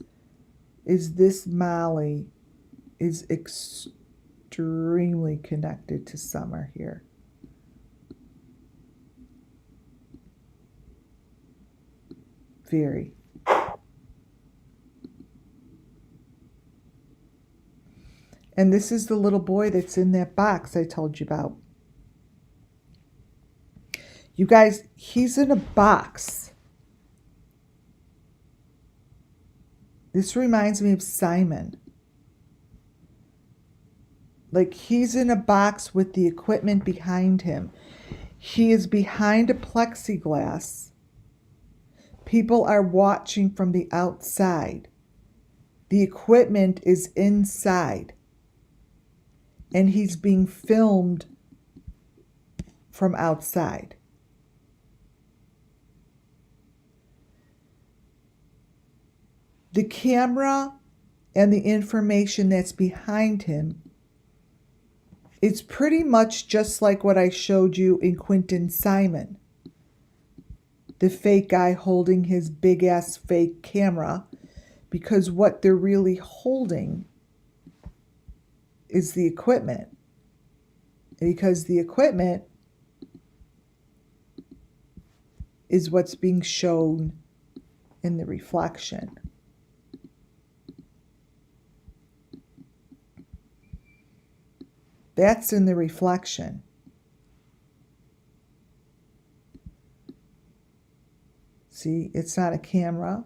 is this Molly is extremely connected to Summer here. Very. And this is the little boy that's in that box I told you about. You guys, he's in a box. This reminds me of Simon. Like he's in a box with the equipment behind him. He is behind a plexiglass. People are watching from the outside. The equipment is inside. And he's being filmed from outside. The camera and the information that's behind him is pretty much just like what I showed you in Quentin Simon. The fake guy holding his big ass fake camera, because what they're really holding is the equipment. Because the equipment is what's being shown in the reflection. That's in the reflection. See, it's not a camera.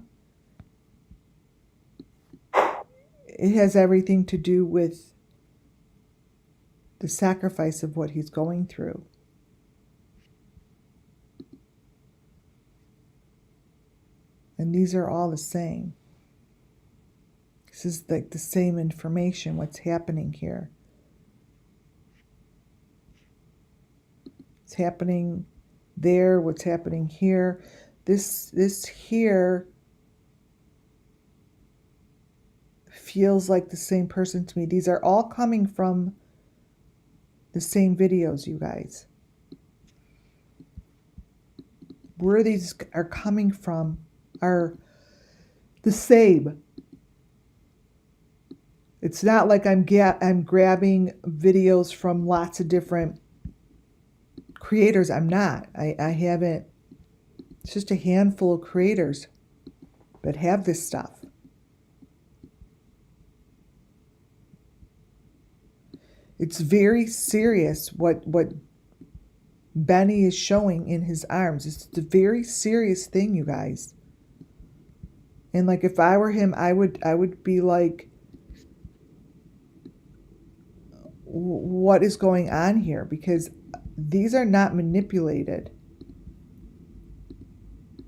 It has everything to do with the sacrifice of what he's going through. And these are all the same. This is like the same information, what's happening here. It's happening there, what's happening here. This here feels like the same person to me. These are all coming from the same videos, you guys. Where these are coming from are the same. It's not like I'm grabbing videos from lots of different creators. I'm not. I haven't. It's just a handful of creators that have this stuff. It's very serious what Benny is showing in his arms. It's a very serious thing, you guys. And like if I were him, I would be like, what is going on here? Because these are not manipulated.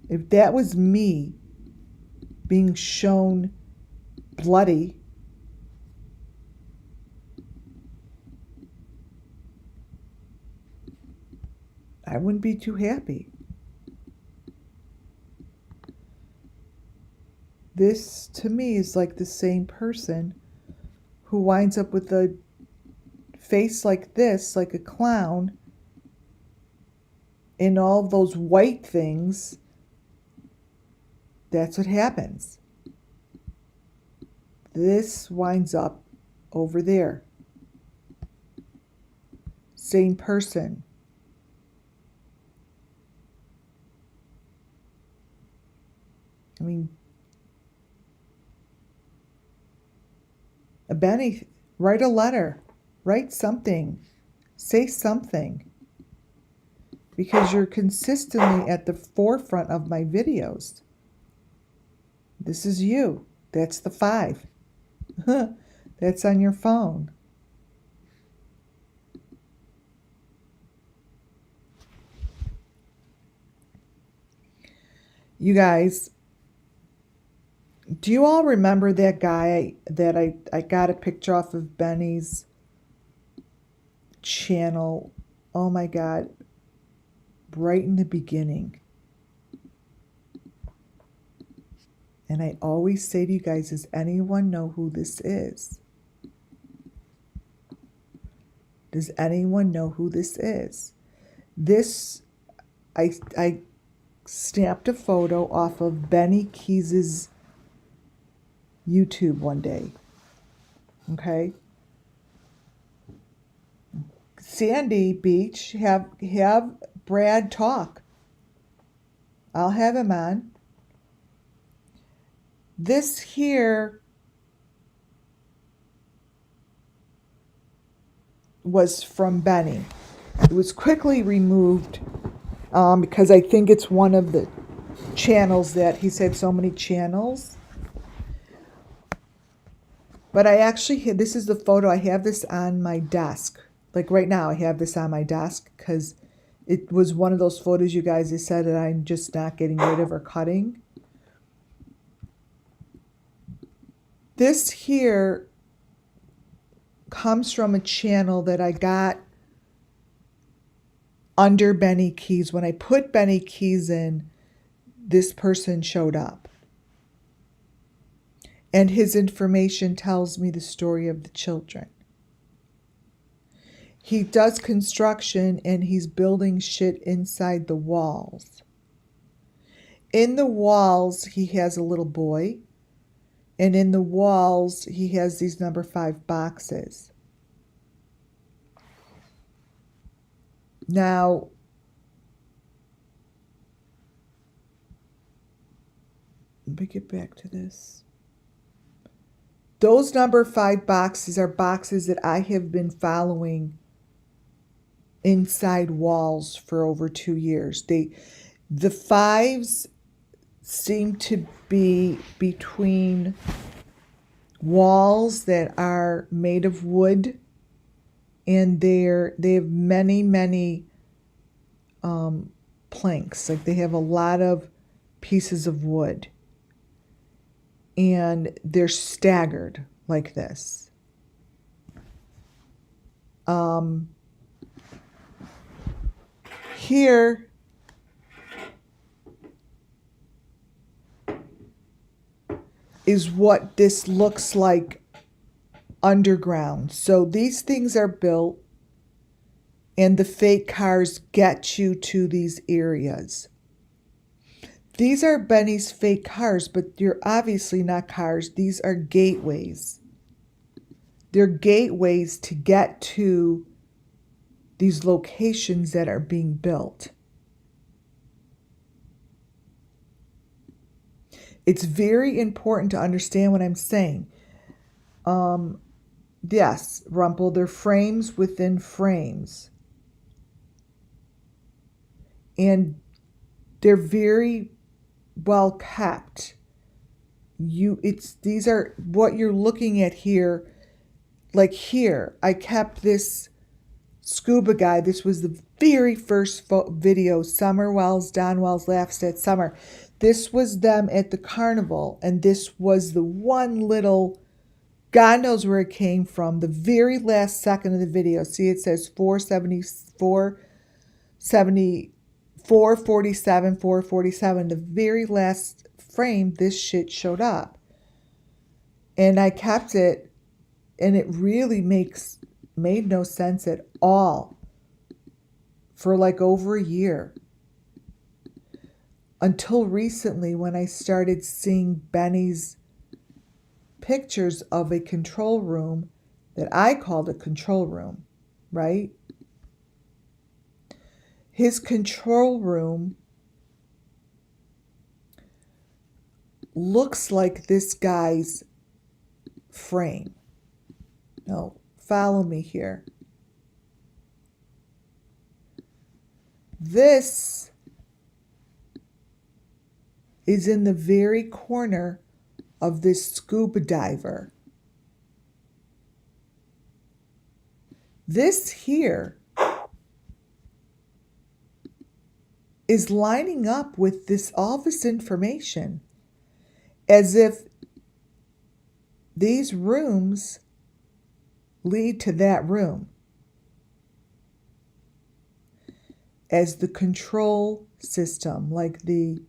If that was me being shown bloody, I wouldn't be too happy. This, to me, is like the same person who winds up with a face like this, like a clown, and all those white things. That's what happens. This winds up over there. Same person. I mean, Benny, write a letter. Write something. Say something. Because you're consistently at the forefront of my videos. This is you. That's the 5. That's on your phone. You guys, do you all remember that guy that I got a picture off of Benny's channel? Oh my God. Right in the beginning. And I always say to you guys, does anyone know who this is? Does anyone know who this is? This, I snapped a photo off of BENNYKEYZ's YouTube one day. Okay? Sandy Beach, have Brad talk. I'll have him on. This here was from Benny. It was quickly removed because I think it's one of the channels that he said so many channels. But I actually had, this is the photo. I have this on my desk. Like right now, I have this on my desk because it was one of those photos, you guys, they said that I'm just not getting rid of or cutting. This here comes from a channel that I got under BENNYKEYZ. When I put BENNYKEYZ in, this person showed up. And his information tells me the story of the children. He does construction and he's building shit inside the walls. In the walls, he has a little boy. And in the walls, he has these number 5 boxes. Now, let me get back to this. Those number 5 boxes are boxes that I have been following inside walls for over 2 years. The 5s seem to be between walls that are made of wood, and they have many planks. Like they have a lot of pieces of wood, and they're staggered like this. Here is what this looks like underground. So these things are built and the fake cars get you to these areas. These are Benny's fake cars, but they're obviously not cars. These are gateways. They're gateways to get to these locations that are being built. It's very important to understand what I'm saying. Yes, Rumpel, they're frames within frames. And they're very well kept. These are what you're looking at here. Like here, I kept this scuba guy. This was the very first video, SUMMERWELLS, DONWELLS Laughs at Summer. This was them at the carnival, and this was the one little, God knows where it came from, the very last second of the video. See, it says 447, 447. The very last frame, this shit showed up. And I kept it, and it really made no sense at all for like over a year. Until recently, when I started seeing Benny's pictures of a control room that I called a control room, right? His control room looks like this guy's frame. No, follow me here. This is in the very corner of this scuba diver. This here is lining up with all this information as if these rooms lead to that room as the control system, like the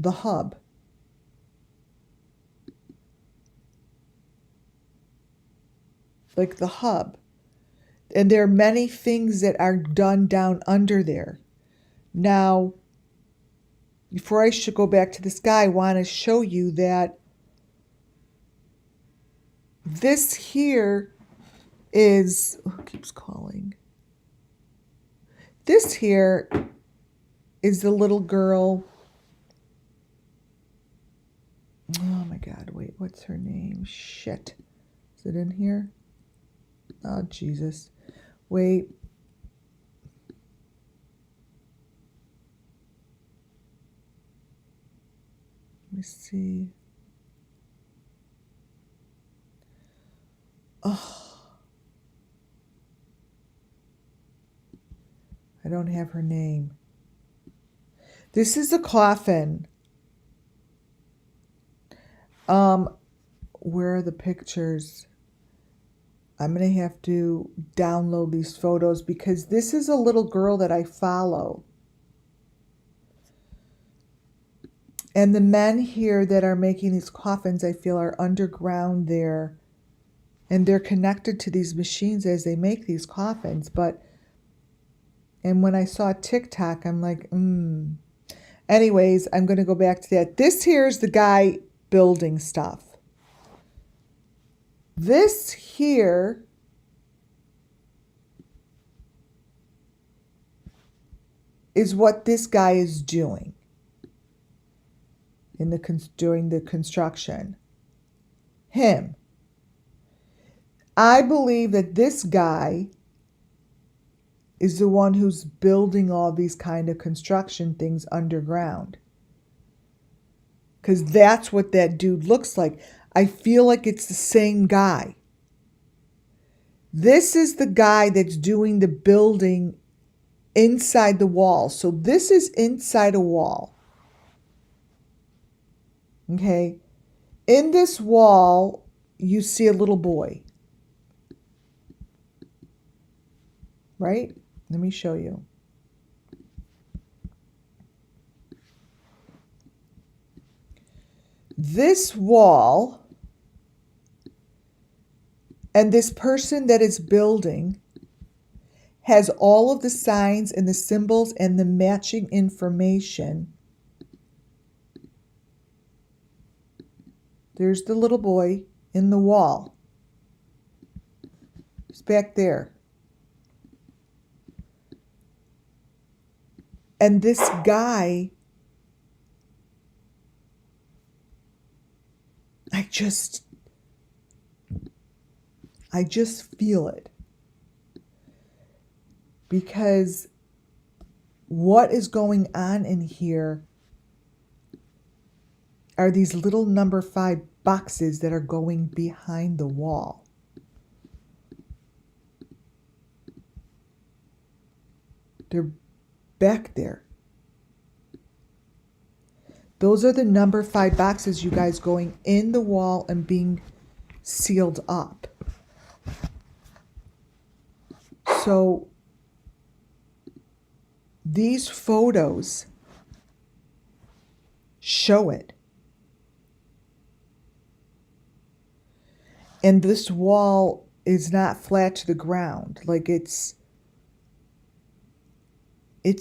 hub. Like the hub. And there are many things that are done down under there. Now, before I should go back to this guy, I want to show you that this here is, oh, it keeps calling. This here is the little girl. Oh my God, wait, what's her name? Shit. Is it in here? Oh, Jesus. Wait. Let me see. Oh. I don't have her name. This is the coffin. Where are the pictures? I'm going to have to download these photos because this is a little girl that I follow. And the men here that are making these coffins, I feel, are underground there. And they're connected to these machines as they make these coffins. And when I saw TikTok, I'm like, Anyways, I'm going to go back to that. This here is the guy building stuff. This here is what this guy is doing during the construction. Him. I believe that this guy is the one who's building all these kind of construction things underground. Because that's what that dude looks like. I feel like it's the same guy. This is the guy that's doing the building inside the wall. So this is inside a wall. Okay. In this wall, you see a little boy. Right? Let me show you. This wall and this person that is building has all of the signs and the symbols and the matching information. There's the little boy in the wall. It's back there. And this guy, I just feel it. Because what is going on in here are these little number 5 boxes that are going behind the wall. They're back there. Those are the number 5 boxes, you guys, going in the wall and being sealed up. So these photos show it. And this wall is not flat to the ground. Like it's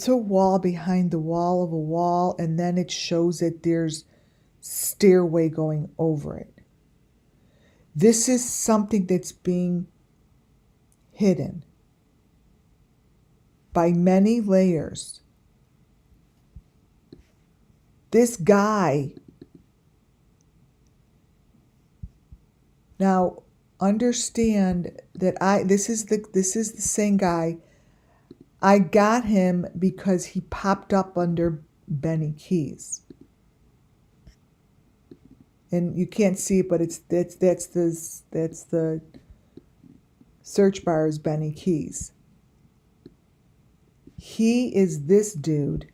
a wall behind the wall of a wall, and then it shows that there's stairway going over it. This is something that's being hidden by many layers. This guy, now understand that this is the same guy. I got him because he popped up under BENNYKEYZ. And you can't see it, but that's the search bar is BENNYKEYZ. He is this dude.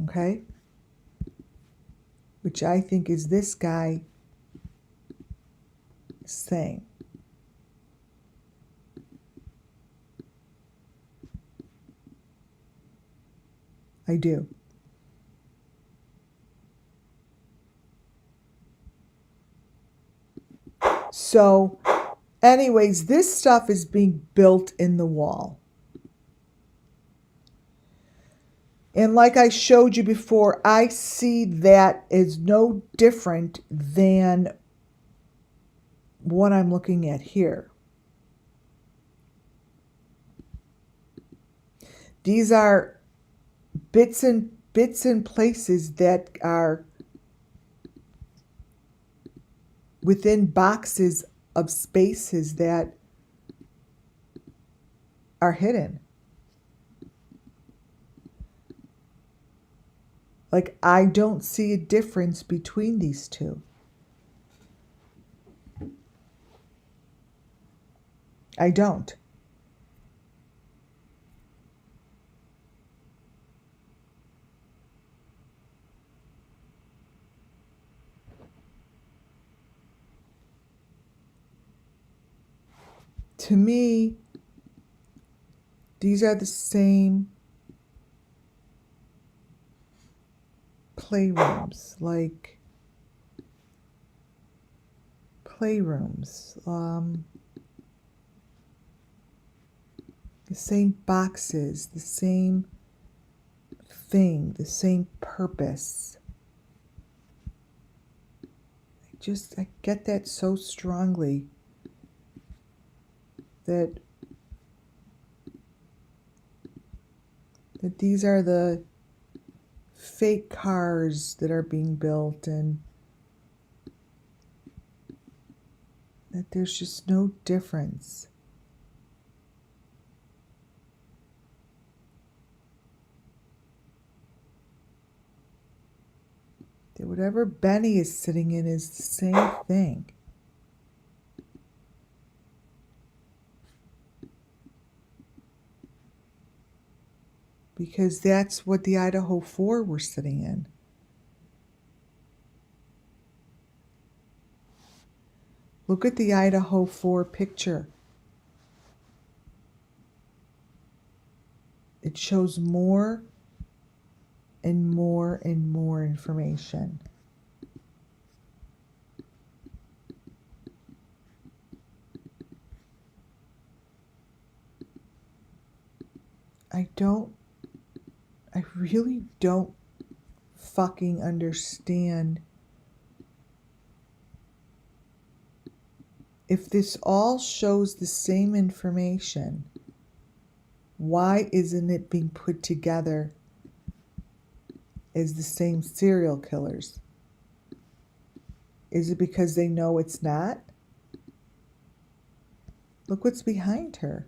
Okay? Which I think is this guy saying. I do. So, anyways, this stuff is being built in the wall. And like I showed you before, I see that as no different than what I'm looking at here. These are bits and places that are within boxes of spaces that are hidden. Like, I don't see a difference between these two. I don't. To me, these are the same playrooms, like playrooms, the same boxes, the same thing, the same purpose. I get that so strongly that these are the fake cars that are being built, and that there's just no difference. That whatever Benny is sitting in is the same thing. Because that's what the Idaho 4 were sitting in. Look at the Idaho 4 picture. It shows more and more and more information. I really don't fucking understand if this all shows the same information. Why isn't it being put together as the same serial killers? Is it because they know it's not? Look what's behind her.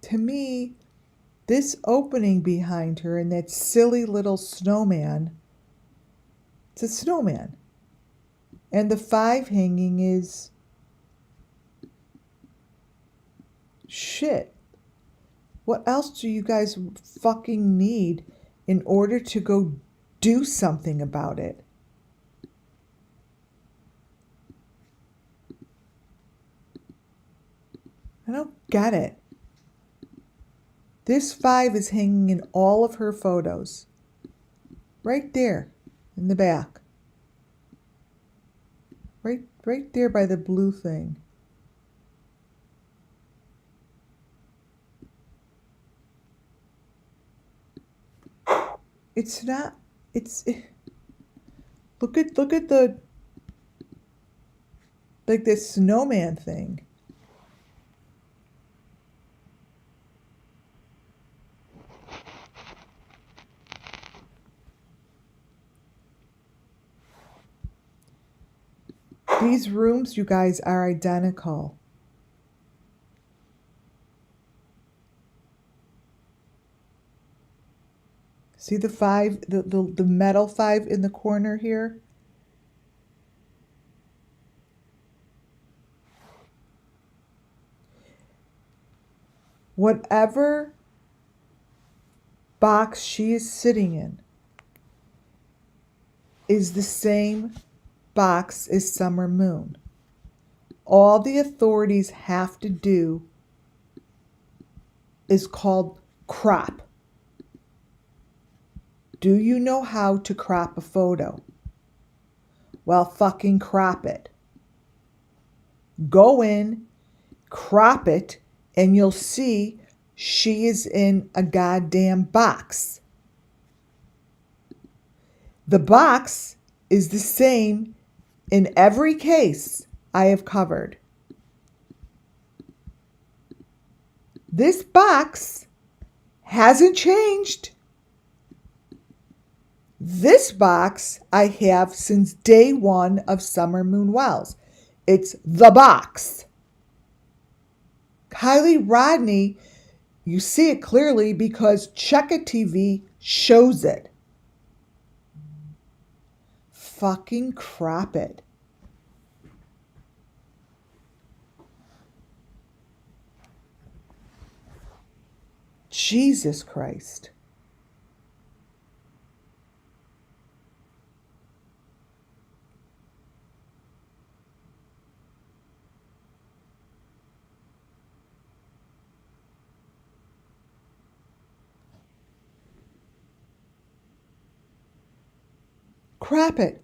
To me, this opening behind her and that silly little snowman, it's a snowman. And the 5 hanging is shit. What else do you guys fucking need in order to go do something about it? I don't get it. This 5 is hanging in all of her photos. Right there in the back. Right there by the blue thing. It's not, look at the, like this snowman thing. These rooms, you guys, are identical. See the 5, the metal 5 in the corner here? Whatever box she is sitting in is the same box as Summer Moon. All the authorities have to do is called crop. Do you know how to crop a photo? Well, fucking crop it. Go in, crop it, and you'll see she is in a goddamn box. The box is the same in every case I have covered. This box hasn't changed. This box I have since day 1 of Summer Moon Wells. It's the box. Kylie Rodney, you see it clearly because Check It TV shows it. Fucking crop it. Jesus Christ. Crap it.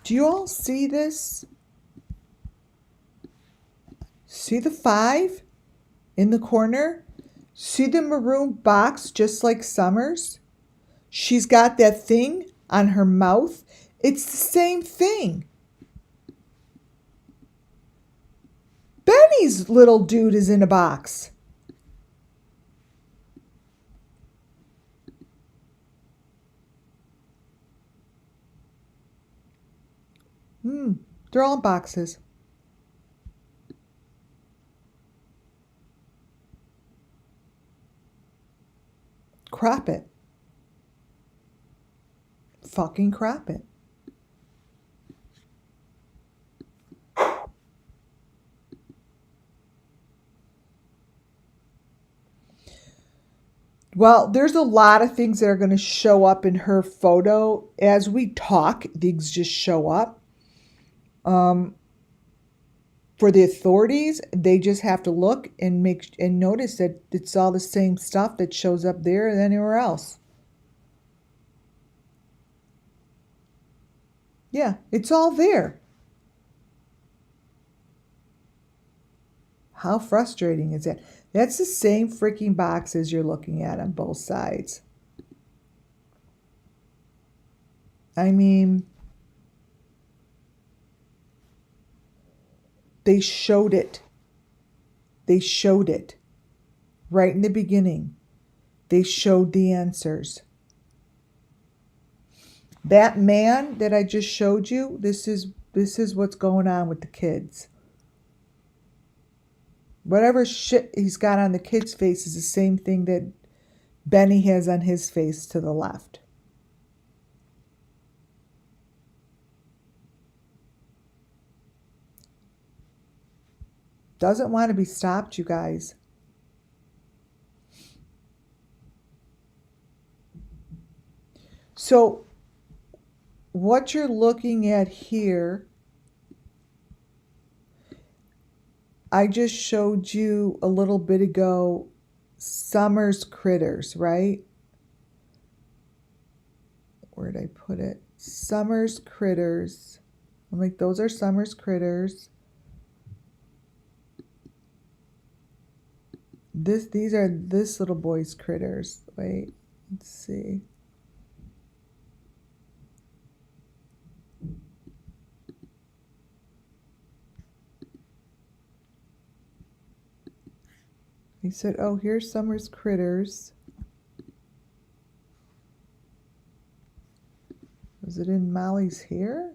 Do you all see this? See the 5 in the corner? See the maroon box just like Summer's? She's got that thing on her mouth. It's the same thing. Benny's little dude is in a box. They're all in boxes. Crop it. Fucking crop it. Well, there's a lot of things that are going to show up in her photo. As we talk, things just show up. For the authorities, they just have to look and notice that it's all the same stuff that shows up there and anywhere else. Yeah, it's all there. How frustrating is that? That's the same freaking boxes you're looking at on both sides. I mean, they showed it. They showed it. Right in the beginning. They showed the answers. That man that I just showed you, this is what's going on with the kids. Whatever shit he's got on the kid's face is the same thing that Benny has on his face to the left. Doesn't want to be stopped, you guys. So what you're looking at here, I just showed you a little bit ago Summer's Critters, right? Where did I put it? Summer's Critters. I'm like, those are Summer's Critters. These are this little boy's critters. Wait, let's see. He said, oh, here's Summer's Critters. Was it in Molly's hair?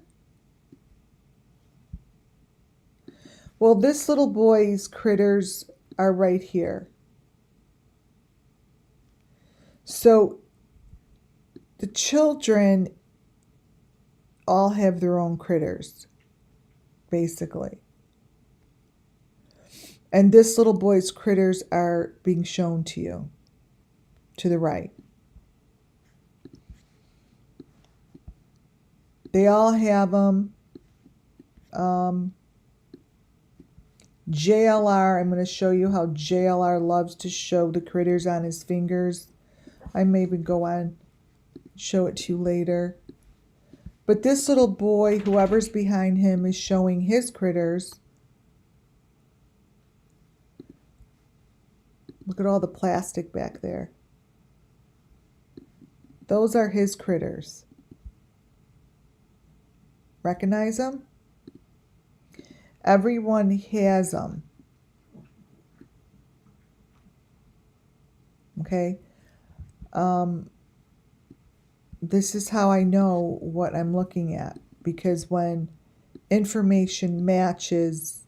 Well, this little boy's critters are right here. So the children all have their own critters, basically. And this little boy's critters are being shown to you, to the right. They all have them. JLR, I'm going to show you how JLR loves to show the critters on his fingers. I may even go on, show it to you later. But this little boy, whoever's behind him, is showing his critters. Look at all the plastic back there. Those are his critters. Recognize them? Everyone has them. Okay? This is how I know what I'm looking at, because when information matches,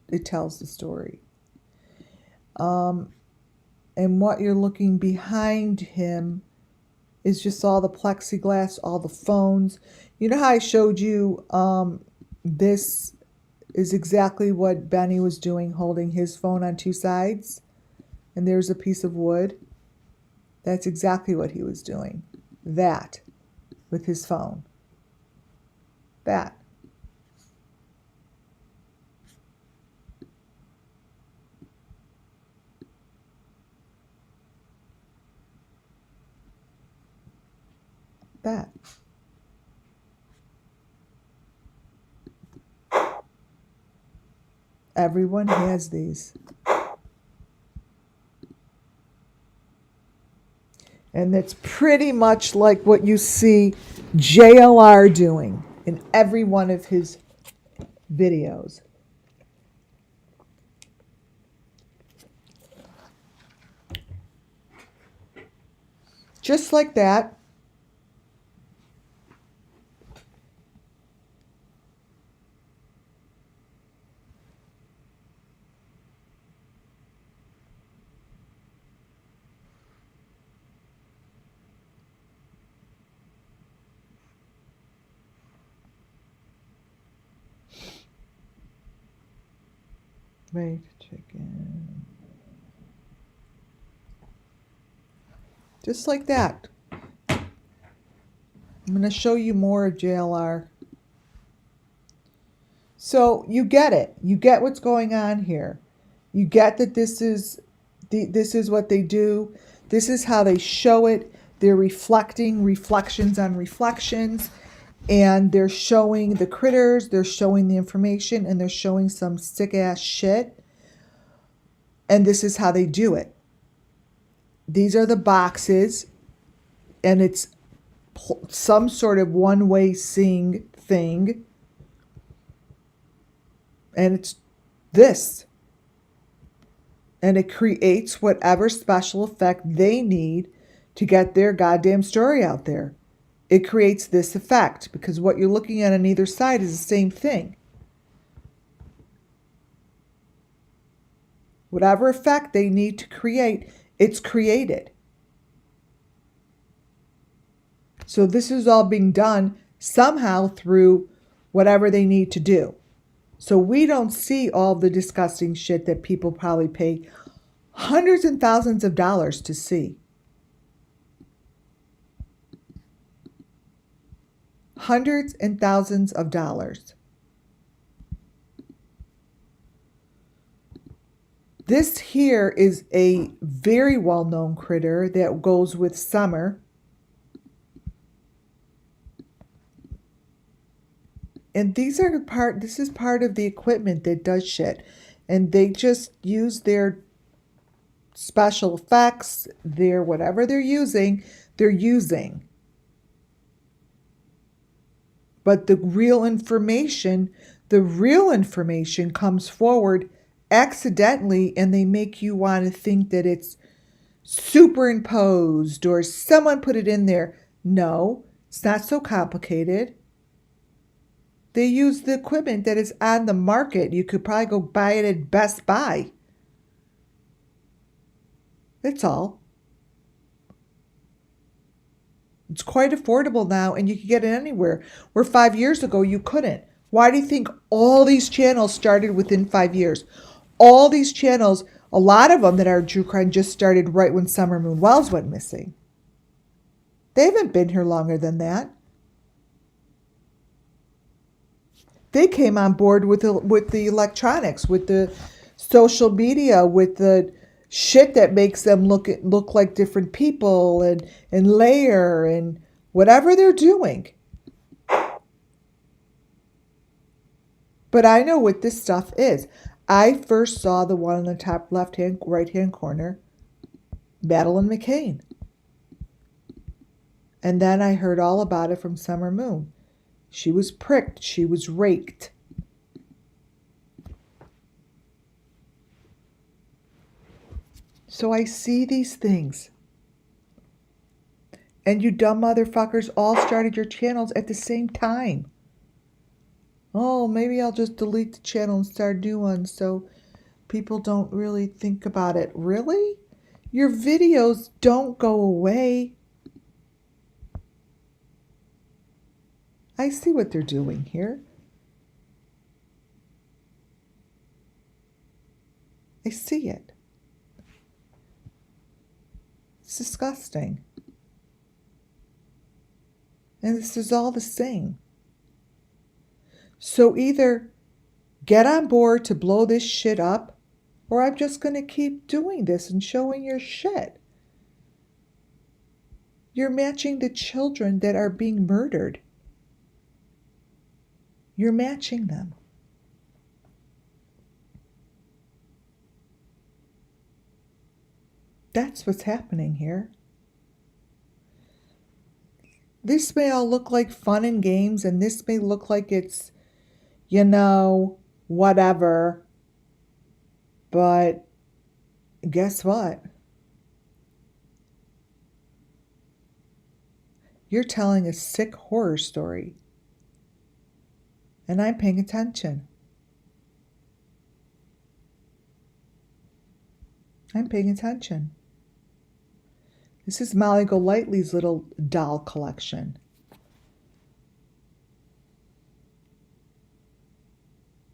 it tells the story. And what you're looking behind him is just all the plexiglass, all the phones. You know how I showed you this is exactly what Benny was doing, holding his phone on two sides, and there's a piece of wood. That's exactly what he was doing. That with his phone. That. That. Everyone has these. And it's pretty much like what you see JLR doing in every one of his videos. Just like that. Wait, chicken. Just like that. I'm going to show you more of JLR. So you get it. You get what's going on here. You get that this is what they do. This is how they show it. They're reflecting reflections on reflections. And they're showing the critters, they're showing the information, and they're showing some sick-ass shit. And this is how they do it. These are the boxes, and it's some sort of one-way seeing thing. And it's this. And it creates whatever special effect they need to get their goddamn story out there. It creates this effect because what you're looking at on either side is the same thing. Whatever effect they need to create, it's created. So this is all being done somehow through whatever they need to do. So we don't see all the disgusting shit that people probably pay hundreds and thousands of dollars to see. hundreds and thousands of dollars. This here is a very well-known critter that goes with summer. And this is part of the equipment that does shit. And they just use their special effects, their whatever they're using. But the real information comes forward accidentally, and they make you want to think that it's superimposed or someone put it in there. No, it's not so complicated. They use the equipment that is on the market. You could probably go buy it at Best Buy. That's all. It's quite affordable now, and you can get it anywhere, where 5 years ago you couldn't. Why do you think all these channels started within 5 years? All these channels, a lot of them that are true crime, just started right when Summer Moon Wells went missing. They haven't been here longer than that. They came on board with the electronics, with the social media, with the shit that makes them look like different people and layer and whatever they're doing. But I know what this stuff is. I first saw the one on the top right-hand corner, Madeleine McCann. And then I heard all about it from Summer Moon. She was pricked. She was raked. So I see these things. And you dumb motherfuckers all started your channels at the same time. Oh, maybe I'll just delete the channel and start a new one so people don't really think about it. Really? Your videos don't go away. I see what they're doing here. I see it. It's disgusting. And this is all the same. So either get on board to blow this shit up, or I'm just going to keep doing this and showing your shit. You're matching the children that are being murdered. You're matching them. That's what's happening here. This may all look like fun and games, and this may look like it's, whatever. But guess what? You're telling a sick horror story. And I'm paying attention. I'm paying attention. This is Molly Golightly's little doll collection.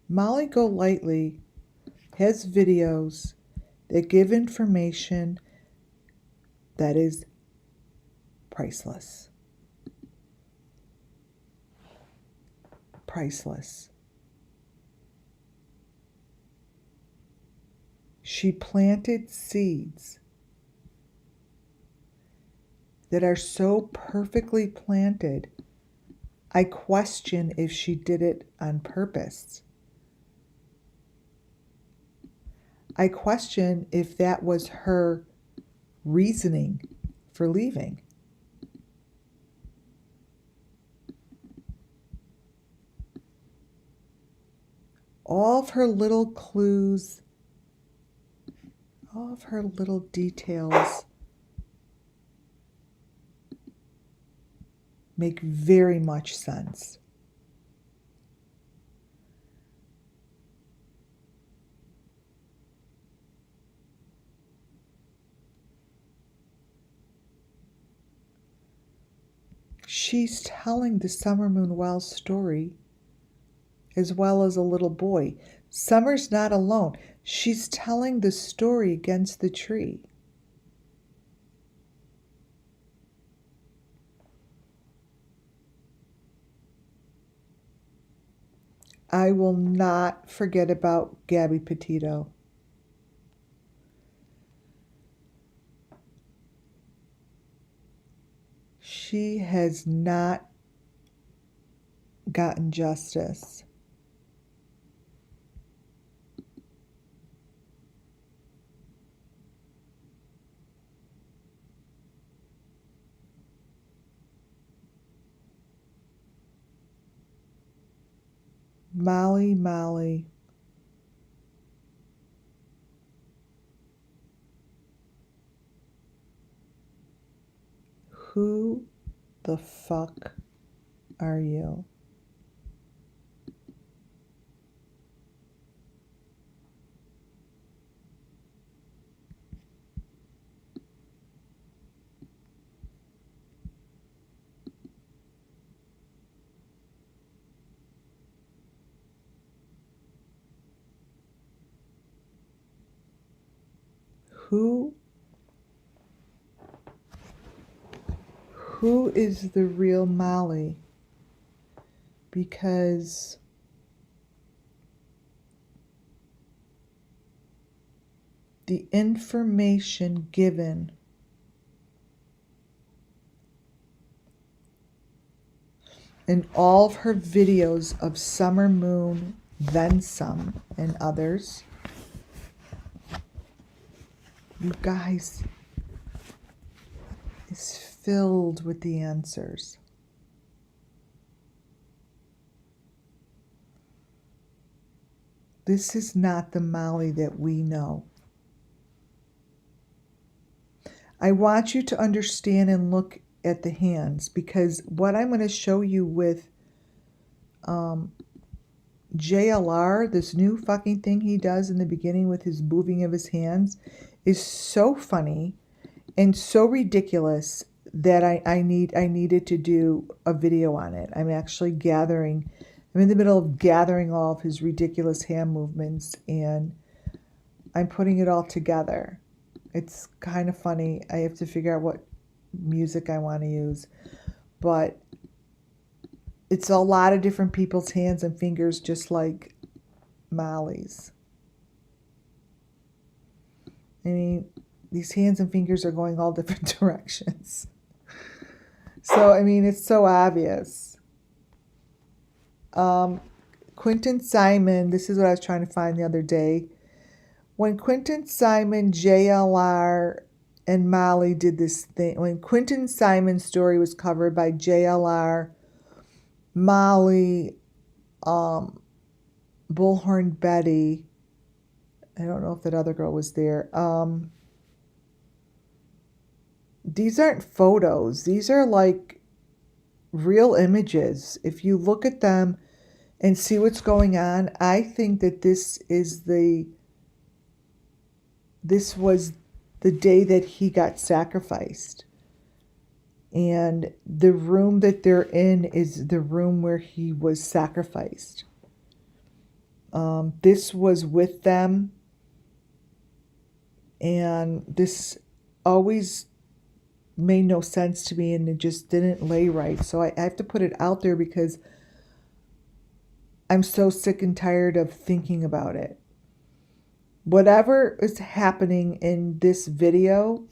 Molly Golightly has videos that give information that is priceless. Priceless. She planted seeds that are so perfectly planted, I question if she did it on purpose. I question if that was her reasoning for leaving. All of her little clues, all of her little details make very much sense. She's telling the Summer Moon Wells story as well as a little boy. Summer's not alone. She's telling the story against the tree. I will not forget about Gabby Petito. She has not gotten justice. Molly. Who the fuck are you? Who is the real Molly? Because the information given in all of her videos of Summer Moon, Then Some, and others, you guys, is filled with the answers. This is not the Molly that we know. I want you to understand and look at the hands, because what I'm going to show you with JLR, this new fucking thing he does in the beginning with his moving of his hands, is so funny and so ridiculous that I needed to do a video on it. I'm actually gathering, I'm in the middle of gathering all of his ridiculous hand movements, and I'm putting it all together. It's kind of funny. I have to figure out what music I want to use, but it's a lot of different people's hands and fingers, just like Molly's. I mean, these hands and fingers are going all different directions. So, I mean, it's so obvious. Quentin Simon, this is what I was trying to find the other day. When Quentin Simon, JLR, and Molly did this thing, when Quentin Simon's story was covered by JLR, Molly, Bullhorn Betty, I don't know if that other girl was there. These aren't photos. These are like real images. If you look at them and see what's going on, I think that this was the day that he got sacrificed. And the room that they're in is the room where he was sacrificed. This was with them. And this always made no sense to me, and it just didn't lay right. So I have to put it out there because I'm so sick and tired of thinking about it. Whatever is happening in this video,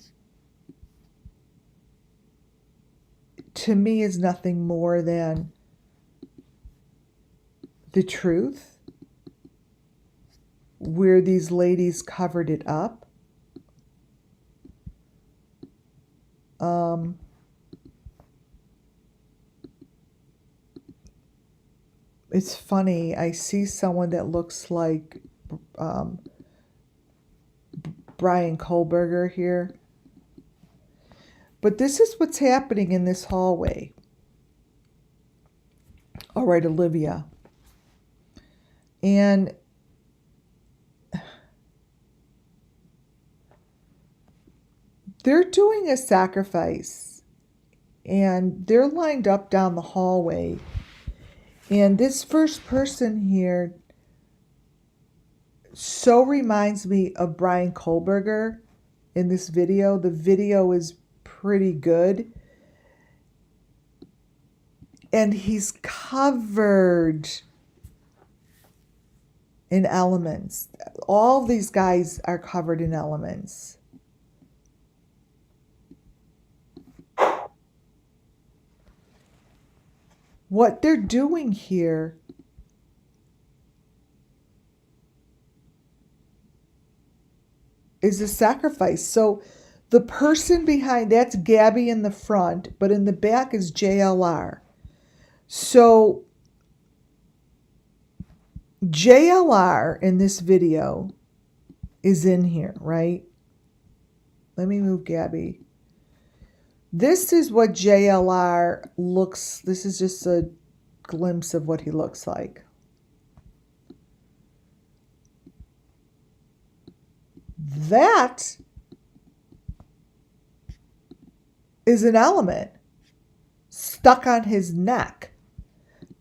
to me, is nothing more than the truth, where these ladies covered it up. It's funny. I see someone that looks like Brian Kohlberger here. But this is what's happening in this hallway. All right, Olivia. And they're doing a sacrifice, and they're lined up down the hallway. And this first person here so reminds me of Brian Kohlberger in this video. The video is pretty good. And he's covered in elements. All these guys are covered in elements. What they're doing here is a sacrifice. So the person behind, that's Gabby in the front, but in the back is JLR. So JLR in this video is in here, right? Let me move Gabby. This is what JLR looks, this is just a glimpse of what he looks like. That is an element stuck on his neck.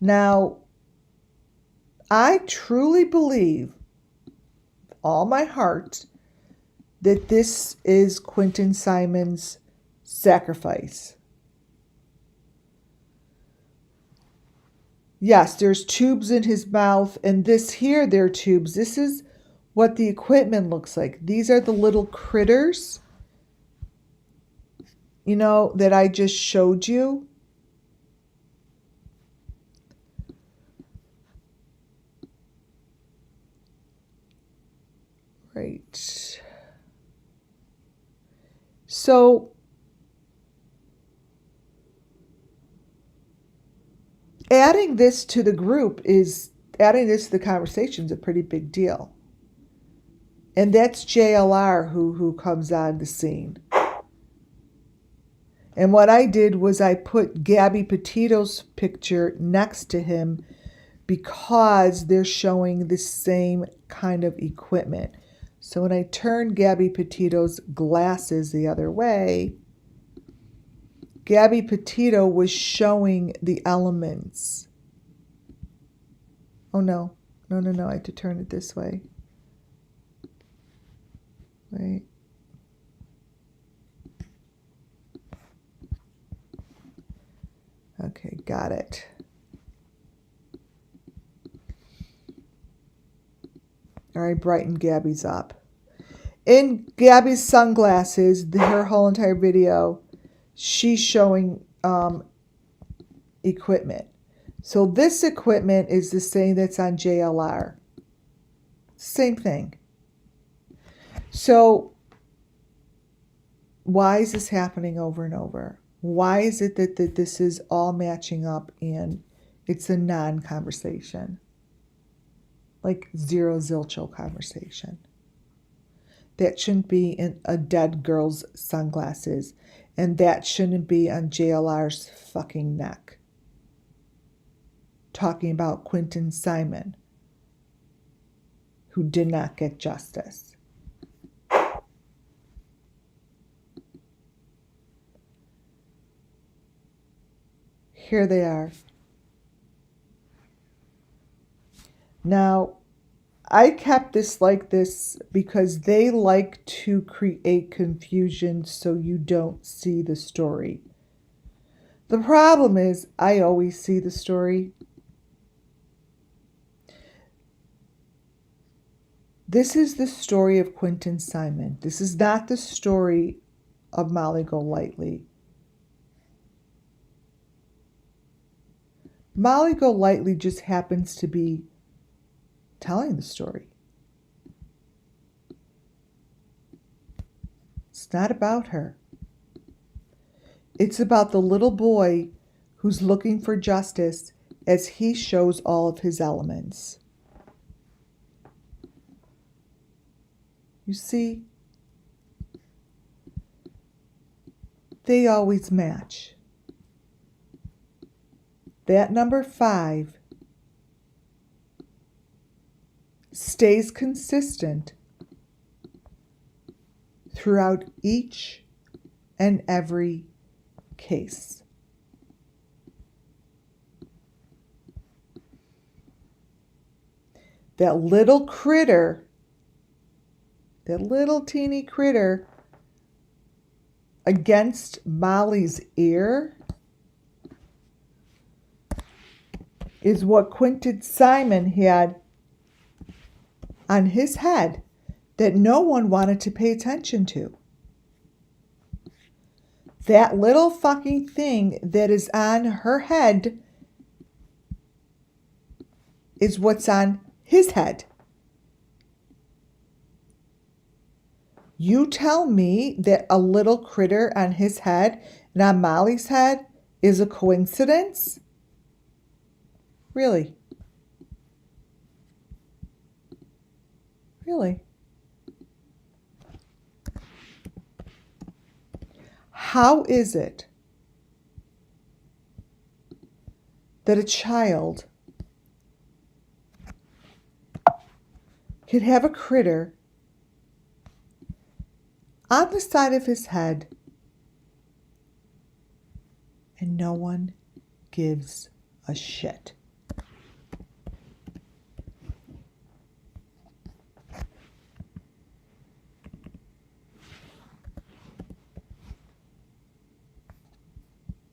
Now, I truly believe, with all my heart, that this is Quentin Simon's sacrifice. Yes, there's tubes in his mouth, and this here, they're tubes. This is what the equipment looks like. These are the little critters, you know, that I just showed you. Right. So adding this to the group is, adding this to the conversation is a pretty big deal. And that's JLR who comes on the scene. And what I did was I put Gabby Petito's picture next to him because they're showing the same kind of equipment. So when I turned Gabby Petito's glasses the other way, Gabby Petito was showing the elements. Oh no, I have to turn it this way. Right. Okay, got it. All right, brighten Gabby's up. In Gabby's sunglasses, her whole entire video, she's showing equipment. So this equipment is the same that's on JLR. Same thing. So why is this happening over and over? Why is it that this is all matching up and it's a non-conversation? Like zero zilcho conversation. That shouldn't be in a dead girl's sunglasses. And that shouldn't be on JLR's fucking neck. Talking about Quentin Simon, who did not get justice. Here they are. Now, I kept this like this because they like to create confusion so you don't see the story. The problem is, I always see the story. This is the story of Quentin Simon. This is not the story of Molly Golightly. Molly Golightly just happens to be telling the story. It's not about her. It's about the little boy who's looking for justice as he shows all of his elements. You see, they always match. That number 5 stays consistent throughout each and every case. That little critter, that little teeny critter against Molly's ear is what Quentin Simon had on his head that no one wanted to pay attention to. That little fucking thing that is on her head is what's on his head. You tell me that a little critter on his head and on Molly's head is a coincidence? Really? Really? How is it that a child could have a critter on the side of his head and no one gives a shit?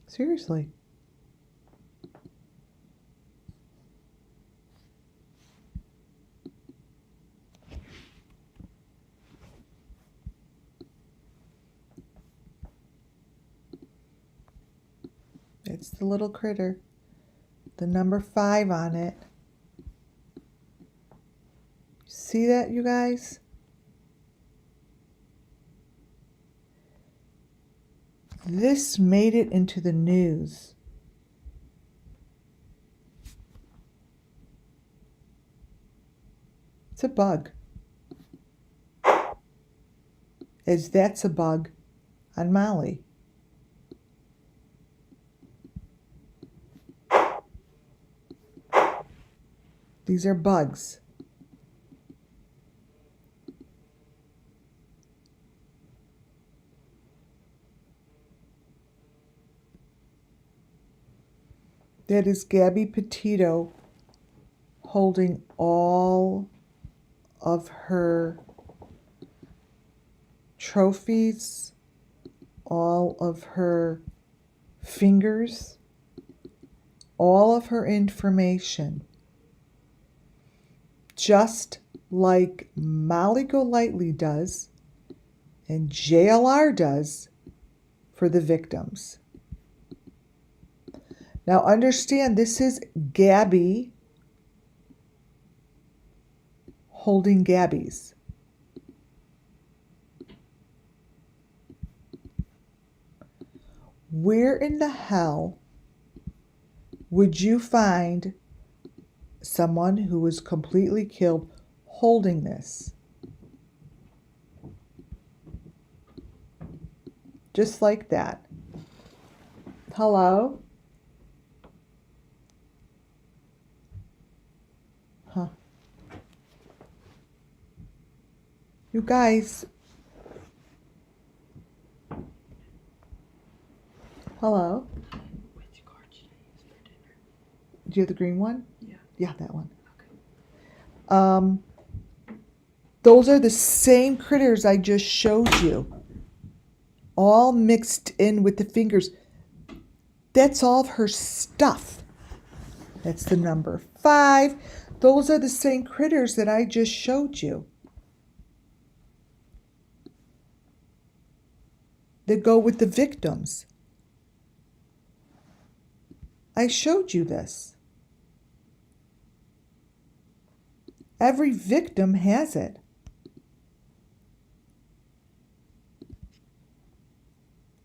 Seriously. It's the little critter. The number 5 on it. See that, you guys? This made it into the news. It's a bug. That's a bug on Molly. These are bugs. That is Gabby Petito holding all of her trophies, all of her fingers, all of her information, just like Molly Golightly does and JLR does for the victims. Now understand, this is Gabby holding Gabby's. Where in the hell would you find someone who was completely killed holding this? Just like that. Hello? Huh. You guys. Hello? Which card should I use for dinner? Do you have the green one? Yeah. Yeah, that one. Okay. Those are the same critters I just showed you. All mixed in with the fingers. That's all of her stuff. That's the number 5. Those are the same critters that I just showed you. That go with the victims. I showed you this. Every victim has it.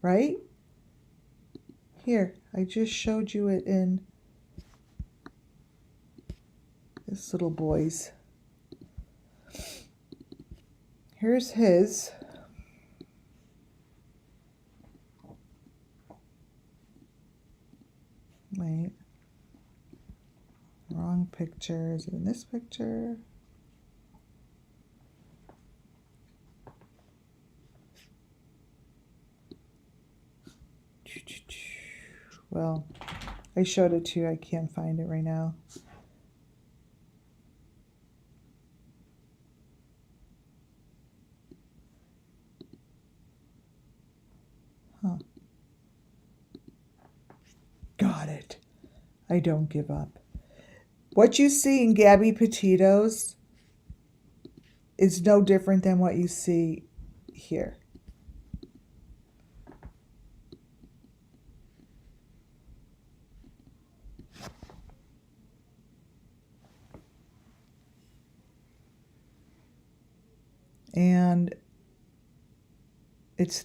Right? Here, I just showed you it in this little boy's. Here's his. Wait. Wrong picture. Is it in this picture? Well, I showed it to you. I can't find it right now. Huh. Got it. I don't give up. What you see in Gabby Petito's is no different than what you see here. And it's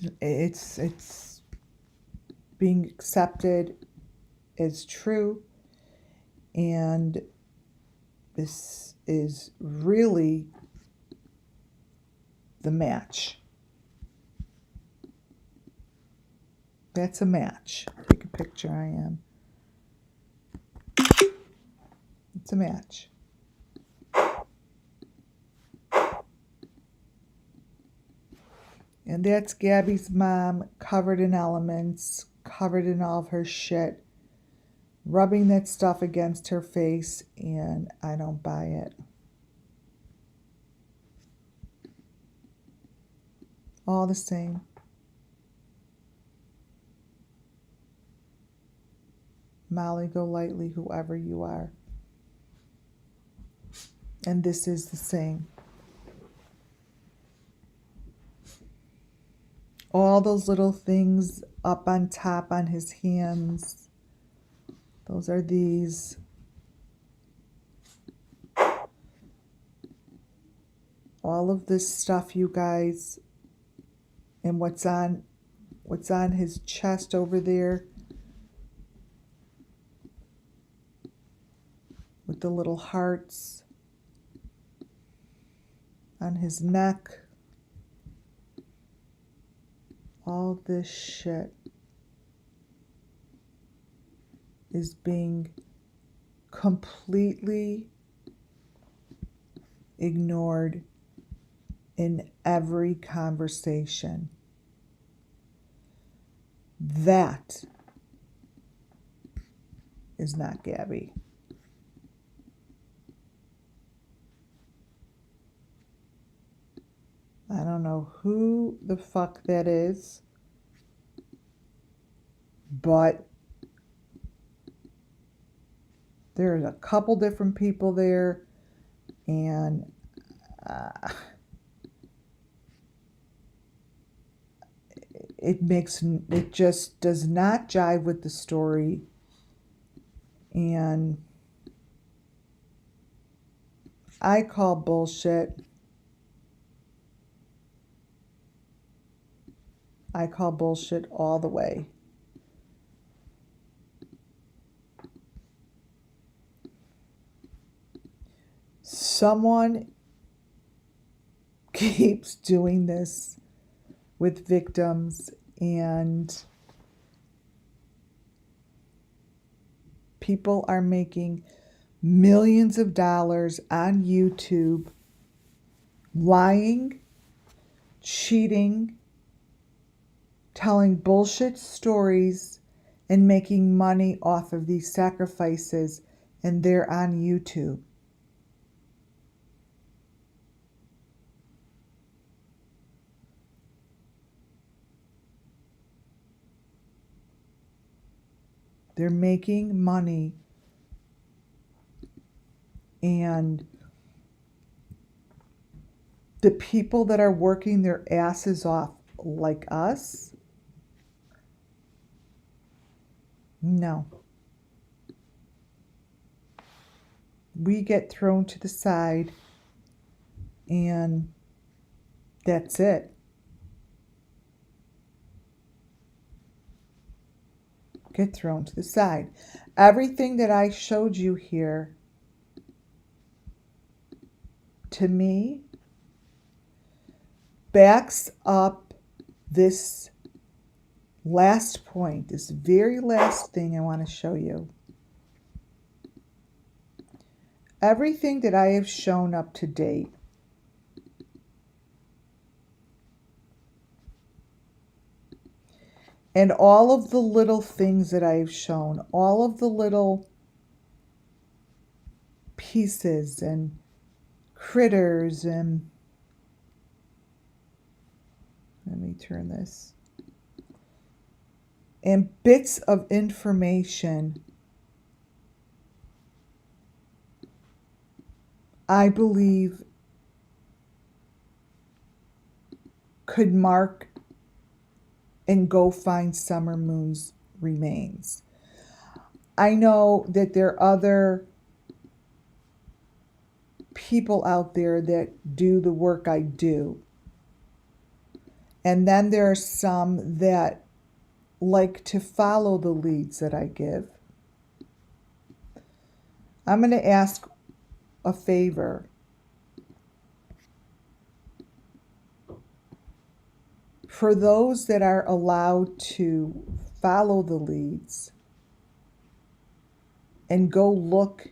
being accepted as true, and this is really the match. That's a match. Take a picture. I am. It's a match. And that's Gabby's mom, covered in elements, covered in all of her shit, rubbing that stuff against her face, and I don't buy it. All the same. Molly Golightly, whoever you are. And this is the same. All those little things up on top on his hands, those are these. All of this stuff, you guys, and what's on his chest over there with the little hearts, on his neck. All this shit is being completely ignored in every conversation. That is not Gabby. I don't know who the fuck that is, but there's a couple different people there, and it just does not jive with the story, and I call bullshit. I call bullshit all the way. Someone keeps doing this with victims, and people are making millions of dollars on YouTube, lying, cheating, telling bullshit stories, and making money off of these sacrifices, and they're on YouTube. They're making money, and the people that are working their asses off like us, no. We get thrown to the side, and that's it. Get thrown to the side. Everything that I showed you here, to me, backs up this last point, this very last thing I want to show you. Everything that I have shown up to date and all of the little things that I've shown, all of the little pieces and critters, and let me turn this, and bits of information, I believe could mark and go find Summer Moon's remains. I know that there are other people out there that do the work I do. And then there are some that like to follow the leads that I give. I'm going to ask a favor. For those that are allowed to follow the leads and go look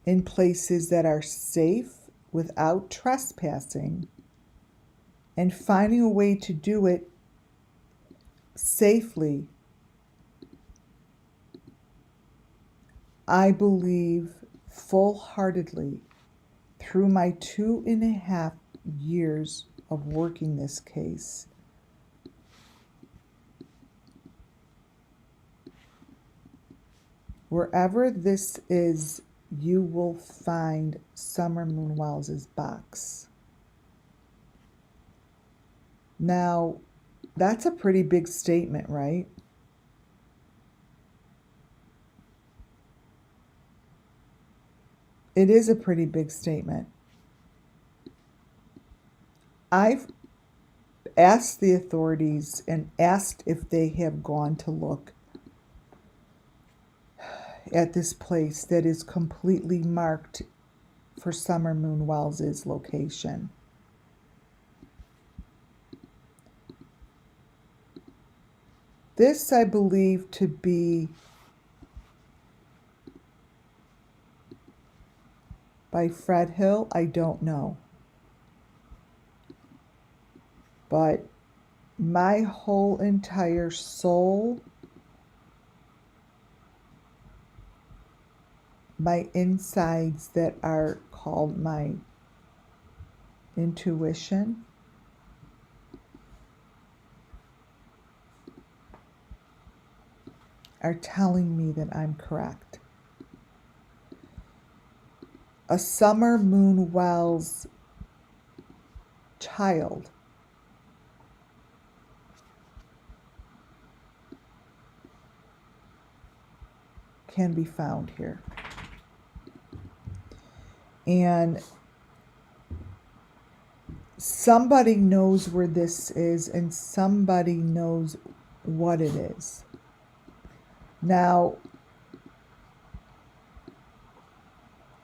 in places that are safe without trespassing and finding a way to do it safely, I believe full-heartedly through my 2.5 years of working this case, wherever this is, you will find Summer Moon Wells' box. Now, that's a pretty big statement, right? It is a pretty big statement. I've asked the authorities and asked if they have gone to look at this place that is completely marked for Summer Moon Wells' location. This I believe to be by Fred Hill. I don't know. But my whole entire soul, my insides that are called my intuition, are telling me that I'm correct. A Summer Moon Wells child can be found here. And somebody knows where this is, and somebody knows what it is. Now,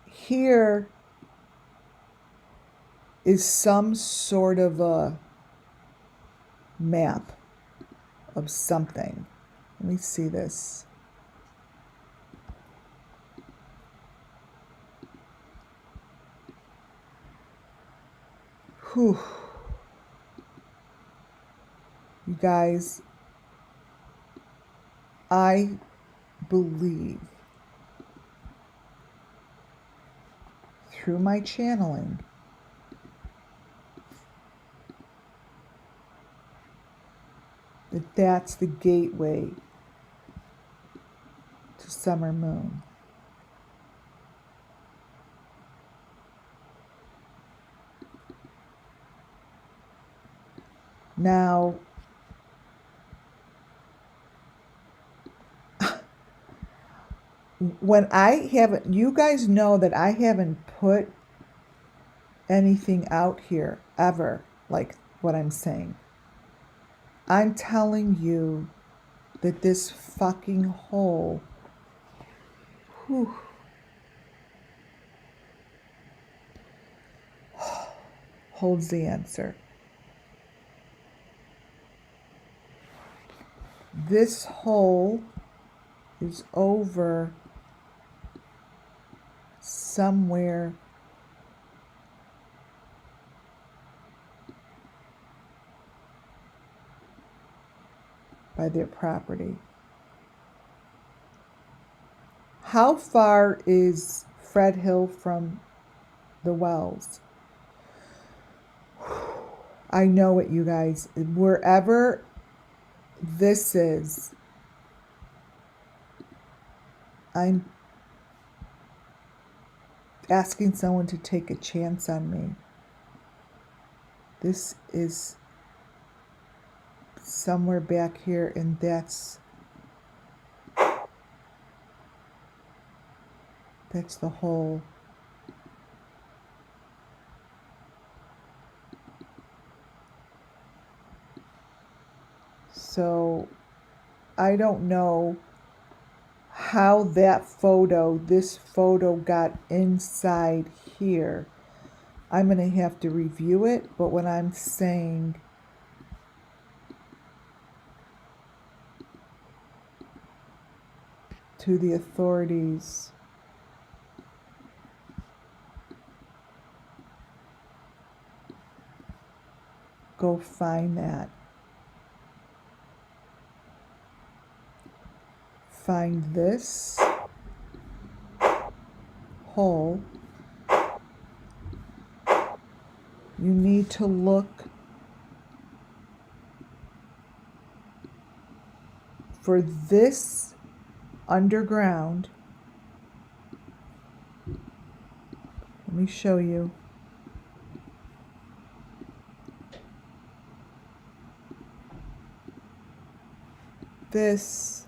here is some sort of a map of something. Let me see this. Whew. You guys, I believe through my channeling that that's the gateway to Summer Moon. Now, when I haven't, you guys know that I haven't put anything out here ever like what I'm saying. I'm telling you that this fucking hole, whew, holds the answer. This hole is over somewhere by their property. How far is Fred Hill from the wells? I know it, you guys. Wherever this is, I'm asking someone to take a chance on me. This is somewhere back here, and that's the hole. So I don't know how this photo got inside here. I'm going to have to review it, but what I'm saying, to the authorities, go find that. Find this hole. You need to look for this underground. Let me show you. This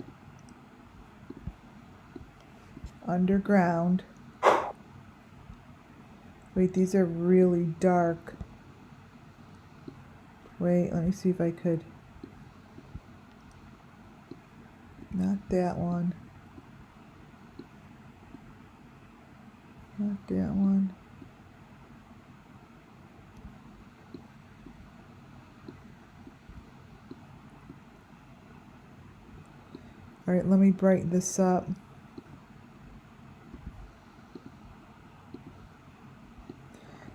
underground. Wait, these are really dark. Wait, let me see if I could. Not that one. Not that one. All right, let me brighten this up.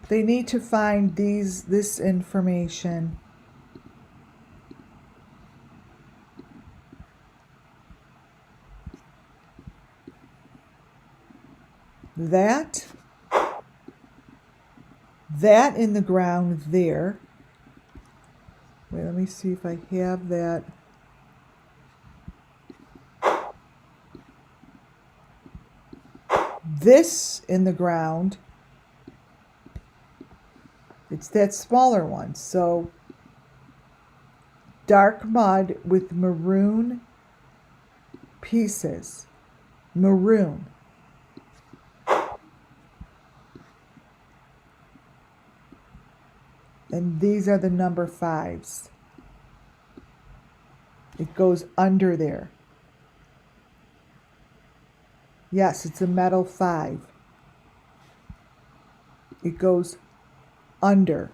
They need to find this information. That in the ground there. Wait, let me see if I have that. This in the ground. It's that smaller one. So dark mud with maroon pieces. Maroon. And these are the number 5s. It goes under there. Yes, it's a metal 5. It goes under.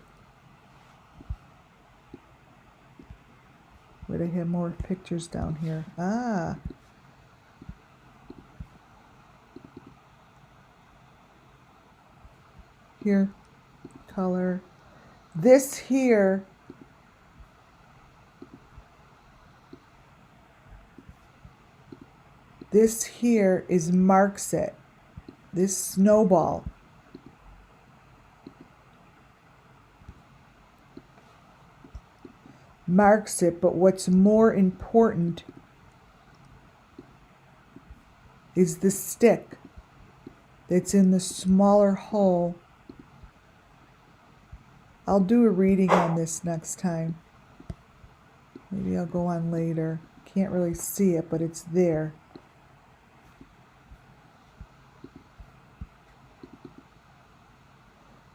Wait, I have more pictures down here. Ah. Here, color. This here is marks it. This snowball. Marks it, but what's more important is the stick that's in the smaller hole. I'll do a reading on this next time. Maybe I'll go on later. Can't really see it, but it's there.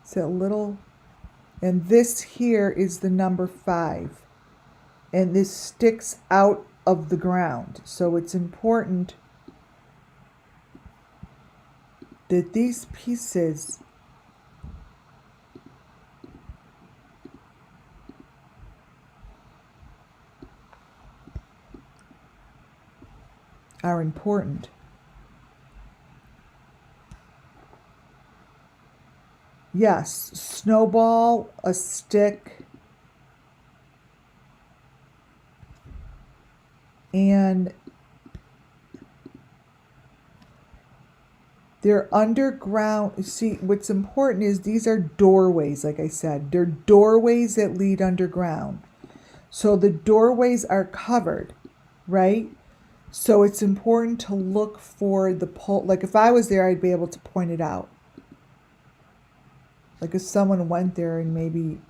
It's a little, and this here is the number 5. And this sticks out of the ground. So it's important that these pieces are important. Yes, snowball, a stick, and they're underground. See, what's important is these are doorways, like I said. They're doorways that lead underground. So the doorways are covered, right? So it's important to look for the pole. Like if I was there, I'd be able to point it out. Like if someone went there and maybe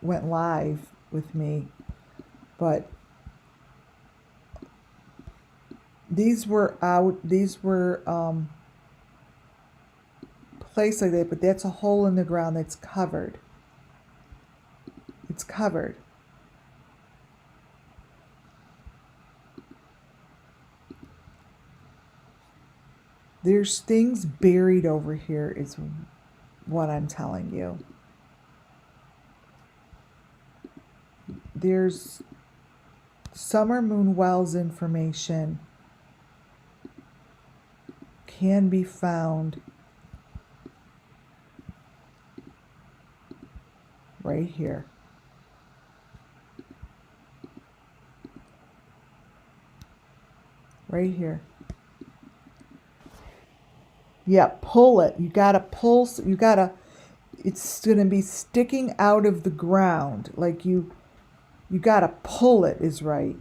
went live with me, But these were placed like that, but that's a hole in the ground that's covered. It's covered. There's things buried over here is what I'm telling you. There's Summer Moon Wells information can be found right here. Right here. Yeah, pull it. You gotta pull. You gotta. It's gonna be sticking out of the ground. Like you gotta pull it. Is right.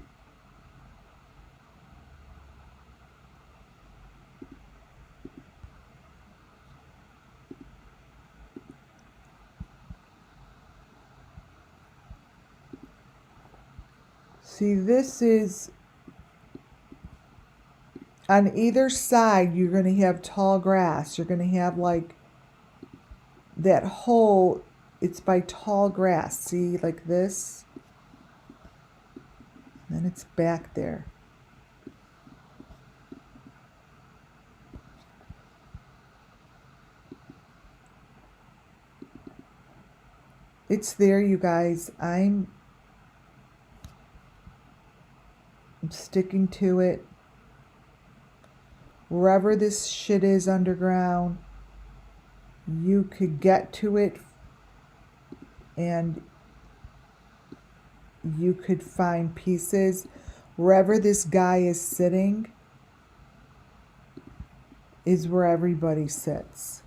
See, this is on either side. You're gonna have tall grass. You're gonna have like that hole. It's by tall grass. See, like this. And then it's back there. It's there, you guys. I'm sticking to it. Wherever this shit is underground, you could get to it and you could find pieces. Wherever this guy is sitting is where everybody sits.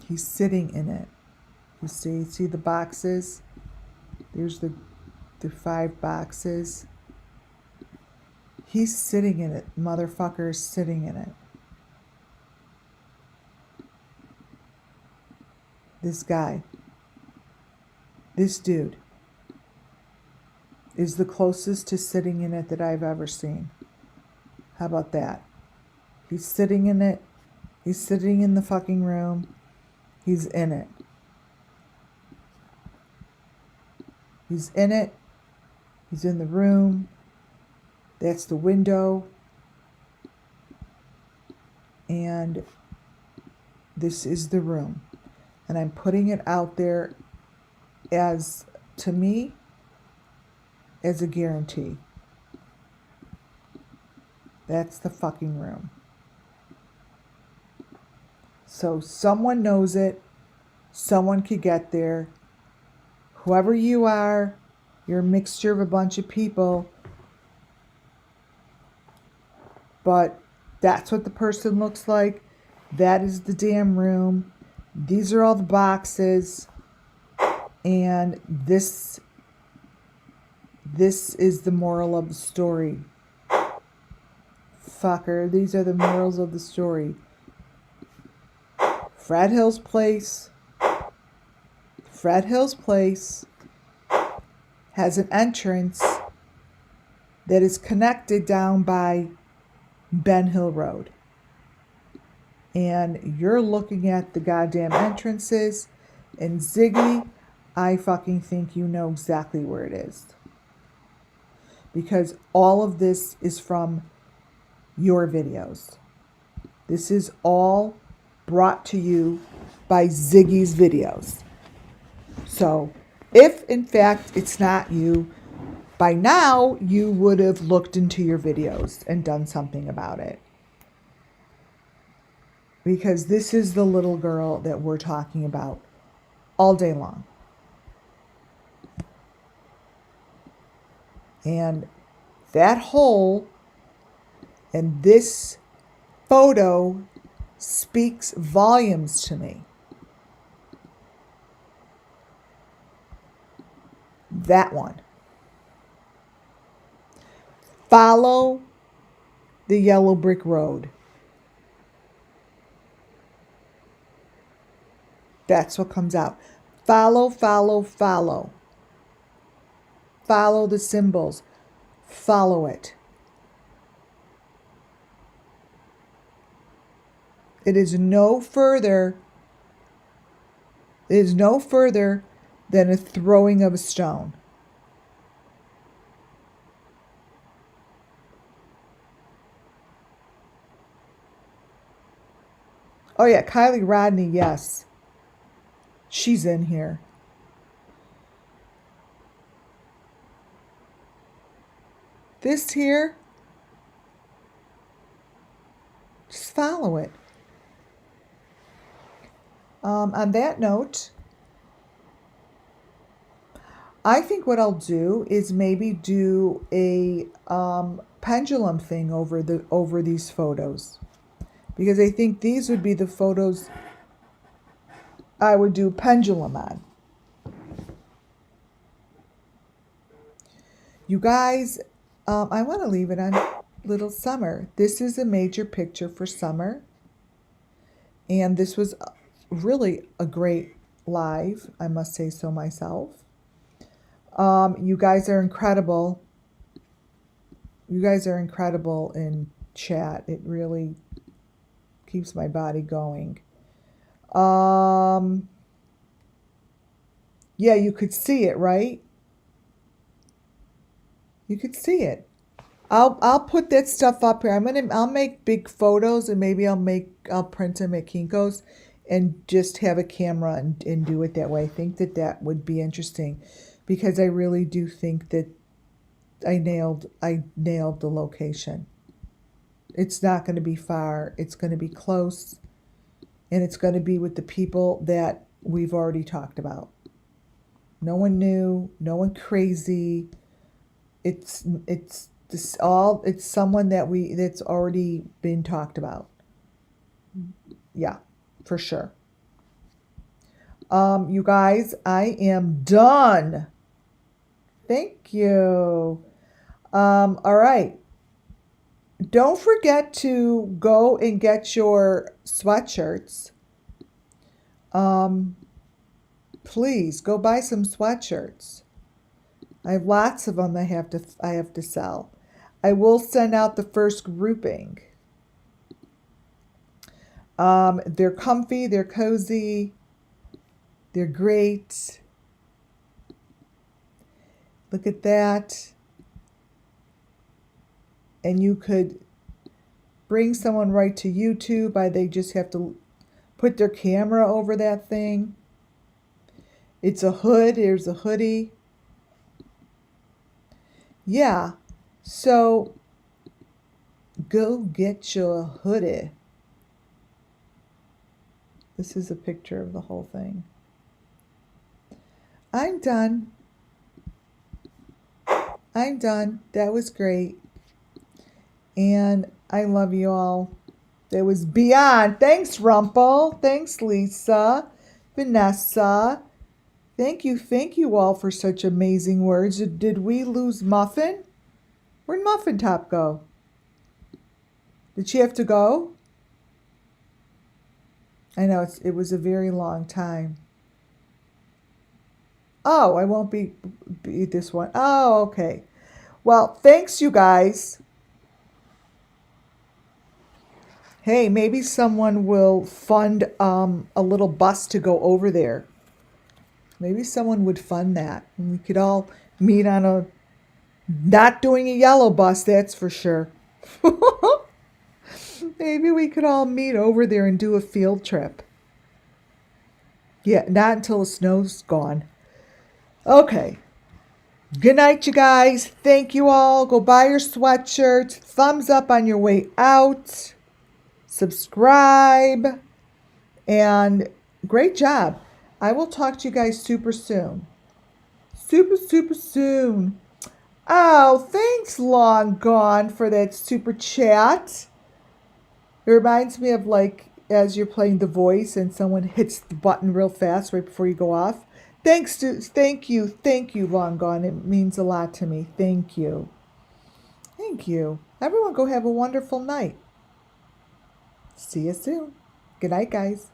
He's sitting in it. You see the boxes? There's the 5 boxes. He's sitting in it. Motherfucker is sitting in it. This guy. This dude is the closest to sitting in it that I've ever seen. How about that? He's sitting in it. He's sitting in the fucking room. He's in it. He's in it. He's in the room. That's the window. And this is the room. And I'm putting it out there as, to me, as a guarantee. That's the fucking room. So someone knows it. Someone could get there. Whoever you are, you're a mixture of a bunch of people. But that's what the person looks like. That is the damn room. These are all the boxes. And this is the moral of the story. Fucker, these are the morals of the story. Fred Hill's place has an entrance that is connected down by Ben Hill Road. And you're looking at the goddamn entrances. And Ziggy, I fucking think you know exactly where it is. Because all of this is from your videos. This is all brought to you by Ziggy's videos. So, if in fact it's not you, by now you would have looked into your videos and done something about it. Because this is the little girl that we're talking about all day long. And that hole and this photo speaks volumes to me. That one. Follow the yellow brick road. That's what comes out. Follow, follow, follow. Follow the symbols. Follow it. It is no further. It is no further than a throwing of a stone. Oh yeah, Kylie Rodney, yes. She's in here. This here, just follow it. On that note, I think what I'll do is maybe do a pendulum thing over these photos, because I think these would be the photos I would do pendulum on. You guys, I want to leave it on Little Summer. This is a major picture for summer, and this was really a great live, I must say so myself. You guys are incredible. You guys are incredible in chat. It really keeps my body going. Yeah, you could see it, right? You could see it. I'll put that stuff up here. I'll make big photos, and maybe I'll print them at Kinko's and just have a camera and do it that way. I think that would be interesting, because I really do think that I nailed the location. It's not going to be far. It's going to be close, and it's going to be with the people that we've already talked about. No one new, no one crazy. It's someone that's already been talked about. Yeah, for sure. You guys, I am done. Thank you. All right. Don't forget to go and get your sweatshirts. Please go buy some sweatshirts. I have lots of them I have to sell. I will send out the first grouping. They're comfy, they're cozy, they're great. Look at that. And you could bring someone right to YouTube. They just have to put their camera over that thing. It's a hood. Here's a hoodie. Yeah. So go get your hoodie. This is a picture of the whole thing. I'm done. I'm done. That was great. And I love you all. That was beyond. Thanks, Rumpel. Thanks, Lisa. Vanessa. Thank you all for such amazing words. Did we lose Muffin? Where'd Muffin Top go? Did she have to go? I know it was a very long time. Oh, I won't be this one. Oh, okay. Well, thanks, you guys. Hey, maybe someone will fund a little bus to go over there. Maybe someone would fund that. And we could all meet on not doing a yellow bus, that's for sure. Maybe we could all meet over there and do a field trip. Yeah, not until the snow's gone. Okay. Good night, you guys. Thank you all. Go buy your sweatshirts. Thumbs up on your way out. Subscribe. And great job. I will talk to you guys super soon. Super soon. Oh, thanks, Long Gone, for that super chat. It reminds me of as you're playing The Voice and someone hits the button real fast right before you go off. Thank you, Long Gone. It means a lot to me. Thank you. Everyone go have a wonderful night. See you soon. Good night, guys.